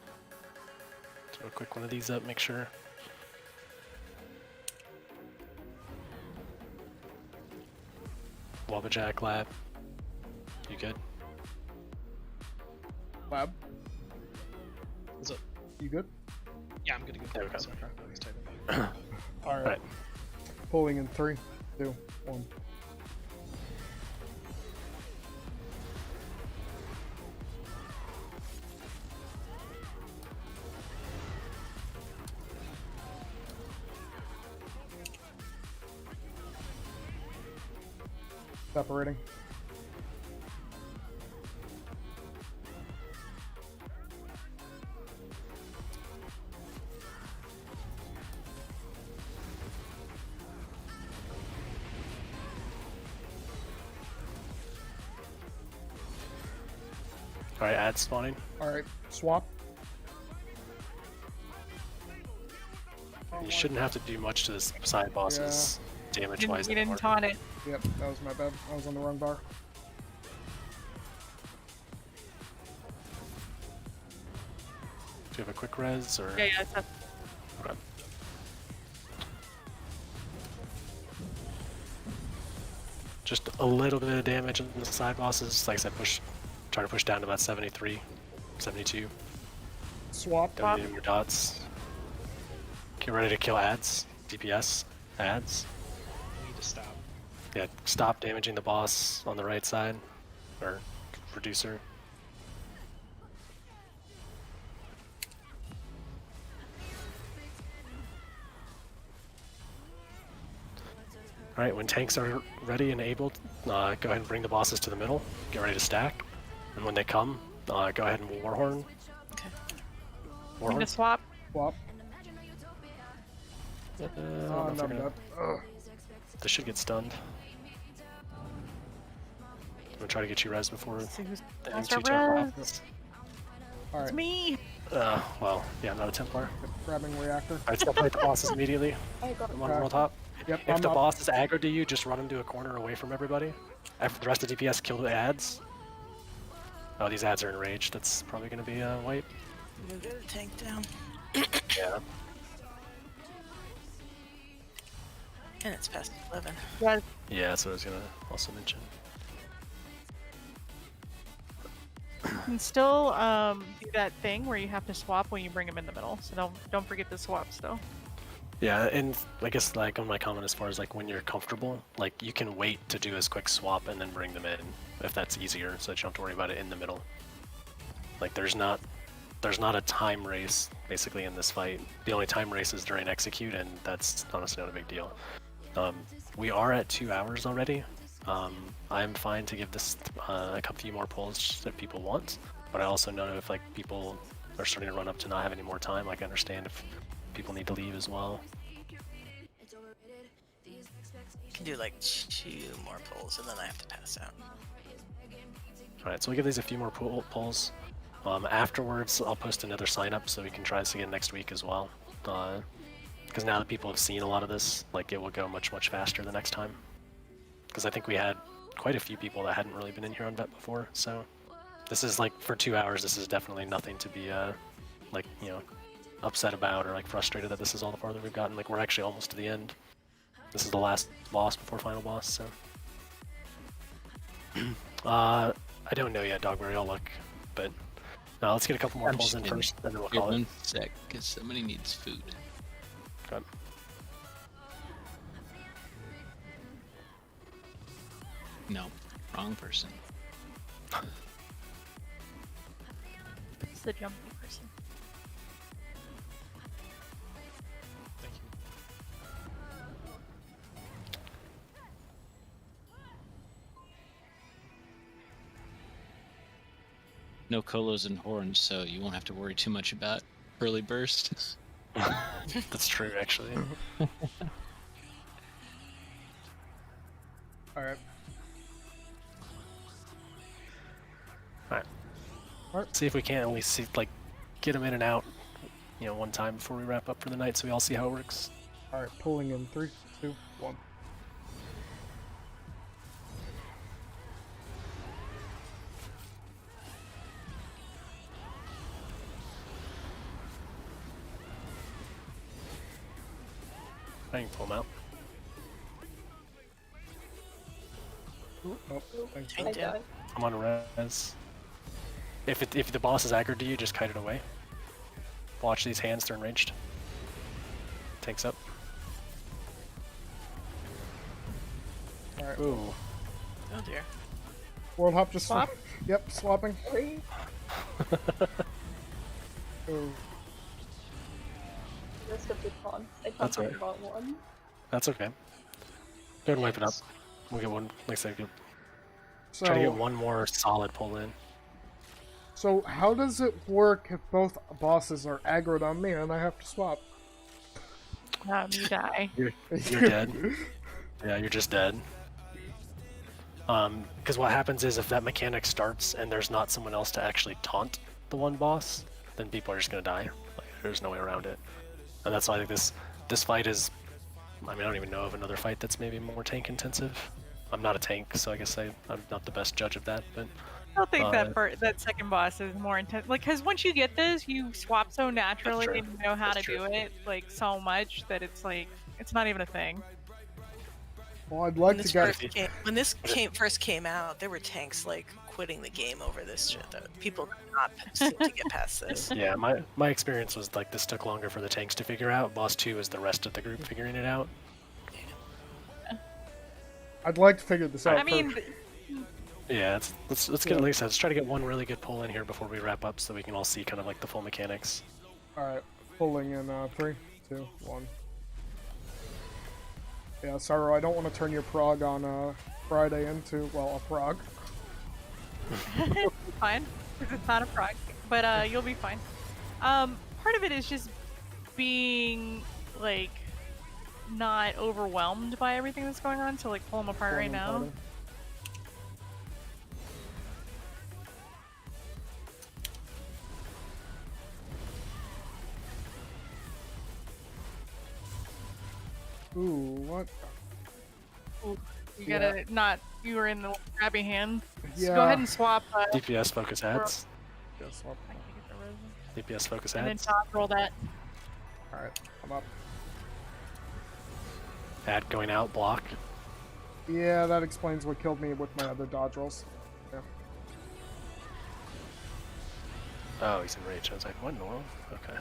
Throw a quick one of these up, make sure. Wabbajack Lab. You good? Lab, What's up? you good? Yeah, I'm good to go. There we go. Sorry, I was typing. Alright. Alright. Pulling in 3, 2, 1. Separating. Alright, add spawning. Alright, swap. You shouldn't have to do much to this side bosses damage wise. You didn't taunt it. Yep, that was my bad. I was on the wrong bar. Do you have a quick res or? Yeah, it's up. Okay. Just a little bit of damage on the side bosses. Like I said, try to push down to about 73, 72. Swap. Don't need your dots. Get ready to kill ads. DPS. Ads. I need to stop. Yeah, stop damaging the boss on the right side. Or reducer. Alright, when tanks are ready and able, go ahead and bring the bosses to the middle. Get ready to stack. And when they come, go ahead and Warhorn. Okay. Need to Warhorn. swap. Swap. I don't know Oh, if no, they're gonna- Ugh. This should get stunned. I'm gonna try to get you res before See who's the That's M2 our Templar res. happens. Alright, It's me. Well, yeah, I'm not a Templar. grabbing reactor. Alright, separate the bosses immediately. I got I'm on roll top. Yep, If I'm the up. boss is aggro to you, just run him to a corner away from everybody. After the rest of DPS, kill the ads. Oh, these ads are enraged. That's probably gonna be a wipe. Move the tank down. Yeah. And it's past 11. Yeah. Yeah, that's what I was gonna also mention. You can still do that thing where you have to swap when you bring them in the middle. So don't forget to swap still. Yeah, and I guess like on my comment as far as like when you're comfortable, like you can wait to do this quick swap and then bring them in if that's easier, so that you don't have to worry about it in the middle. Like there's not a time race basically in this fight. The only time race is during execute, and that's honestly not a big deal. We are at 2 hours already. I'm fine to give this a couple few more pulls that people want, but I also know if like people are starting to run up to not have any more time, like I understand if people need to leave as well. You can do like 2 more pulls and then I have to pass out. Alright, so we'll give these a few more pulls. Afterwards, I'll post another sign up so we can try this again next week as well. Because now that people have seen a lot of this, like it will go much faster the next time. Because I think we had quite a few people that hadn't really been in here on vet before, so this is like for 2 hours. This is definitely nothing to be like upset about or like frustrated that this is all the farther we've gotten. Like we're actually almost to the end. This is the last boss before final boss, so I don't know yet, Dogberry. I'll look, but let's get a couple more pulls in first, and then we'll call it. One sec, because somebody needs food. Good. No, wrong person. It's the jumpy person. Thank you. No colos and horns, so you won't have to worry too much about early burst. That's true, actually. Alright. Alright. See if we can at least see, like, get them in and out, one time before we wrap up for the night, so we all see how it works. Alright, pulling in 3, 2, 1. I can pull them out. Nope, thanks. Tank down. I'm on res. If the boss is aggroed to you, just kite it away. Watch these hands turn ranged. Tank's up. Alright. Ooh. Oh dear. World hop just Swap? Yep, swapping. 3. Ooh. Rest of the taunts. I That's talked alright. about one. That's okay. Go ahead and wipe it up. We'll get one, like I said, So, try to get one more solid pull in. so how does it work if both bosses are aggroed on me and I have to swap? You die. You're dead. Yeah, you're just dead. Because what happens is if that mechanic starts and there's not someone else to actually taunt the one boss, then people are just gonna die. Like, there's no way around it. And that's why I think this fight is. I mean, I don't even know of another fight that's maybe more tank intensive. I'm not a tank, so I guess I'm not the best judge of that. But I don't think that second boss is more intense. Like, because once you get this, you swap so naturally true. and you know how That's to true. do it like so much that it's like it's not even a thing. Well, I'd like to get. When this first came out, there were tanks like quitting the game over this shit. Though people did not seem to get past this. yeah, my experience was like this took longer for the tanks to figure out. Boss 2 is the rest of the group figuring it out. I'd like to figure this out. I mean, first. Yeah, let's get at least let's try to get one really good pull in here before we wrap up, so we can all see kind of like the full mechanics. Alright, pulling in 3, 2, 1. Yeah, Saru, I don't want to turn your prog on Friday into, well, a prog. fine, because it's not a prog, but you'll be fine. Part of it is just being like not overwhelmed by everything that's going on, so like pull them apart right now. Ooh, what? You gotta not. You were in the grabby hand. Yeah. So go ahead and swap. DPS focus ads. Yeah, swap. I can get the resin. DPS focus And then ads. top roll that. Alright, I'm up. Ad going out, block. Yeah, that explains what killed me with my other dodge rolls. Yeah. Oh, he's in rage. I was like, what in the world? Okay.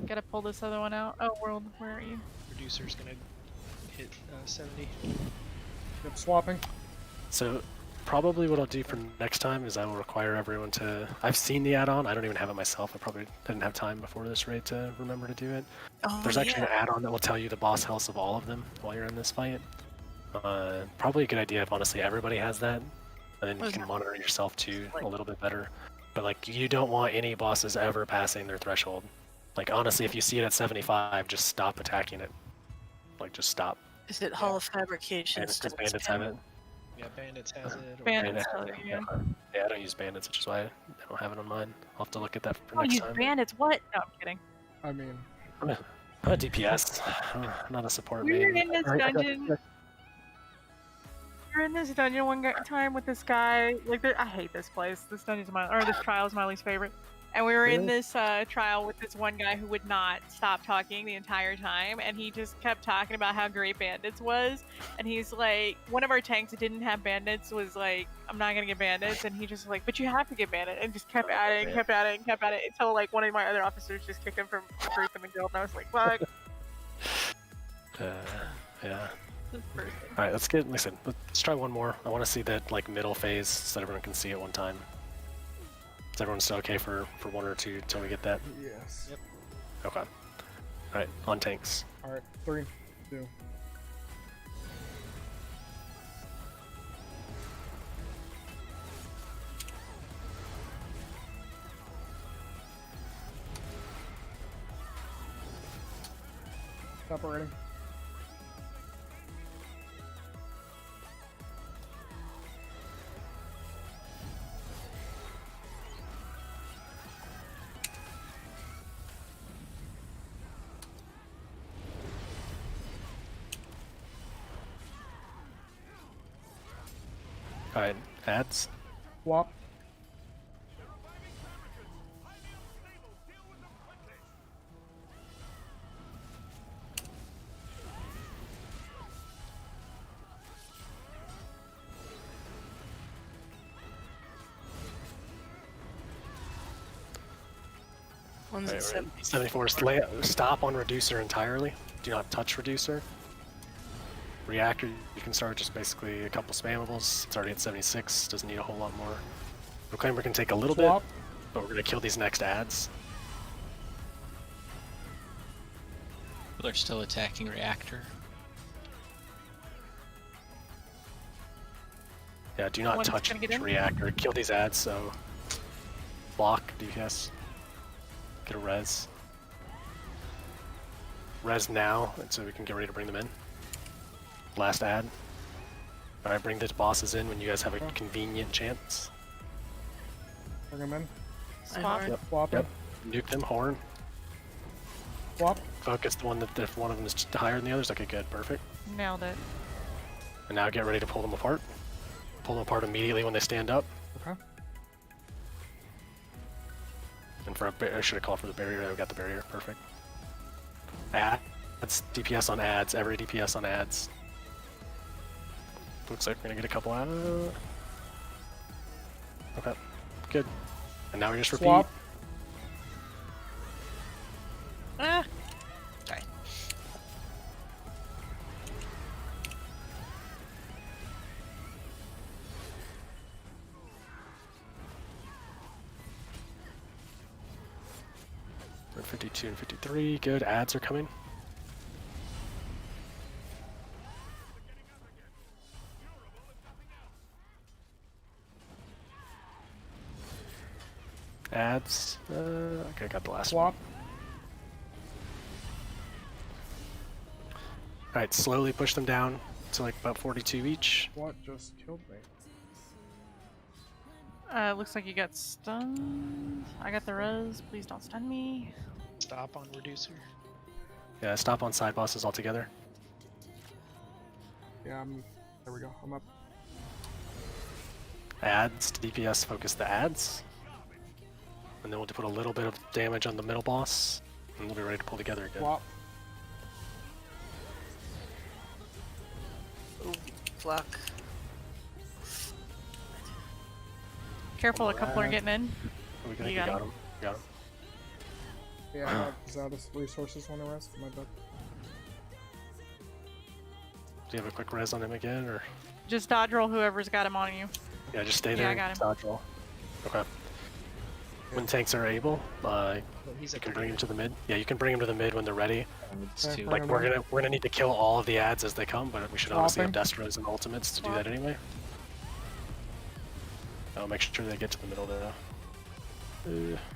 Gotta pull this other one out. Oh, world, where are you? Producer's gonna hit 70. Yep, swapping. So probably what I'll do for next time is I will require everyone to. I've seen the add-on. I don't even have it myself. I probably didn't have time before this raid to remember to do it. Oh, There's actually an yeah. add-on that will tell you the boss health of all of them while you're in this fight. Probably a good idea if honestly everybody has that, and then you can monitor yourself too a little bit better. But like you don't want any bosses ever passing their threshold. Like honestly, if you see it at 75, just stop attacking it. Like just stop. Is it Hall of Fabrication? And still because bandits spam? have it. Yeah, bandits has it. Or Bandits, Yeah, yeah. yeah, I don't use bandits, which is why I don't have it on mine. I'll have to look at that for Oh, next use time. bandits? What? No, I'm kidding. I mean, I'm a DPS, I'm not a support We were main. in this dungeon. We were in this dungeon one time with this guy. Like, I hate this place. This dungeon's this trial is my least favorite. And we were in Really? this trial with this one guy who would not stop talking the entire time, and he just kept talking about how great bandits was. And he's like, one of our tanks that didn't have bandits was like, I'm not gonna get bandits, and he just like, but you have to get bandit, and just kept at it and kept at it and kept at it until like one of my other officers just kicked him from the group in the guild, and I was like, fuck. Yeah. This person. All right, let's try one more. I want to see that like middle phase so that everyone can see it one time. Is everyone still okay for one or two until we get that? yes. Yep. Okay. All right, on tanks. All right, 3, 2. Separating. All right, ads. Swap. One's at 74. Stop on reducer entirely. Do not touch reducer. Reactor, you can start just basically a couple spammables. It's already at 76. Doesn't need a whole lot more. Proclaimer can take a little Swap. bit, but we're gonna kill these next ads. People are still attacking reactor. Yeah, do not One's touch gonna get in. reactor. Kill these ads. So block DPS. Get a res. Res now, and so we can get ready to bring them in. Last ad. All right, bring the bosses in when you guys have a convenient chance. Bring him in. Swap. Yep. Swap Yep. him. Nuke them. Horn. Swap. Focus the one that if one of them is higher than the others. Okay, good, perfect. Nailed it. And now get ready to pull them apart. Pull them apart immediately when they stand up. Okay. And for I should have called for the barrier. I got the barrier. Perfect. Ads. DPS on ads. Every DPS on ads. Looks like we're gonna get a couple out. Okay. Good. And now we just repeat. Swap. Ah. Sorry. We're at 52 and 53. Good. Ads are coming. Ads. Okay, got the last one. Swap. Alright, slowly push them down to like about 42 each. What just killed me? Looks like you got stunned. I got the res. Please don't stun me. stop on reducer. Yeah, stop on side bosses altogether. Yeah, there we go. I'm up. Ads to DPS, focus the ads. And then we'll put a little bit of damage on the middle boss. And we'll be ready to pull together again. Swap. Ooh, block. Careful, a couple are getting in. We got, You we got got him. him. Got him. Yeah, is out of resources when I rest? My bad. Do you have a quick res on him again, or? Just dodge roll whoever's got him on you. Yeah, just stay Yeah, there. I got him. Dodge roll. Okay. When tanks are able, He's you at can bring him to the mid. Yeah, you can bring him to the mid when they're ready. It's Okay, two. bring Like him we're in. gonna need to kill all of the ads as they come, but we should honestly have Swapping. Destros and ultimates to do that anyway. I'll make sure they get to the middle though.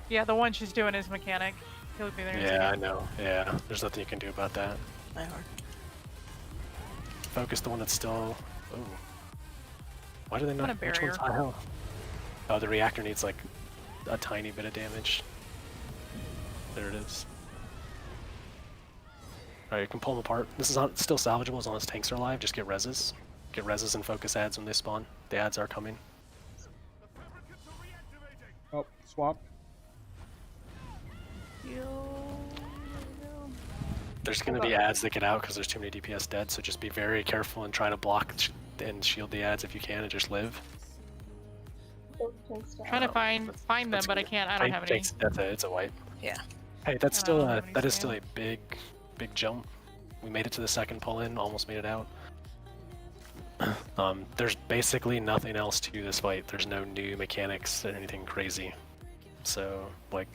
Yeah, the one she's doing is mechanic. He'll be there in a Yeah, I second. know. Yeah, there's nothing you can do about that. My heart. Focus the one that's still. Oh. Why do they want not? a Which one's barrier. high health? Oh, the reactor needs like a tiny bit of damage. There it is. Alright, you can pull them apart. This is still salvageable as long as tanks are alive. Just get reses. Get reses and focus ads when they spawn. The ads are coming. Oh, swap. There's going to be ads that get out because there's too many DPS dead, so just be very careful and try to block and shield the ads if you can and just live. Trying to find them, That's but I good. can't. I don't have any. It's a wipe. Yeah. Hey, that's I still don't have any that is spam. still a big jump. We made it to the second pull in, almost made it out. There's basically nothing else to this fight. There's no new mechanics or anything crazy. So like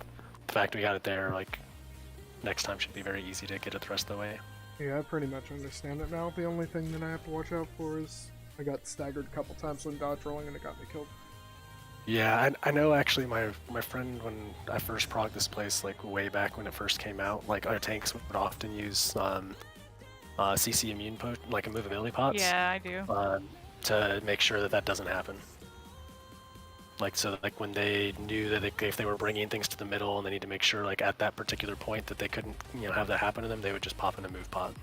the fact we got it there, like next time should be very easy to get it the rest of the way. Yeah, I pretty much understand it now. The only thing that I have to watch out for is I got staggered a couple times when dodge rolling and it got me killed. Yeah, I know actually my friend, when I first progged this place, like way back when it first came out, like our tanks would often use CC immune like immovability pots. Yeah, I do. To make sure that doesn't happen. Like, so that, like when they knew that if they were bringing things to the middle and they need to make sure like at that particular point that they couldn't, you know, have that happen to them, they would just pop in a move pot.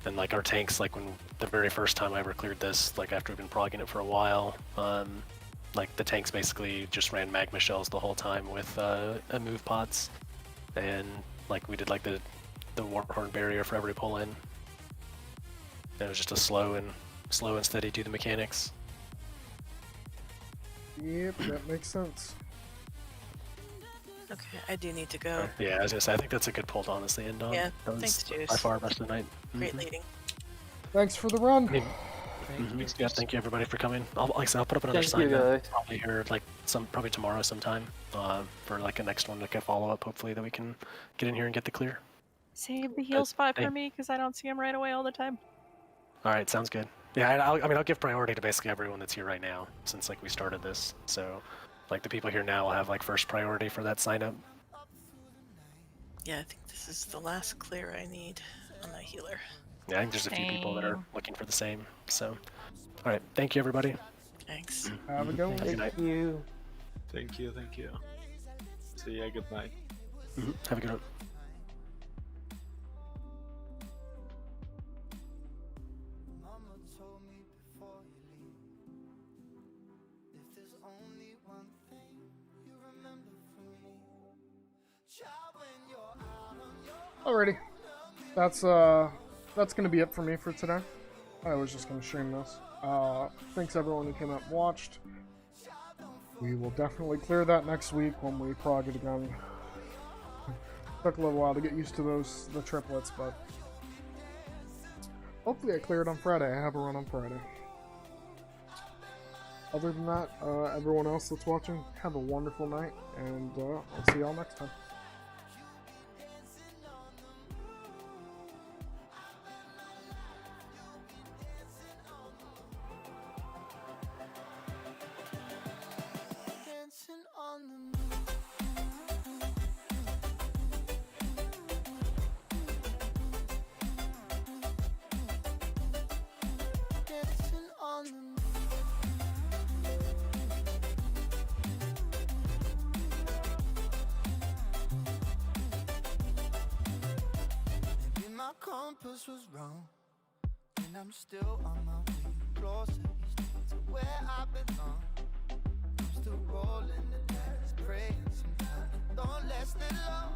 And like our tanks, like when the very first time I ever cleared this, like after we've been progging it for a while, like the tanks basically just ran magma shells the whole time with move pots, and like we did like the warhorn barrier for every pull in. And it was just a slow and steady do the mechanics. Yep, that makes sense. Okay, I do need to go. Yeah, I was gonna say I think that's a good pull to honestly end on. Yeah, That was thanks, Juice. by far best of the night. Great leading. Thanks for the run. Yeah, thank you everybody for coming. Like I said, I'll put up another Thank sign you, guys. probably here, like probably tomorrow sometime, for like a next one, like a follow up. Hopefully that we can get in here and get the clear. Save the heal spot for thank- me because I don't see him right away all the time. All right, sounds good. Yeah, I mean I'll give priority to basically everyone that's here right now since like we started this. So, like the people here now will have like first priority for that sign up. Yeah, I think this is the last clear I need on my healer. Yeah, I think there's a few people that are Same. looking for the same. So, all right, thank you everybody. Thanks. Have a good one. Have a good night. Thank you. Thank you, thank you. See ya, good night. Have a good one. Alrighty. That's gonna be it for me for today. I was just gonna stream this. Thanks everyone who came out and watched. We will definitely clear that next week when we prog it again. Took a little while to get used to the triplets, but hopefully I clear it on Friday. I have a run on Friday. Other than that, everyone else that's watching, have a wonderful night, and I'll see y'all next time. Compass was wrong, and I'm still on my way closer to where I belong. I'm still rolling the dice, praying sometimes don't last it long.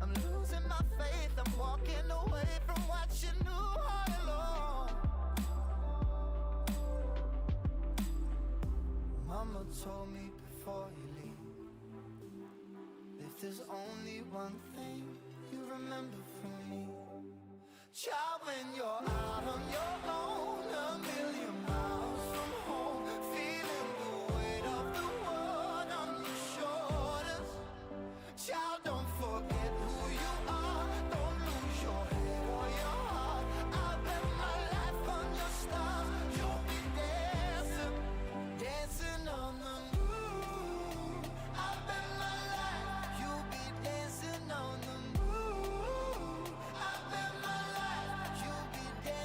I'm losing my faith, I'm walking away from what you knew all along. Mama told me before you leave, if there's only one thing you remember from me, child, when you're out on your own, a million miles from home, feeling the weight of the world on your shoulders. Child, don't forget who you are, don't lose your head or your heart. I bet my life on your stars, you'll be dancing, dancing on the moon. I bet my life, you'll be dancing on the moon. I bet my life, you'll be dancing.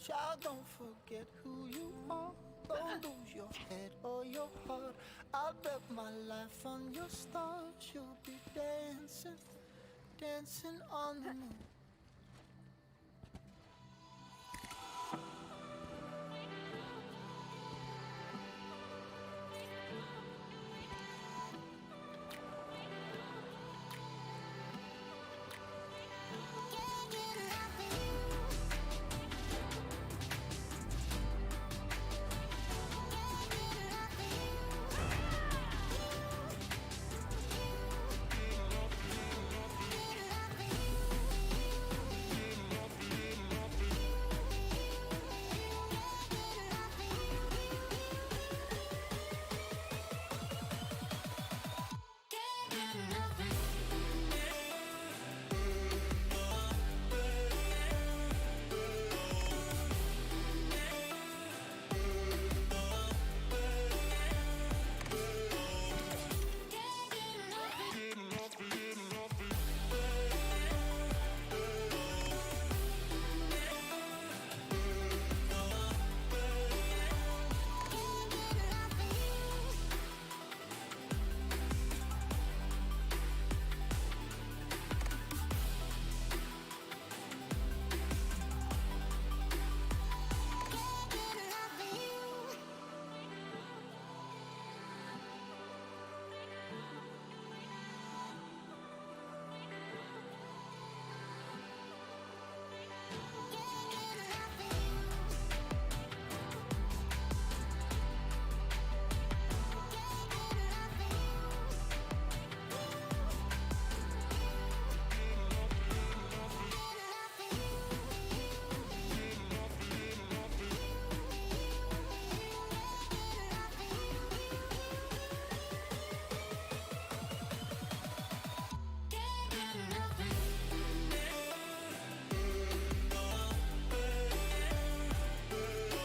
Child, don't forget who you are. Don't lose your head or your heart. I'll bet my life on your stars. You'll be dancing, dancing on the moon.